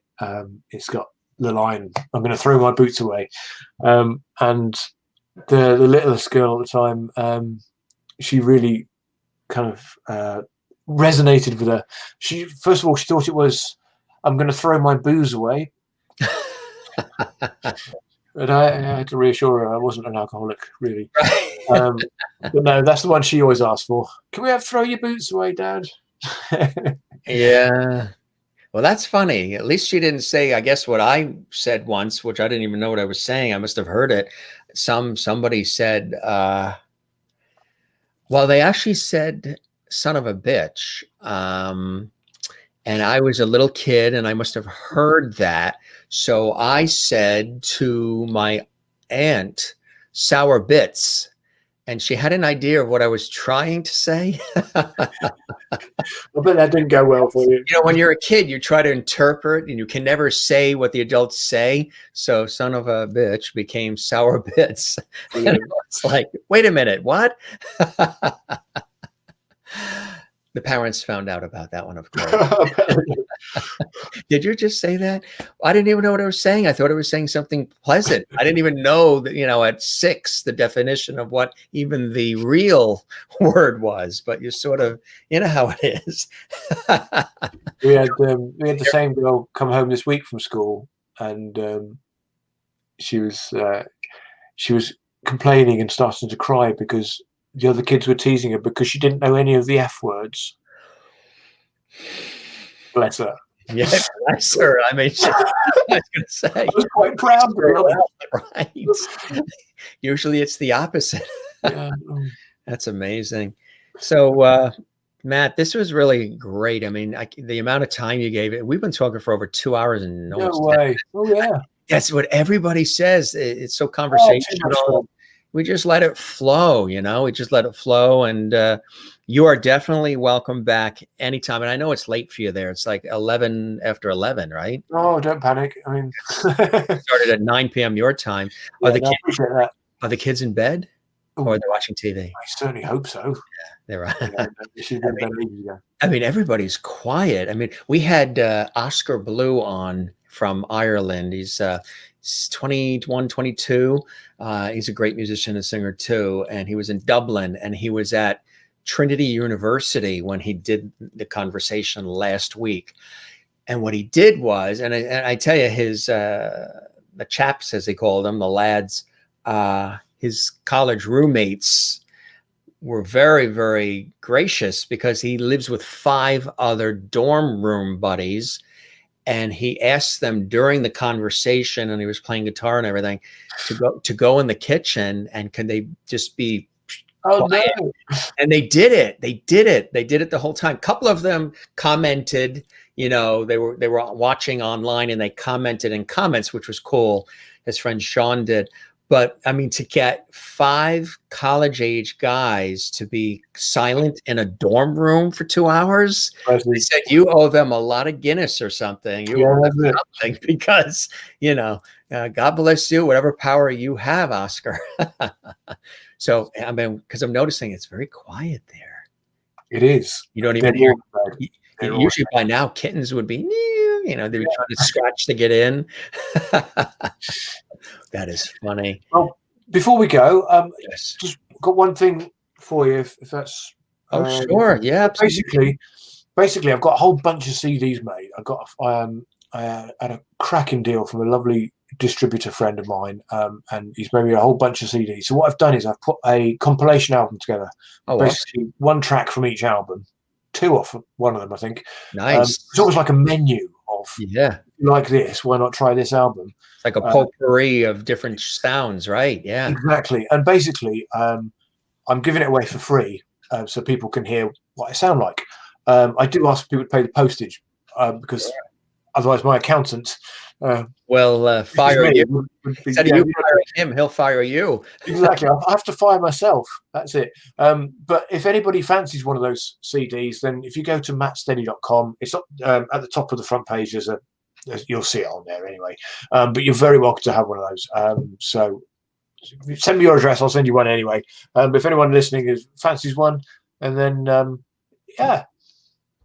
it's got the line, I'm going to throw my boots away. And the littlest girl at the time, she really kind of resonated with her. She, first of all, she thought it was, I'm going to throw my booze away. But I had to reassure her I wasn't an alcoholic, really. But no, that's the one she always asked for. Can we have throw your boots away, Dad? Yeah. Well, that's funny. At least she didn't say, I guess, what I said once, which I didn't even know what I was saying. I must have heard it. Somebody said, well, they actually said son of a bitch. And I was a little kid and I must have heard that. So I said to my aunt, sour bits. And she had an idea of what I was trying to say. I bet that didn't go well for you. You know, when you're a kid, you try to interpret and you can never say what the adults say. So son of a bitch became sour bits. And it's like, wait a minute, what? The parents found out about that one, of course. Did you just say that? I didn't even know what I was saying. I thought I was saying something pleasant. I didn't even know that, at 6, the definition of what even the real word was, but you sort of, how it is. we had the same girl come home this week from school, and she was complaining and starting to cry because the other kids were teasing her because she didn't know any of the F words. Bless her. Yeah, bless her. I mean, I was going to say. I was quite proud of her. Right. Usually it's the opposite. Yeah. That's amazing. So, Matt, this was really great. I mean, the amount of time you gave it, we've been talking for over 2 hours and no way. Oh, yeah. That's what everybody says. It's so conversational. We just let it flow, we just let it flow. And you are definitely welcome back anytime. And I know it's late for you there. It's like 11 after 11, right? Oh, don't panic. I mean, started at 9 p.m. your time. I appreciate that. Are the kids in bed or are they watching TV? I certainly hope so. Yeah, they're right. Yeah, I mean, everybody's quiet. I mean, we had Oscar Blue on from Ireland. He's 21, 22. He's a great musician and singer too. And he was in Dublin and he was at Trinity University when he did the conversation last week. And what he did was, and I tell you, his, the chaps, as they called them, the lads, his college roommates were very, very gracious because he lives with 5 other dorm room buddies. And he asked them during the conversation, and he was playing guitar and everything, to go in the kitchen and can they just be quiet? No. And they did it. They did it the whole time. A couple of them commented, they were watching online and they commented in comments, which was cool. His friend Sean did. But I mean, to get 5 college-age guys to be silent in a dorm room for 2 hours, they said you owe them a lot of Guinness or something. You owe them something because, God bless you, whatever power you have, Oscar. So, I mean, because I'm noticing it's very quiet there. It is. You don't even hear. Usually by now, kittens would be, they'd be trying to scratch to get in. That is funny. Well, before we go, yes. Just got one thing for you, if that's. Sure, yeah. Basically, I've got a whole bunch of CDs made. I had a cracking deal from a lovely distributor friend of mine, and he's made me a whole bunch of CDs. So what I've done is I've put a compilation album together. Oh, basically, wow. 1 track from each album, 2 off one of them, I think. Nice. It's almost like a menu of, like this, why not try this album? It's like a potpourri of different sounds, right? Yeah, exactly. And basically, I'm giving it away for free, so people can hear what I sound like. I do ask people to pay the postage because otherwise my accountant will fire you. Instead of you firing him, he'll fire you. Exactly. I have to fire myself. That's it. But if anybody fancies one of those CDs, then if you go to mattsteady.com, it's at the top of the front page. There's a you'll see it on there anyway. But you're very welcome to have one of those. So send me your address. I'll send you one anyway. But if anyone listening fancies one, and then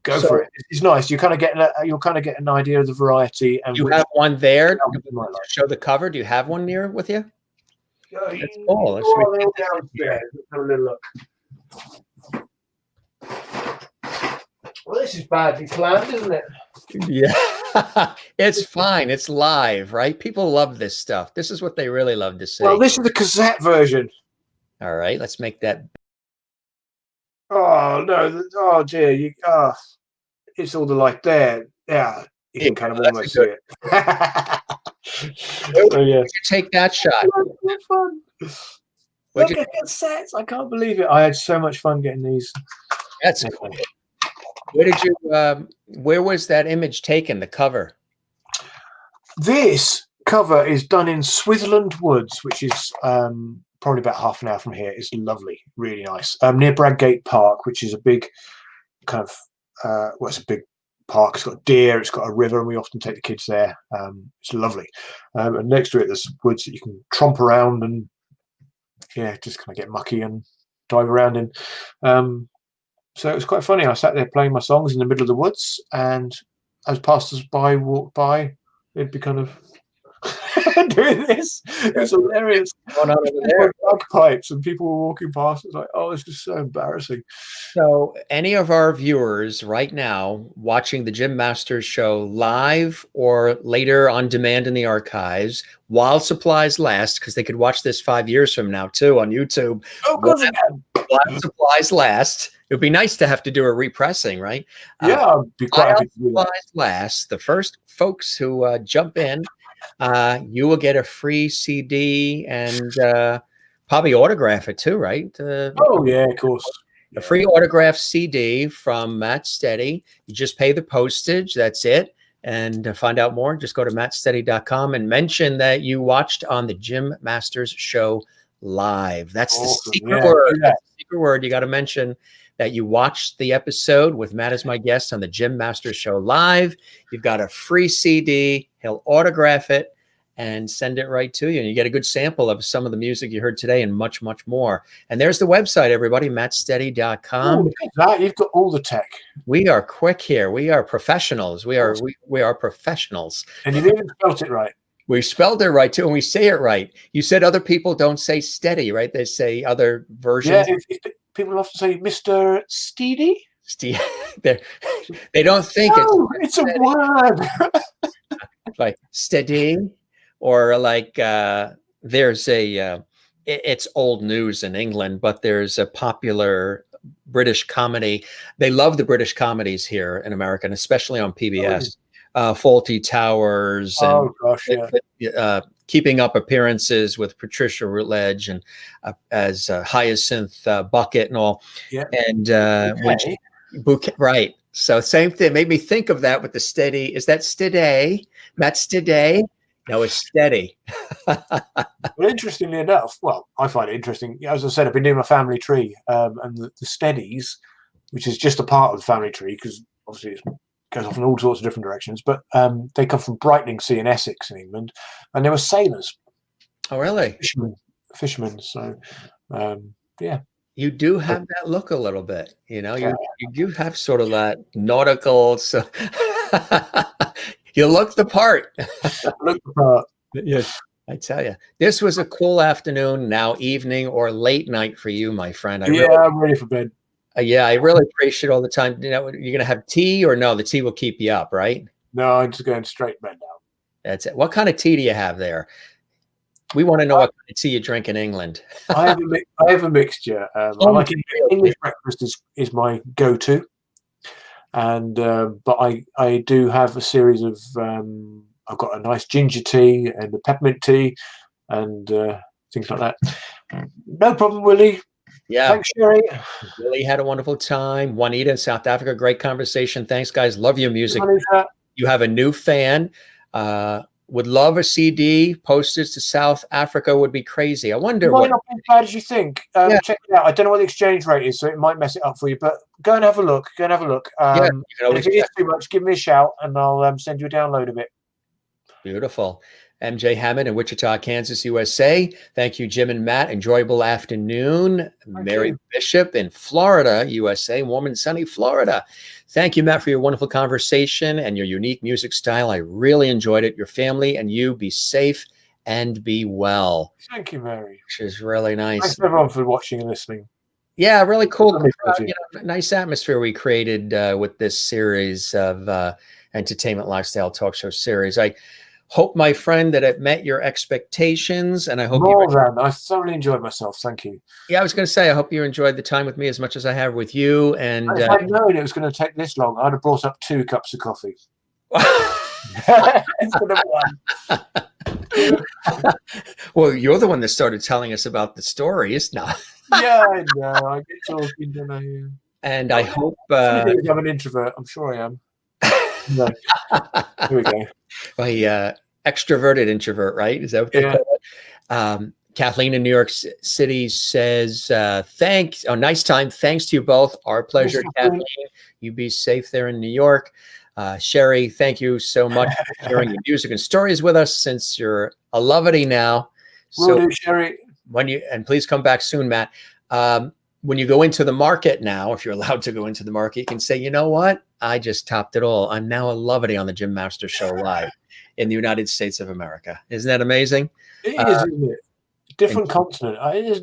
go for it. It's nice. You'll kind of get an idea of the variety. And you have one there. Show the cover. Do you have one near with you? That's cool. Let's have a little look. Well, this is badly planned, isn't it? Yeah, it's fine. It's live, right? People love this stuff. This is what they really love to see. Well, this is the cassette version. All right, let's make that. Oh no! Oh dear! It's all the light there. Yeah, you can kind of almost see it. Oh yeah, take that shot. Fun. Look at cassettes! I can't believe it. I had so much fun getting these. That's cool. Where was that image taken? The cover. This cover is done in Switzerland Woods, which is probably about half an hour from here. It's lovely, really nice. Near Bradgate Park, which is a big kind of it's a big park. It's got deer, it's got a river, and we often take the kids there. It's lovely. And next to it, there's woods that you can tromp around and just kind of get mucky and dive around in. So it was quite funny. I sat there playing my songs in the middle of the woods, and as passers-by walked by, they'd be kind of doing this. It was hilarious. Bagpipes, and people were walking past. It was like, oh, this is so embarrassing. So any of our viewers right now watching the Jim Masters Show live or later on demand in the archives, while supplies last, because they could watch this 5 years from now too on YouTube. Oh, good. While supplies last. It would be nice to have to do a repressing, right? Yeah, I'd be quite happy to do that. Last, the first folks who jump in, you will get a free CD and probably autograph it too, right? Oh yeah, of course. A free autograph CD from Matt Steady. You just pay the postage. That's it. And to find out more, just go to mattsteady.com and mention that you watched on the Jim Masters Show live. That's awesome. The secret word. That's the secret word. You got to mention that you watched the episode with Matt as my guest on the Jim Masters Show live. You've got a free CD. He'll autograph it and send it right to you. And you get a good sample of some of the music you heard today and much, much more. And there's the website, everybody, mattsteady.com. Oh, look at that. You've got all the tech. We are quick here. We are professionals. We are professionals. And you even spelled it right. We spelled it right too, and we say it right. You said other people don't say steady, right? They say other versions. Yeah, people often say Mr. Steady. They don't think it's a word. Like steady, or like there's it's old news in England, but there's a popular British comedy. They love the British comedies here in America, and especially on PBS. Faulty Towers and Keeping Up Appearances with Patricia Routledge and as Hyacinth Bucket and all. Yeah. And Bouquet, right. So same thing. Made me think of that with the steady. Is that steady? Matt Steady? No, it's steady. Well, interestingly enough, I find it interesting. As I said, I've been doing my family tree, and the steadies, which is just a part of the family tree, because obviously it goes off in all sorts of different directions, but they come from Brightlingsea in Essex in England, and they were sailors. Oh, really? Fishermen. So, yeah. You do have that look a little bit, you know. You do have sort of that nautical. So you look the part. Look the part. Yes, I tell you, this was a cool afternoon, now evening or late night for you, my friend. I'm ready for bed. Yeah, I really appreciate all the time. You know, you're gonna have tea, or no? The tea will keep you up, right? No, I'm just going straight bed now. That's it. What kind of tea do you have there? We want to know what kind of tea you drink in England. I have a mixture. English breakfast is my go-to, and but I do have a series of. I've got a nice ginger tea and a peppermint tea, and things like that. No problem, Willie. Yeah. Thanks, Sherry. Really had a wonderful time. Juanita in South Africa, great conversation. Thanks, guys. Love your music. Juanita. You have a new fan. Would love a CD. Postage to South Africa would be crazy. I wonder. It might not be as bad as you think. Check it out. I don't know what the exchange rate is, so it might mess it up for you. But go and have a look. Yeah, if it is too much, give me a shout, and I'll send you a download of it. Beautiful. MJ Hammond in Wichita, Kansas, USA. Thank you, Jim and Matt. Enjoyable afternoon. Mary Bishop in Florida, USA. Warm and sunny Florida. Thank you, Matt, for your wonderful conversation and your unique music style. I really enjoyed it. Your family and you be safe and be well. Thank you, Mary. Which is really nice. Thanks everyone for watching and listening. Yeah, really cool. Nice atmosphere we created with this series of entertainment lifestyle talk show series. I hope, my friend, that it met your expectations, and I hope I thoroughly enjoyed myself. Thank you. Yeah, I was going to say, I hope you enjoyed the time with me as much as I have with you. And if I'd known it was going to take this long, I'd have brought up 2 cups of coffee instead of 1. Well, you're the one that started telling us about the story, isn't it? Yeah, I know. I get talking, don't I? Yeah. And I hope I'm an introvert. I'm sure I am. No. Here we go. Extroverted introvert, right? Is that what they call it? Kathleen in New York City says, thanks. Oh, nice time. Thanks to you both. Our pleasure, Kathleen. You be safe there in New York. Sherry, thank you so much for sharing your music and stories with us, since you're a lovety now. Will do, Sherry. And please come back soon, Matt. When you go into the market now, if you're allowed to go into the market, you can say, you know what? I just topped it all. I'm now a lovety on the Jim Master Show live in the United States of America. Isn't that amazing? It is, isn't it? Different continent.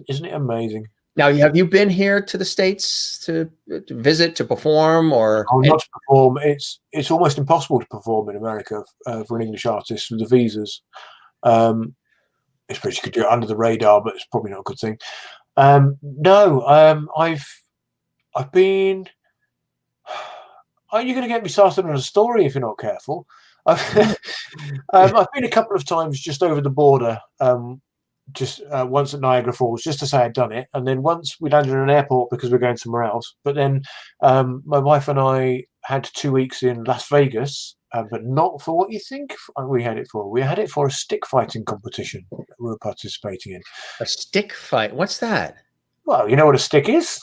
Isn't it amazing? Now, have you been here to the States to visit, to perform, or? Oh, not to perform. It's almost impossible to perform in America for an English artist with the visas. Especially you could do it under the radar, but it's probably not a good thing. No, I've been. Are you going to get me started on a story if you're not careful? I've been a couple of times just over the border. Once at Niagara Falls, just to say I'd done it, and then once we landed in an airport because we're going somewhere else. But then my wife and I had 2 weeks in Las Vegas, but not for what you think we had it for. We had it for a stick fighting competition that we were participating in. A stick fight? What's that? Well, you know what a stick is?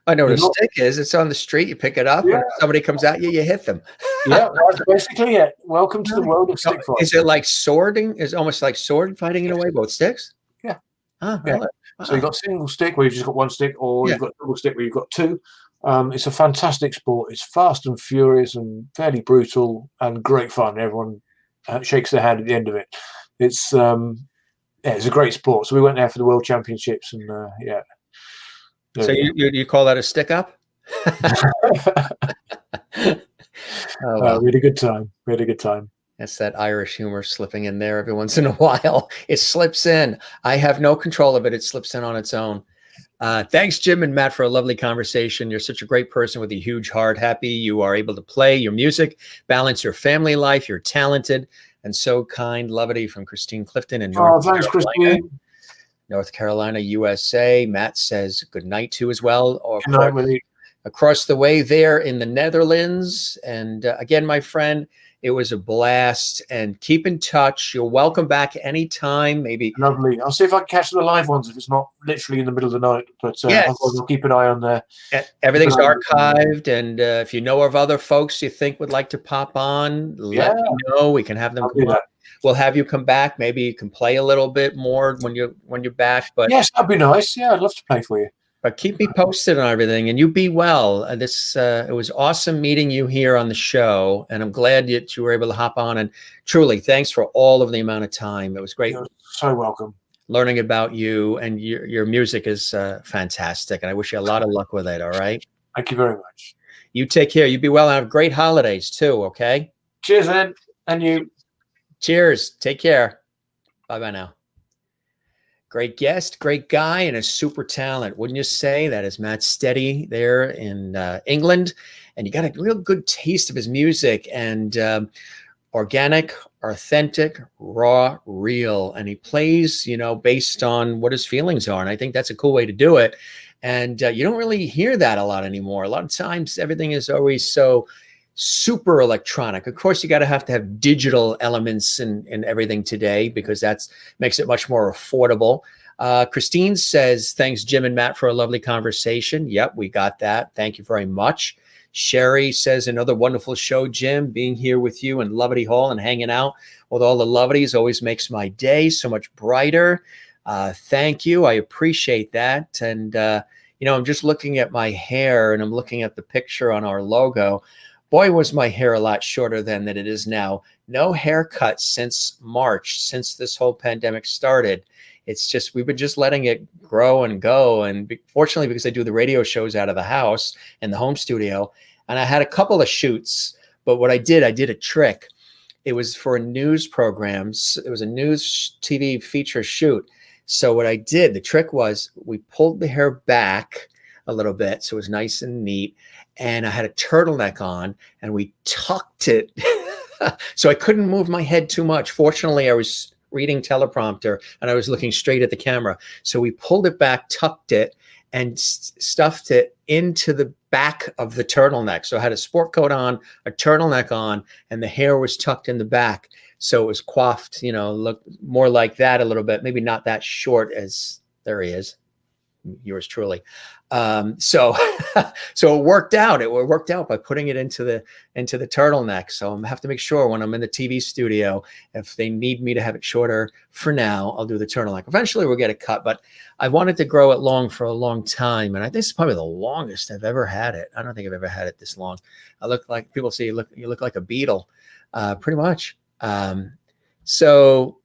I know what a stick is. It's on the street. You pick it up. Yeah. When somebody comes at you, you hit them. Yeah, that's basically it. Welcome to the world of stick fighting. Is it like swording? Is it almost like sword fighting in a way, both sticks? Yeah. Oh, yeah. Really? So you've got single stick where you've just got 1 stick, or you've got double stick where you've got 2. It's a fantastic sport. It's fast and furious and fairly brutal and great fun. Everyone shakes their hand at the end of it. It's a great sport. So we went there for the World Championships, and yeah. So you call that a stick up? We had a good time. That's that Irish humor slipping in there every once in a while. It slips in. I have no control of it. It slips in on its own. Thanks, Jim and Matt, for a lovely conversation. You're such a great person with a huge heart. Happy you are able to play your music, balance your family life. You're talented and so kind. Lovety from Christine Clifton in North Carolina. Christine. North Carolina, USA. Matt says good night to as well. Good night, Willie. Across the way there in the Netherlands. And again, my friend, it was a blast, and keep in touch. You're welcome back anytime. Maybe lovely. I'll see if I can catch the live ones if it's not literally in the middle of the night. But I'll keep an eye on there. Everything's archived, and if you know of other folks you think would like to pop on, let me know. We can have them come on. We'll have you come back. Maybe you can play a little bit more when you're back. But yes, that'd be nice. Yeah, I'd love to play for you. But keep me posted on everything, and you be well. It was awesome meeting you here on the show, and I'm glad that you were able to hop on. And truly, thanks for all of the amount of time. It was great. You're so welcome. Learning about you, and your music is fantastic, and I wish you a lot of luck with it. All right. Thank you very much. You take care. You be well, and have great holidays too. Okay. Cheers, Ed, and you. Cheers. Take care. Bye now. Great guest, great guy, and a super talent. Wouldn't you say? That is Matt Steady there in England. And you got a real good taste of his music, and organic, authentic, raw, real. And he plays, based on what his feelings are. And I think that's a cool way to do it. And you don't really hear that a lot anymore. A lot of times everything is always so super electronic. Of course, you got to have digital elements in everything today, because that's makes it much more affordable. Christine says, thanks, Jim and Matt, for a lovely conversation. Yep, we got that. Thank you very much. Sherry says, another wonderful show, Jim. Being here with you in Lovety Hall and hanging out with all the Loveties always makes my day so much brighter. Thank you. I appreciate that. And, I'm just looking at my hair and I'm looking at the picture on our logo. Boy, was my hair a lot shorter then than it is now. No haircut since March, since this whole pandemic started. It's just, we've been just letting it grow and go. And fortunately, because I do the radio shows out of the house and the home studio, and I had a couple of shoots, but what I did a trick. It was for a news program. It was a news TV feature shoot. So what I did, the trick was we pulled the hair back a little bit. So it was nice and neat. And I had a turtleneck on and we tucked it. So I couldn't move my head too much. Fortunately, I was reading teleprompter and I was looking straight at the camera. So we pulled it back, tucked it, and stuffed it into the back of the turtleneck. So I had a sport coat on, a turtleneck on, and the hair was tucked in the back. So it was coiffed, looked more like that a little bit, maybe not that short as there he is, yours truly. So it worked out. It worked out by putting it into the turtleneck. So I have to make sure when I'm in the TV studio, if they need me to have it shorter, for now, I'll do the turtleneck. Eventually we'll get it cut, but I wanted to grow it long for a long time. And I think this is probably the longest I've ever had it. I don't think I've ever had it this long. I look like, people say, you look like a beetle, pretty much. So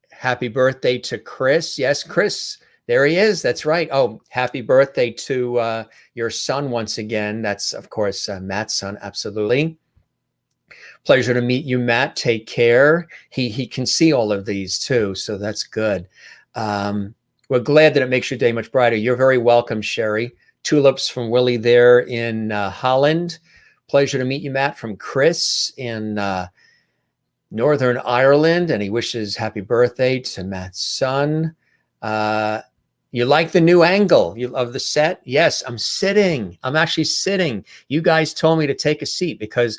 happy birthday to Chris. Yes, Chris. There he is. That's right. Oh, happy birthday to your son once again. That's, of course, Matt's son. Absolutely. Pleasure to meet you, Matt. Take care. He can see all of these too, so that's good. We're glad that it makes your day much brighter. You're very welcome, Sherry. Tulips from Willie there in Holland. Pleasure to meet you, Matt, from Chris in Northern Ireland, and he wishes happy birthday to Matt's son. You like the new angle of the set? Yes, I'm sitting. I'm actually sitting. You guys told me to take a seat because,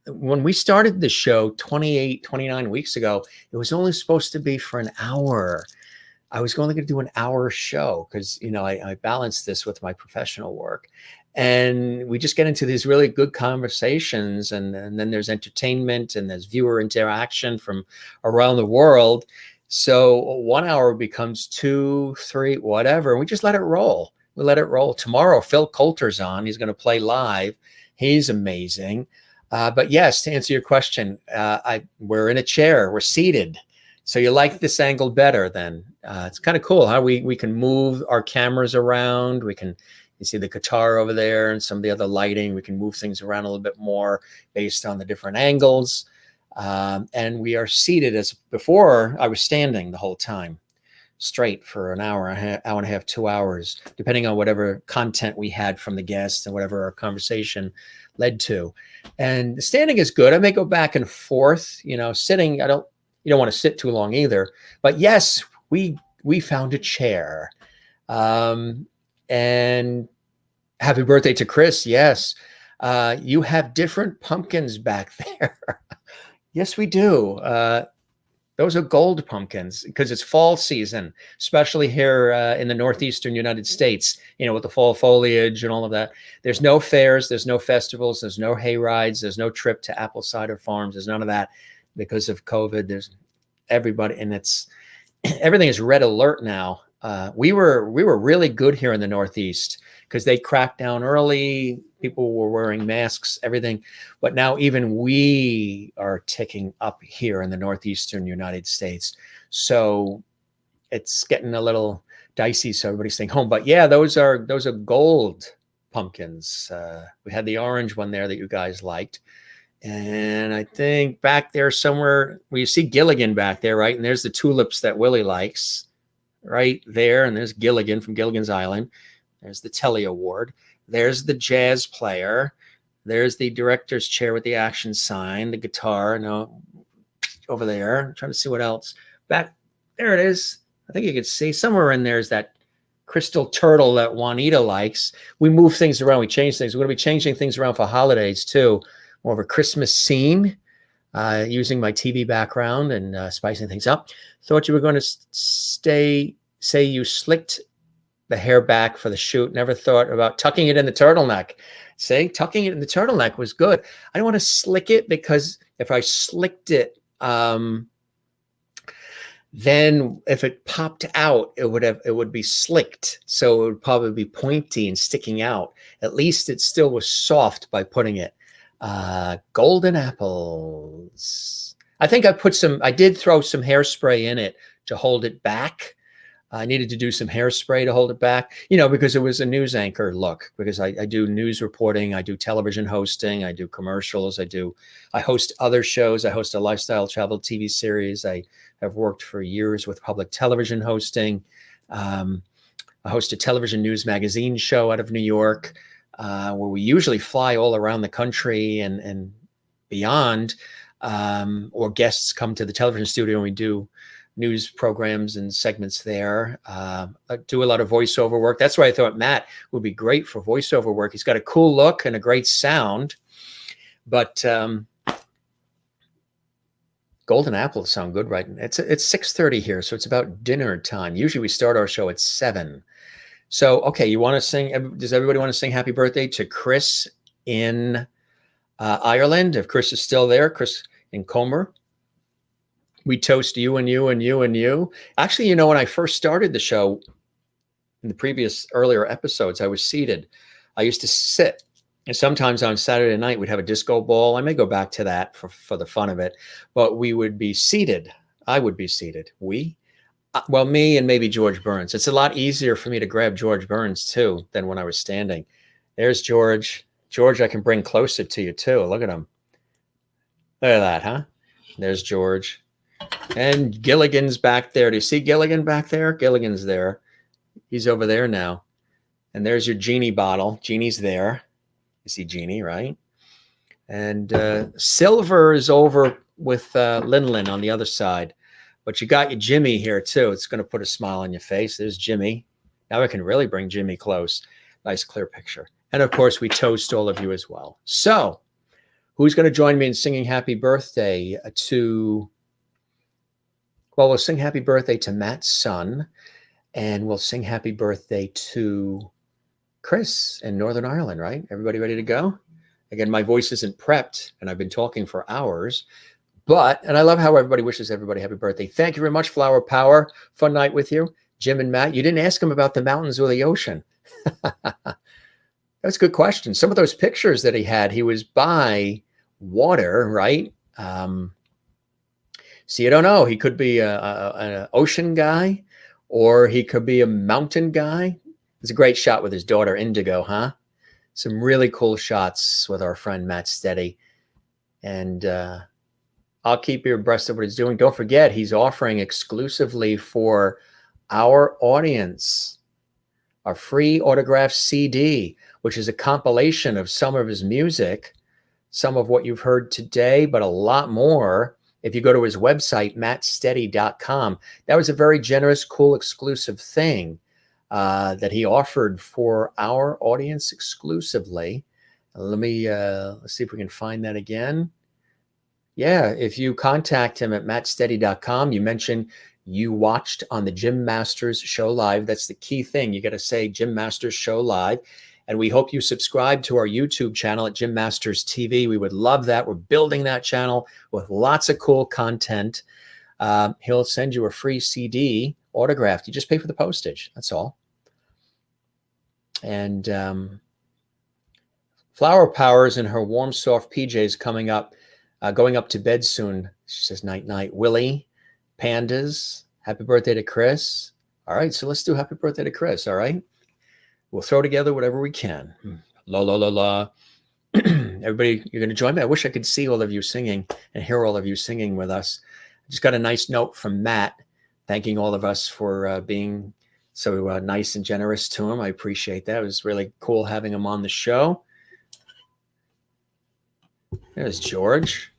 when we started the show 28, 29 weeks ago, it was only supposed to be for an hour. I was only going to do an hour show because, I balanced this with my professional work. And we just get into these really good conversations. And then there's entertainment and there's viewer interaction from around the world. So 1 hour becomes 2, 3, whatever. And we just let it roll. We let it roll. Tomorrow, Phil Coulter's on. He's going to play live. He's amazing. But yes, to answer your question, we're in a chair. We're seated. So you like this angle better then. It's kind of cool how we can move our cameras around. You see the guitar over there and some of the other lighting. We can move things around a little bit more based on the different angles. And we are seated. As before, I was standing the whole time, straight for an hour and a half, 2 hours, depending on whatever content we had from the guests and whatever our conversation led to. And standing is good. I may go back and forth, sitting. You don't want to sit too long either. But yes, we found a chair. And happy birthday to Chris. Yes. You have different pumpkins back there. Yes, we do. Those are gold pumpkins because it's fall season, especially here in the northeastern United States, with the fall foliage and all of that. There's no fairs, there's no festivals, there's no hay rides, there's no trip to apple cider farms. There's none of that because of COVID. There's everybody, and everything is red alert now. We were really good here in the Northeast because they cracked down early. People were wearing masks, everything. But now even we are ticking up here in the Northeastern United States. So it's getting a little dicey. So everybody's staying home. But yeah, those are gold pumpkins. We had the orange one there that you guys liked. And I think back there somewhere, you see Gilligan back there, right? And there's the tulips that Willie likes. Right there, and there's Gilligan from Gilligan's Island. There's the Telly Award. There's the jazz player. There's the director's chair with the action sign, the guitar. No, over there. I'm trying to see what else. Back there it is. I think you can see somewhere in there is that crystal turtle that Juanita likes. We move things around. We change things. We're going to be changing things around for holidays too. More of a Christmas scene. Using my TV background and spicing things up. Thought you were going to say you slicked the hair back for the shoot. Never thought about tucking it in the turtleneck. See, tucking it in the turtleneck was good. I don't want to slick it because if I slicked it, then if it popped out, it would be slicked. So it would probably be pointy and sticking out. At least it still was soft by putting it. Golden apples. I think I did throw some hairspray in it to hold it back. I needed to do some hairspray to hold it back, because it was a news anchor look, because I do news reporting, I do television hosting, I do commercials, I host other shows. I host a lifestyle travel TV series. I have worked for years with public television hosting. I host a television news magazine show out of New York, where we usually fly all around the country and beyond, or guests come to the television studio and we do news programs and segments there. I do a lot of voiceover work. That's why I thought Matt would be great for voiceover work. He's got a cool look and a great sound, but golden apples sound good, right? It's 6:30 here, so it's about dinner time. Usually we start our show at 7. So, okay, you want to sing? Does everybody want to sing happy birthday to Chris in Ireland? If Chris is still there, Chris in Comer. We toast you and you and you and you. Actually, when I first started the show in the earlier episodes, I was seated. I used to sit. And sometimes on Saturday night, we'd have a disco ball. I may go back to that for the fun of it. But we would be seated. I would be seated. Me and maybe George Burns. It's a lot easier for me to grab George Burns, too, than when I was standing. There's George. George, I can bring closer to you, too. Look at him. Look at that, huh? There's George. And Gilligan's back there. Do you see Gilligan back there? Gilligan's there. He's over there now. And there's your Genie bottle. Genie's there. You see Genie, right? And Silver is over with Lin on the other side. But you got your Jimmy here, too. It's going to put a smile on your face. There's Jimmy. Now I can really bring Jimmy close. Nice, clear picture. And, of course, we toast all of you as well. So who's going to join me in singing happy birthday to... Well, we'll sing happy birthday to Matt's son, and we'll sing happy birthday to Chris in Northern Ireland, right? Everybody ready to go? Again, my voice isn't prepped, and I've been talking for hours, and I love how everybody wishes everybody happy birthday. Thank you very much, Flower Power. Fun night with you. Jim and Matt, you didn't ask him about the mountains or the ocean. That's a good question. Some of those pictures that he was by water, right? So you don't know. He could be an ocean guy, or he could be a mountain guy. It's a great shot with his daughter, Indigo, huh? Some really cool shots with our friend Matt Steady. And I'll keep you abreast of what he's doing. Don't forget, he's offering exclusively for our audience a free autograph CD, which is a compilation of some of his music, some of what you've heard today, but a lot more. If you go to his website, mattsteady.com, that was a very generous, cool, exclusive thing that he offered for our audience exclusively. Let's see if we can find that again. Yeah, if you contact him at mattsteady.com, you mention you watched on the Jim Masters Show Live. That's the key thing. You got to say Jim Masters Show Live. And we hope you subscribe to our YouTube channel at Jim Masters TV. We would love that. We're building that channel with lots of cool content. He'll send you a free CD autographed. You just pay for the postage. That's all. And Flower Power's in her warm, soft PJs coming up, going up to bed soon. She says, night, night. Willie, Pandas, happy birthday to Chris. All right, so let's do happy birthday to Chris, all right? We'll throw together whatever we can. La, la, la, la. Everybody, you're going to join me? I wish I could see all of you singing and hear all of you singing with us. I just got a nice note from Matt thanking all of us for being so nice and generous to him. I appreciate that. It was really cool having him on the show. There's George.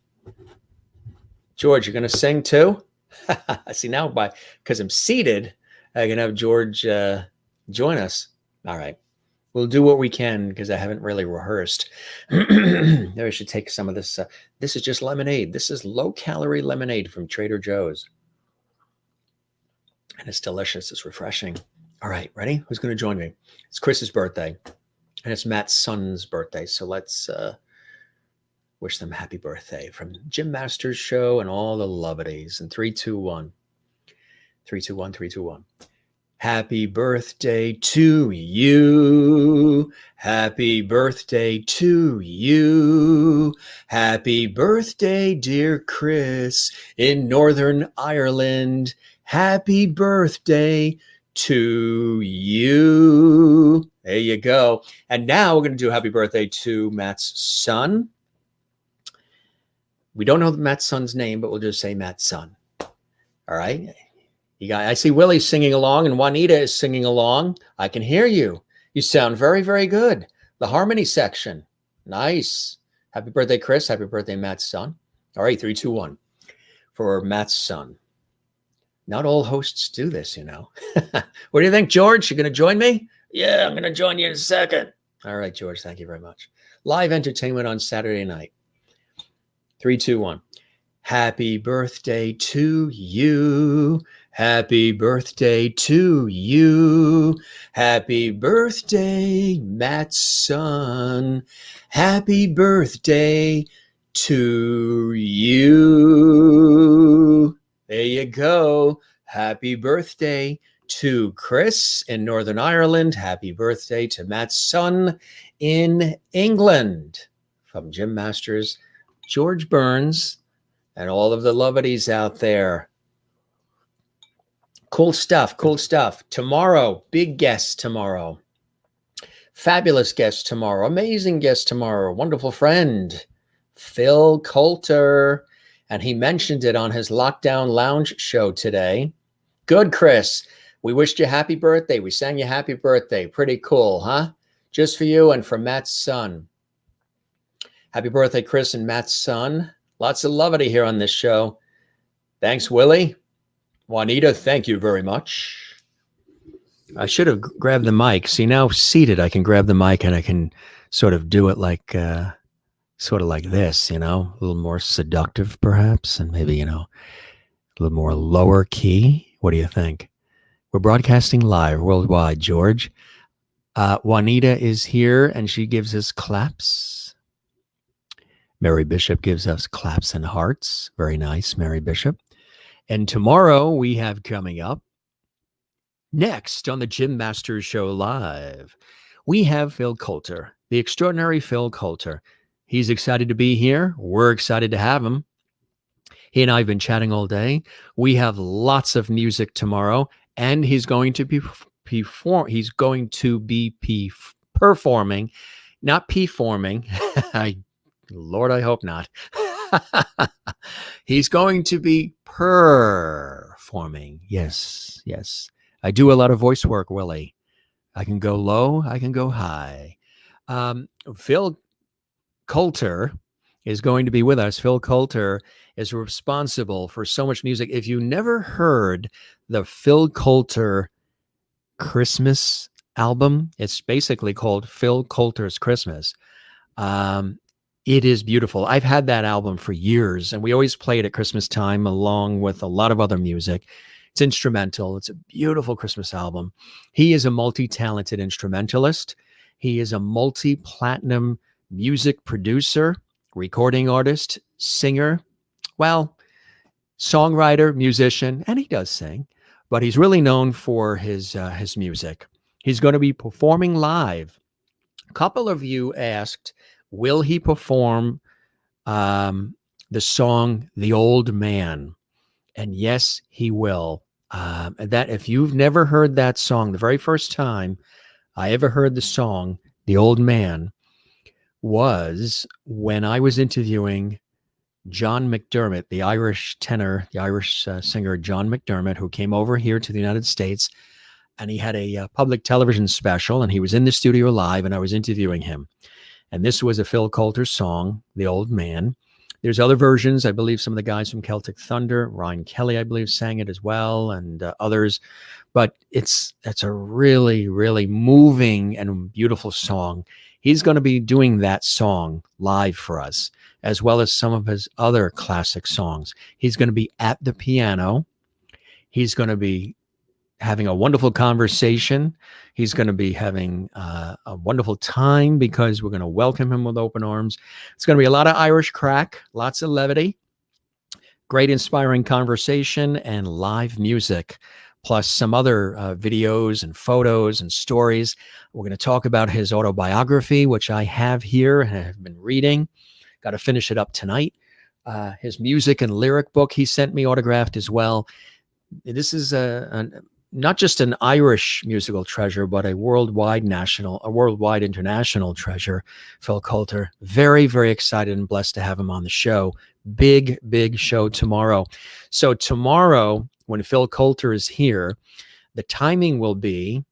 George, you're going to sing too? See, now because I'm seated, I can have George join us. All right. We'll do what we can because I haven't really rehearsed. Maybe I should take some of this. This is just lemonade. This is low-calorie lemonade from Trader Joe's. And it's delicious. It's refreshing. All right, ready? Who's going to join me? It's Chris's birthday, and it's Matt's son's birthday. So let's wish them happy birthday from Jim Masters Show and all the lovities. And 3, 2, 1. 3, 2, 1, 3, 2, 1. Happy birthday to you. Happy birthday to you. Happy birthday, dear Chris, in Northern Ireland. Happy birthday to you. There you go. And now we're going to do happy birthday to Matt's son. We don't know Matt's son's name, but we'll just say Matt's son. All right. I see Willie singing along and Juanita is singing along. I can hear you. You sound very, very good. The harmony section. Nice. Happy birthday, Chris. Happy birthday, Matt's son. All right, 3, 2, 1 for Matt's son. Not all hosts do this, you know. What do you think, George? You going to join me? Yeah, I'm going to join you in a second. All right, George. Thank you very much. Live entertainment on Saturday night. 3, 2, 1. Happy birthday to you. Happy birthday to you. Happy birthday, Matt's son. Happy birthday to you. There you go. Happy birthday to Chris in Northern Ireland. Happy birthday to Matt's son in England. From Jim Masters, George Burns, and all of the lovities out there. Cool stuff, cool stuff. Tomorrow, big guest tomorrow. Fabulous guest tomorrow. Amazing guest tomorrow. Wonderful friend, Phil Coulter. And he mentioned it on his Lockdown Lounge show today. Good, Chris. We wished you happy birthday. We sang you happy birthday. Pretty cool, huh? Just for you and for Matt's son. Happy birthday, Chris and Matt's son. Lots of levity here on this show. Thanks, Willie. Juanita, thank you very much. I should have grabbed the mic. See, now seated, I can grab the mic and I can sort of do it like, sort of like this, you know, a little more seductive perhaps, and maybe, you know, a little more lower key. What do you think? We're broadcasting live worldwide, George. Juanita is here and she gives us claps. Mary Bishop gives us claps and hearts. Very nice, Mary Bishop. And tomorrow we have coming up next on the Jim Masters Show Live, we have Phil Coulter, the extraordinary Phil Coulter. He's excited to be here. We're excited to have him. He and I have been chatting all day. We have lots of music tomorrow, and he's going to be performing, not performing. Lord, I hope not. He's going to be performing. Yes, yes. I do a lot of voice work, Willie. I can go low, I can go high. Phil Coulter is going to be with us. Phil Coulter is responsible for so much music. If you never heard the Phil Coulter Christmas album, it's basically called Phil Coulter's Christmas. It is beautiful. I've had that album for years, and we always play it at Christmas time along with a lot of other music. It's instrumental. It's a beautiful Christmas album. He is a multi-talented instrumentalist. He is a multi-platinum music producer, recording artist, singer, well, songwriter, musician, and he does sing, but he's really known for his music. He's going to be performing live. A couple of you asked, will he perform the song The Old Man? And yes, he will. That if you've never heard that song, the very first time I ever heard the song The Old Man was when I was interviewing John McDermott, the Irish tenor, the Irish singer John McDermott, who came over here to the United States, and he had a public television special, and he was in the studio live, and I was interviewing him. And this was a Phil Coulter song, The Old Man. There's other versions. I believe some of the guys from Celtic Thunder, Ryan Kelly, I believe, sang it as well, and others. But it's a really, really moving and beautiful song. He's going to be doing that song live for us, as well as some of his other classic songs. He's going to be at the piano. He's going to be having a wonderful conversation. He's going to be having a wonderful time because we're going to welcome him with open arms. It's going to be a lot of Irish crack, lots of levity, great inspiring conversation, and live music, plus some other videos and photos and stories. We're going to talk about his autobiography, which I have here and have been reading. Got to finish it up tonight. His music and lyric book he sent me autographed as well. This is not just an Irish musical treasure, but a worldwide international treasure, Phil Coulter. Very, very excited and blessed to have him on the show. Big, big show tomorrow. So tomorrow, when Phil Coulter is here, the timing will be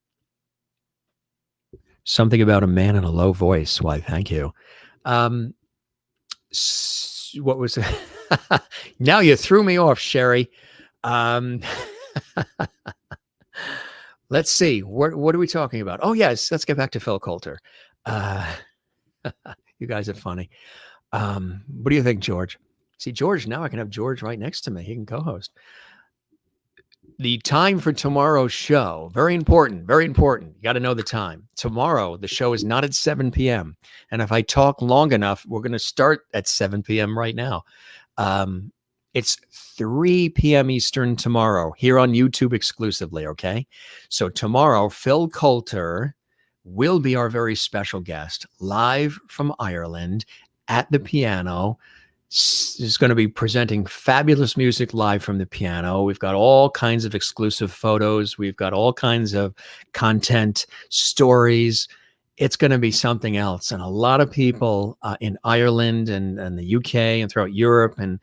something about a man in a low voice. Why, thank you. What was it? Now you threw me off, Sherry. Let's see. What are we talking about? Oh, yes. Let's get back to Phil Coulter. You guys are funny. What do you think, George? See, George, now I can have George right next to me. He can co-host. The time for tomorrow's show, very important, very important. You got to know the time. Tomorrow, the show is not at 7 p.m. And if I talk long enough, we're going to start at 7 p.m. right now. It's 3 p.m. Eastern tomorrow here on YouTube exclusively, okay? So tomorrow, Phil Coulter will be our very special guest, live from Ireland at the piano. Is going to be presenting fabulous music live from the piano. We've got all kinds of exclusive photos. We've got all kinds of content, stories. It's going to be something else. And a lot of people in Ireland and the UK and throughout Europe, and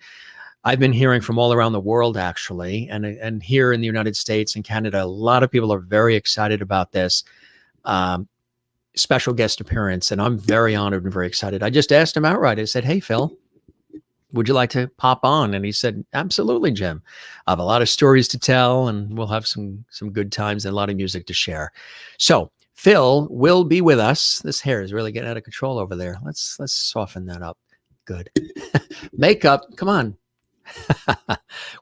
I've been hearing from all around the world, actually, and here in the United States and Canada, a lot of people are very excited about this special guest appearance. And I'm very honored and very excited. I just asked him outright. I said, hey, Phil, would you like to pop on? And he said, absolutely, Jim. I have a lot of stories to tell, and we'll have some good times and a lot of music to share. So Phil will be with us. This hair is really getting out of control over there. Let's soften that up. Good. Makeup, come on.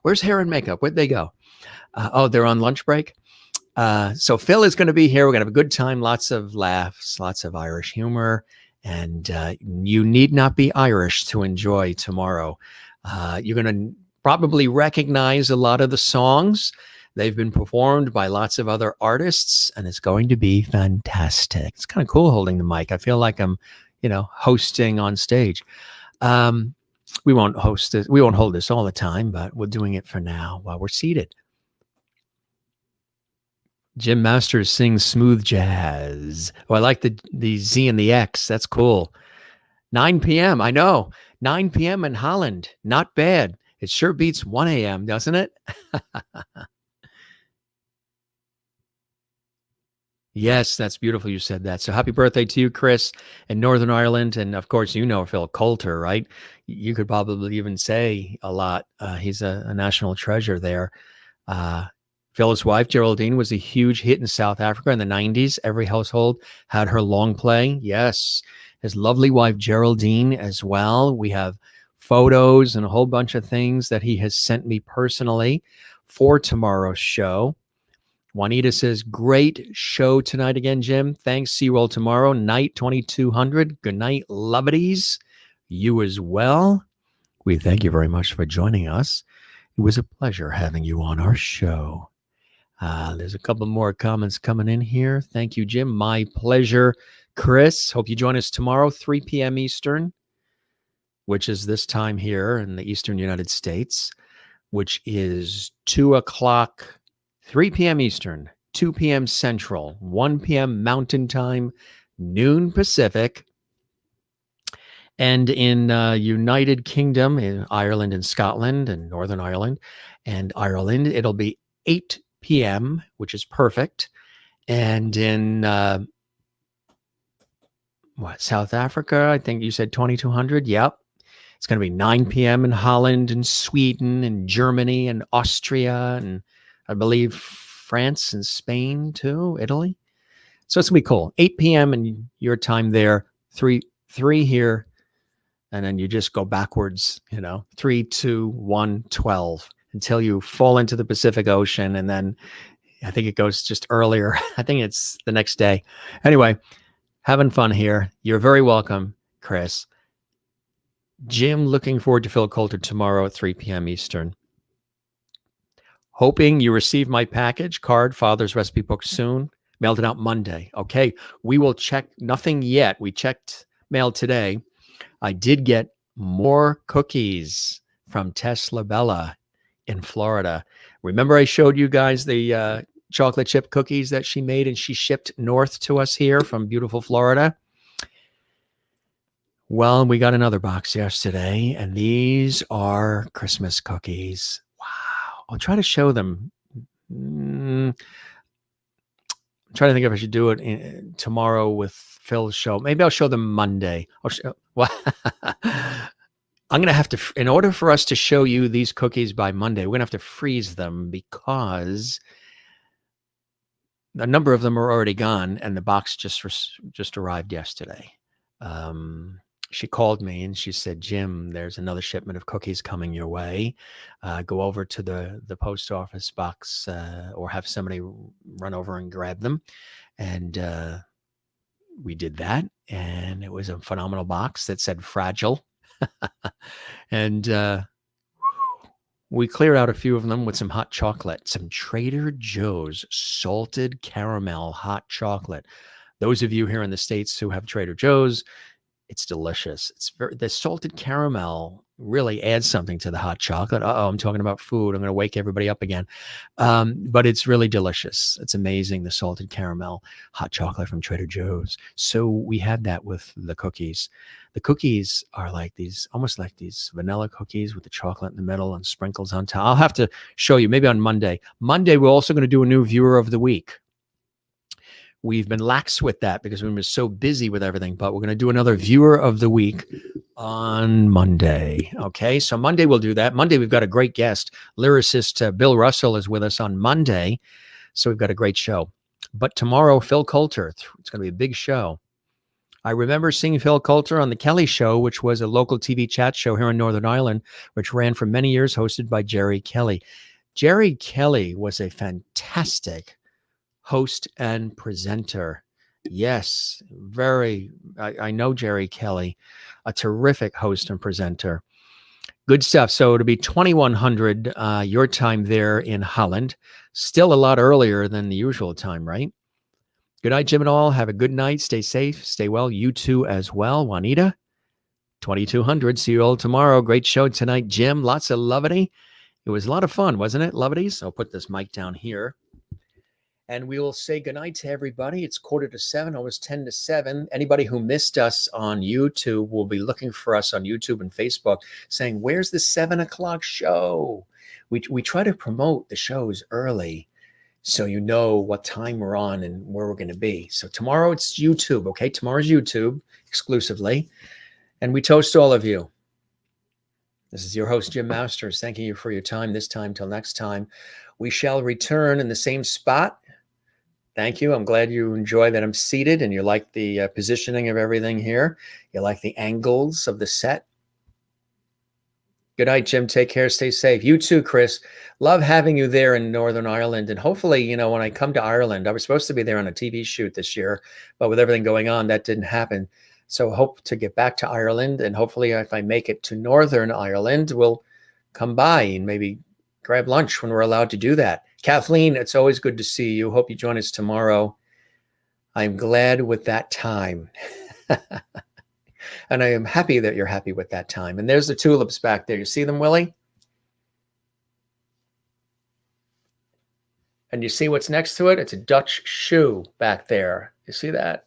Where's hair and makeup? Where'd they go? They're on lunch break. So Phil is going to be here. We're going to have a good time, lots of laughs, lots of Irish humor. And you need not be Irish to enjoy tomorrow. You're going to probably recognize a lot of the songs. They've been performed by lots of other artists, and it's going to be fantastic. It's kind of cool holding the mic. I feel like I'm, hosting on stage. We won't host it. We won't hold this all the time, but we're doing it for now while we're seated. Jim Masters sings smooth jazz. Oh, I like the Z and the X. That's cool. 9 p.m. I know. 9 p.m. in Holland. Not bad. It sure beats 1 a.m., doesn't it? Yes, that's beautiful you said that. So happy birthday to you, Chris, in Northern Ireland. And of course, Phil Coulter, right? You could probably even say a lot. He's a national treasure there. Phil's wife, Geraldine, was a huge hit in South Africa in the 90s. Every household had her long play. Yes. His lovely wife, Geraldine, as well. We have photos and a whole bunch of things that he has sent me personally for tomorrow's show. Juanita says, great show tonight again, Jim. Thanks. See you all tomorrow night, 2200. Good night, lovities. You as well. We thank you very much for joining us. It was a pleasure having you on our show. There's a couple more comments coming in here. Thank you, Jim. My pleasure, Chris. Hope you join us tomorrow, 3 p.m. Eastern, which is this time here in the Eastern United States, which is 2 o'clock, 3 p.m. Eastern, 2 p.m. Central, 1 p.m. Mountain Time, noon Pacific. And in United Kingdom, in Ireland and Scotland and Northern Ireland and Ireland, it'll be 8 p.m., which is perfect. And in South Africa, I think you said 2200. Yep. It's going to be 9 p.m. in Holland and Sweden and Germany and Austria and I believe France and Spain too, Italy. So it's going to be cool. 8 p.m. in your time there, 3 here. And then you just go backwards, 3, 2, 1, 12 until you fall into the Pacific Ocean. And then I think it goes just earlier. I think it's the next day. Anyway, having fun here. You're very welcome, Chris. Jim, looking forward to Phil Coulter tomorrow at 3 p.m. Eastern. Hoping you receive my package, card, Father's Recipe Book soon. Mailed it out Monday. Okay, we will check. Nothing yet. We checked mail today. I did get more cookies from Tesla Bella in Florida. Remember I showed you guys the chocolate chip cookies that she made and she shipped north to us here from beautiful Florida? Well, we got another box yesterday, and these are Christmas cookies. Wow. I'll try to show them. I'm trying to think if I should do it tomorrow with Phil's show. Maybe I'll show them Monday. Well, I'm going to have to, in order for us to show you these cookies by Monday, we're going to have to freeze them because a number of them are already gone and the box just arrived yesterday. She called me and she said, Jim, there's another shipment of cookies coming your way. Go over to the post office box or have somebody run over and grab them. And we did that. And it was a phenomenal box that said fragile. And we cleared out a few of them with some hot chocolate, some Trader Joe's salted caramel hot chocolate. Those of you here in the States who have Trader Joe's, it's delicious. The salted caramel really adds something to the hot chocolate. I'm talking about food. I'm going to wake everybody up again. But it's really delicious. It's amazing, the salted caramel hot chocolate from Trader Joe's. So we had that with the cookies. The cookies are like these, almost like these vanilla cookies with the chocolate in the middle and sprinkles on top. I'll have to show you maybe on Monday. Monday, we're also going to do a new viewer of the week. We've been lax with that because we've been so busy with everything, but we're going to do another viewer of the week on Monday. Okay, so Monday we'll do that. Monday, we've got a great guest. Lyricist Bill Russell is with us on Monday, so we've got a great show. But tomorrow, Phil Coulter. It's going to be a big show. I remember seeing Phil Coulter on The Kelly Show, which was a local TV chat show here in Northern Ireland, which ran for many years, hosted by Jerry Kelly. Jerry Kelly was a fantastic host and presenter. Yes, I know Jerry Kelly, a terrific host and presenter. Good stuff. So it'll be 2100 your time there in Holland. Still a lot earlier than the usual time, right? Good night, Jim and all. Have a good night. Stay safe. Stay well. You too as well. Juanita, 2200. See you all tomorrow. Great show tonight, Jim. Lots of levity. It was a lot of fun, wasn't it, levities? I'll put this mic down here. And we will say goodnight to everybody. It's 6:45, almost 6:50. Anybody who missed us on YouTube will be looking for us on YouTube and Facebook saying, where's the 7 o'clock show? We try to promote the shows early so you know what time we're on and where we're going to be. So tomorrow it's YouTube, okay? Tomorrow's YouTube exclusively. And we toast all of you. This is your host, Jim Masters, thanking you for your time this time till next time. We shall return in the same spot. Thank you. I'm glad you enjoy that I'm seated and you like the positioning of everything here. You like the angles of the set. Good night, Jim. Take care. Stay safe. You too, Chris. Love having you there in Northern Ireland. And hopefully, when I come to Ireland, I was supposed to be there on a TV shoot this year, but with everything going on, that didn't happen. So hope to get back to Ireland. And hopefully, if I make it to Northern Ireland, we'll come by and maybe grab lunch when we're allowed to do that. Kathleen, it's always good to see you. Hope you join us tomorrow. I'm glad with that time. And I am happy that you're happy with that time. And there's the tulips back there. You see them, Willie? And you see what's next to it? It's a Dutch shoe back there. You see that?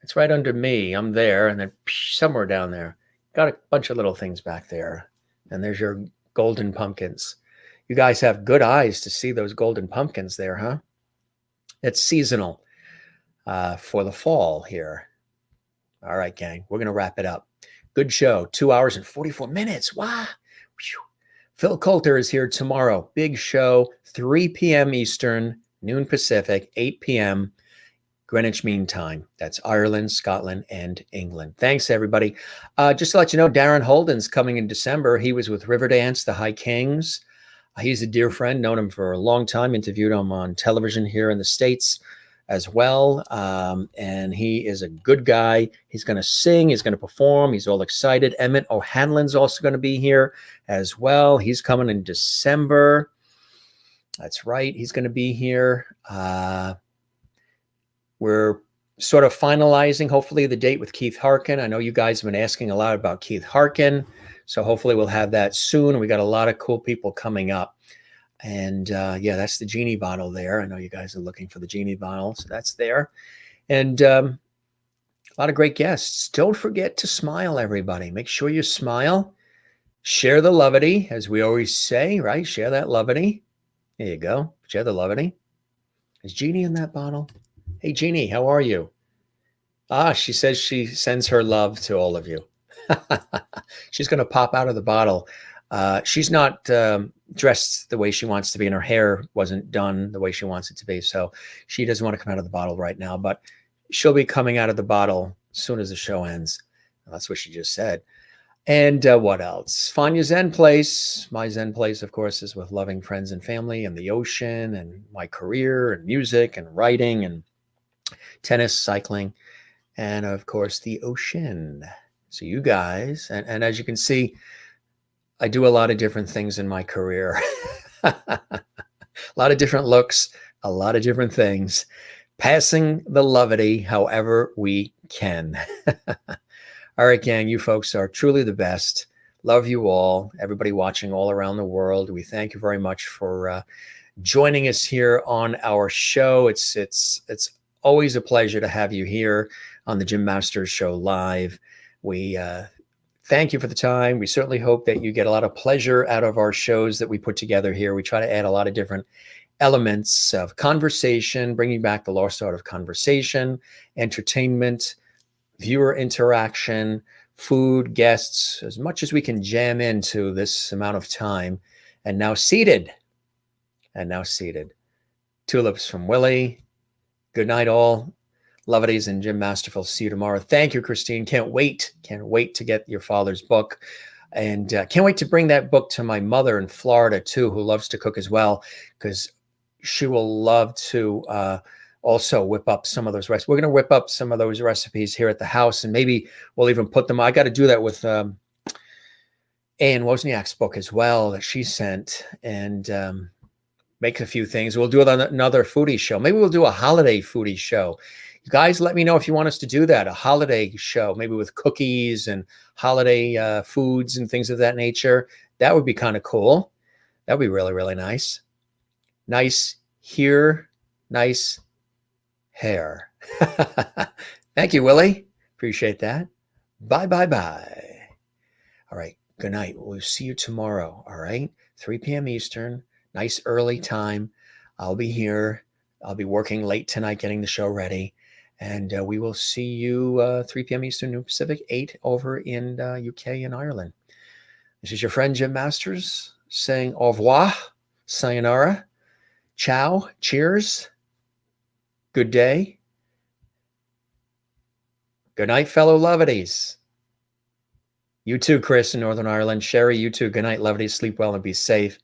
It's right under me. I'm there. And then somewhere down there, got a bunch of little things back there. And there's your golden pumpkins. You guys have good eyes to see those golden pumpkins there, huh? It's seasonal for the fall here. All right, gang, we're going to wrap it up. Good show, 2 hours and 44 minutes. Wow. Whew. Phil Coulter is here tomorrow. Big show, 3 p.m. Eastern, noon Pacific, 8 p.m. Greenwich Mean Time. That's Ireland, Scotland, and England. Thanks, everybody. Just to let you know, Darren Holden's coming in December. He was with Riverdance, the High Kings. He's a dear friend, known him for a long time, interviewed him on television here in the States as well. And he is a good guy. He's going to sing. He's going to perform. He's all excited. Emmett O'Hanlon's also going to be here as well. He's coming in December. That's right. He's going to be here. We're sort of finalizing, hopefully, the date with Keith Harkin. I know you guys have been asking a lot about Keith Harkin, so hopefully we'll have that soon. We got a lot of cool people coming up. And yeah, that's the genie bottle there. I know you guys are looking for the genie bottle, so that's there. And a lot of great guests. Don't forget to smile, everybody. Make sure you smile. Share the levity, as we always say, right? Share that levity. There you go. Share the levity. Is Jeannie in that bottle? Hey, Jeannie, how are you? She says she sends her love to all of you. She's going to pop out of the bottle. She's not dressed the way she wants to be, and her hair wasn't done the way she wants it to be. So she doesn't want to come out of the bottle right now, but she'll be coming out of the bottle as soon as the show ends. That's what she just said. And what else? Find your Zen place. My Zen place, of course, is with loving friends and family and the ocean and my career and music and writing and tennis, cycling, and of course the ocean. So you guys, and as you can see, I do a lot of different things in my career. A lot of different looks, a lot of different things, passing the levity however we can. All right, gang, you folks are truly the best. Love you all. Everybody watching all around the world, we thank you very much for joining us here on our show. It's always a pleasure to have you here on the Jim Masters Show live. We thank you for the time. We certainly hope that you get a lot of pleasure out of our shows that we put together here. We try to add a lot of different elements of conversation, bringing back the lost art of conversation, entertainment, viewer interaction, food, guests, as much as we can jam into this amount of time. And now seated. Tulips from Willie. Good night, all. Lovities and Jim Masterful. See you tomorrow. Thank you, Christine. Can't wait to get your father's book. And can't wait to bring that book to my mother in Florida, too, who loves to cook as well, because she will love to also whip up some of those recipes. We're going to whip up some of those recipes here at the house, and maybe we'll even put them. I got to do that with Ann Wozniak's book as well that she sent, and make a few things. We'll do it on another foodie show. Maybe we'll do a holiday foodie show. You guys, let me know if you want us to do that, a holiday show, maybe with cookies and holiday foods and things of that nature. That would be kind of cool. That would be really, really nice. Nice here, nice hair. Thank you, Willie. Appreciate that. Bye, bye, bye. All right. Good night. We'll see you tomorrow. All right. 3 p.m. Eastern. Nice early time. I'll be here. I'll be working late tonight getting the show ready. And we will see you 3 p.m. Eastern, New Pacific, 8 over in UK and Ireland. This is your friend Jim Masters saying au revoir, sayonara, ciao, cheers, good day, good night, fellow Lovities. You too, Chris in Northern Ireland. Sherry, you too. Good night, Lovities. Sleep well and be safe.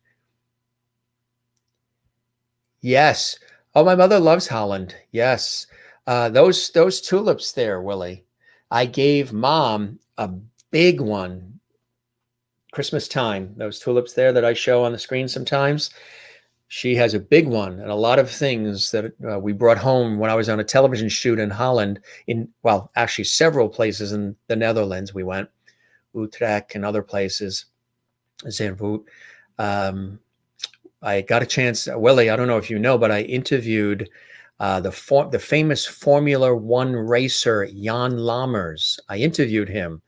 Yes. Oh, my mother loves Holland. Yes. Those tulips there, Willie. I gave Mom a big one Christmas time. Those tulips there that I show on the screen sometimes. She has a big one, and a lot of things that we brought home when I was on a television shoot in Holland. Actually several places in the Netherlands we went, Utrecht and other places, Zandvoort. I got a chance, Willie, I don't know if you know, but I interviewed the famous Formula One racer, Jan Lammers. I interviewed him.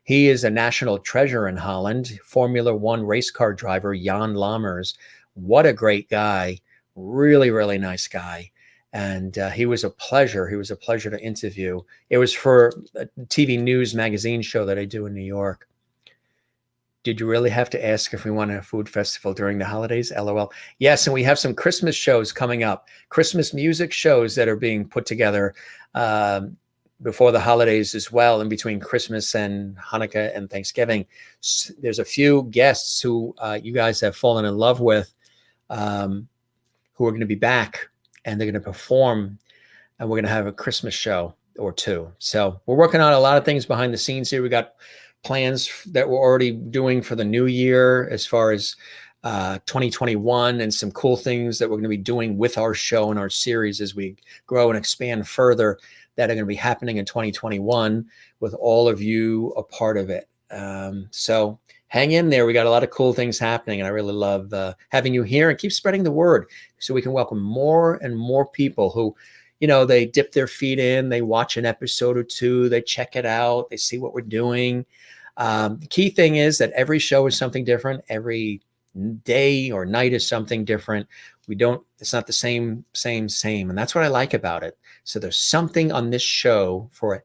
He is a national treasure in Holland, Formula One race car driver, Jan Lammers. What a great guy. Really, really nice guy. And he was a pleasure. He was a pleasure to interview. It was for a TV news magazine show that I do in New York. Did you really have to ask if we want a food festival during the holidays? LOL. Yes, and we have some Christmas shows coming up, Christmas music shows that are being put together. before the holidays as well, in between Christmas and Hanukkah and Thanksgiving. There's a few guests who you guys have fallen in love with, who are going to be back, and they're going to perform, and we're going to have a Christmas show or two. So we're working on a lot of things behind the scenes here. We got plans that we're already doing for the new year as far as 2021, and some cool things that we're going to be doing with our show and our series as we grow and expand further, that are going to be happening in 2021 with all of you a part of it. So hang in there. We got a lot of cool things happening, and I really love having you here, and keep spreading the word so we can welcome more and more people who, you know, they dip their feet in, they watch an episode or two, they check it out, they see what we're doing. The key thing is that every show is something different. Every day or night is something different. It's not the same. And that's what I like about it. So there's something on this show for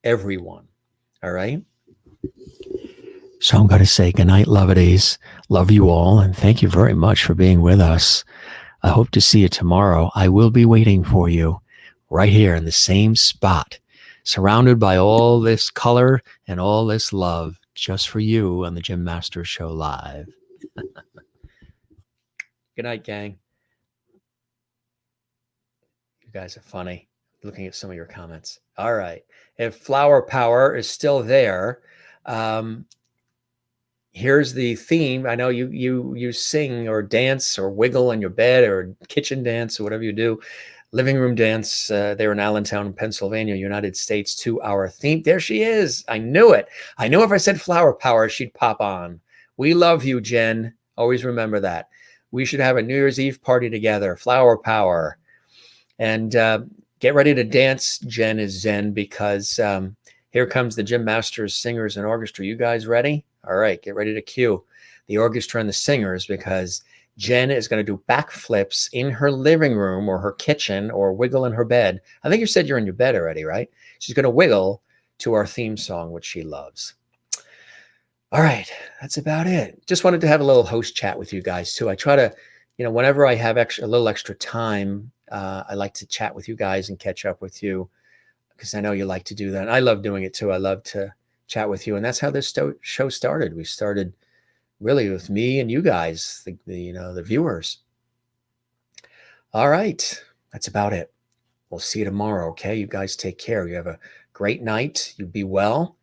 everyone. All right. So I'm going to say goodnight, lovedies. Love you all. And thank you very much for being with us. I hope to see you tomorrow. I will be waiting for you right here in the same spot, surrounded by all this color and all this love, just for you on the Jim Masters Show Live. Good night, gang. You guys are funny. Looking at some of your comments. All right. If Flower Power is still there, here's the theme. I know you sing or dance or wiggle in your bed or kitchen dance or whatever you do. Living room dance there in Allentown, Pennsylvania, United States, to our theme. There she is. I knew it. I knew if I said Flower Power, she'd pop on. We love you, Jen. Always remember that. We should have a New Year's Eve party together. Flower Power. And get ready to dance, Jen is Zen, because here comes the Jim Masters Singers and Orchestra. You guys ready? All right, get ready to cue the orchestra and the singers, because Jen is going to do backflips in her living room or her kitchen or wiggle in her bed. I think you said you're in your bed already, right? She's going to wiggle to our theme song, which she loves. All right, that's about it. Just wanted to have a little host chat with you guys too. I try to, whenever I have a little extra time, I like to chat with you guys and catch up with you, because I know you like to do that. And I love doing it too. I love to chat with you. And that's how this show started. We started really with me and you guys, the viewers. All right, that's about it. We'll see you tomorrow, okay? You guys take care. You have a great night. You be well.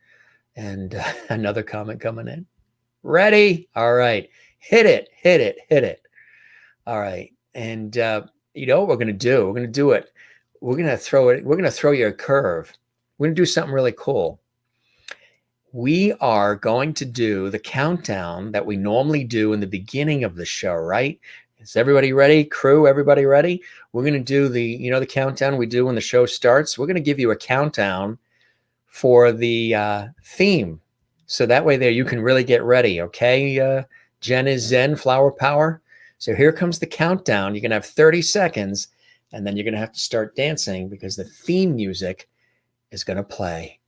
And another comment coming in. Ready? All right. Hit it. All right. And you know what we're going to do? We're going to do it. We're going to throw you a curve. We're going to do something really cool. We are going to do the countdown that we normally do in the beginning of the show, right? Is everybody ready? Crew, everybody ready? We're going to do the countdown we do when the show starts. We're going to give you a countdown for the theme. So that way there you can really get ready, okay? Jen is Zen, Flower Power. So here comes the countdown. You're going to have 30 seconds, and then you're going to have to start dancing, because the theme music is going to play.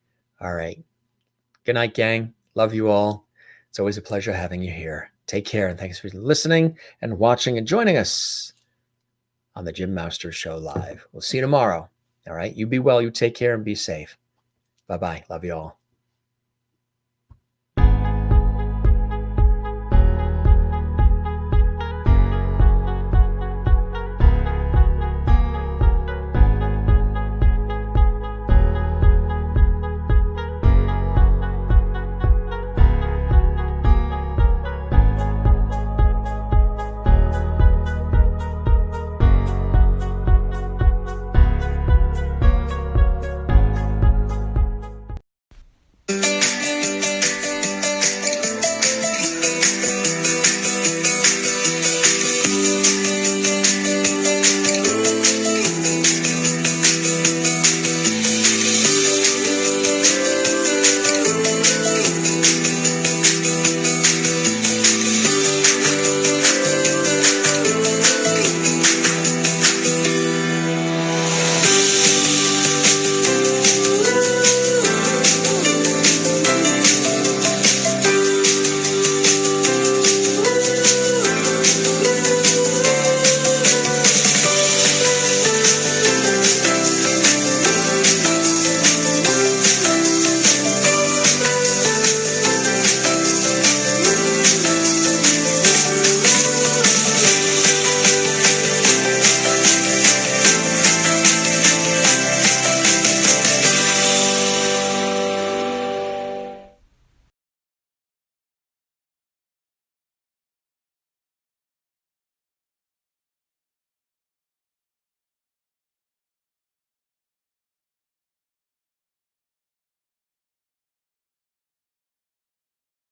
All right. Good night, gang. Love you all. It's always a pleasure having you here. Take care, and thanks for listening and watching and joining us on the Jim Masters Show Live. We'll see you tomorrow. All right. You be well. You take care and be safe. Bye-bye. Love you all.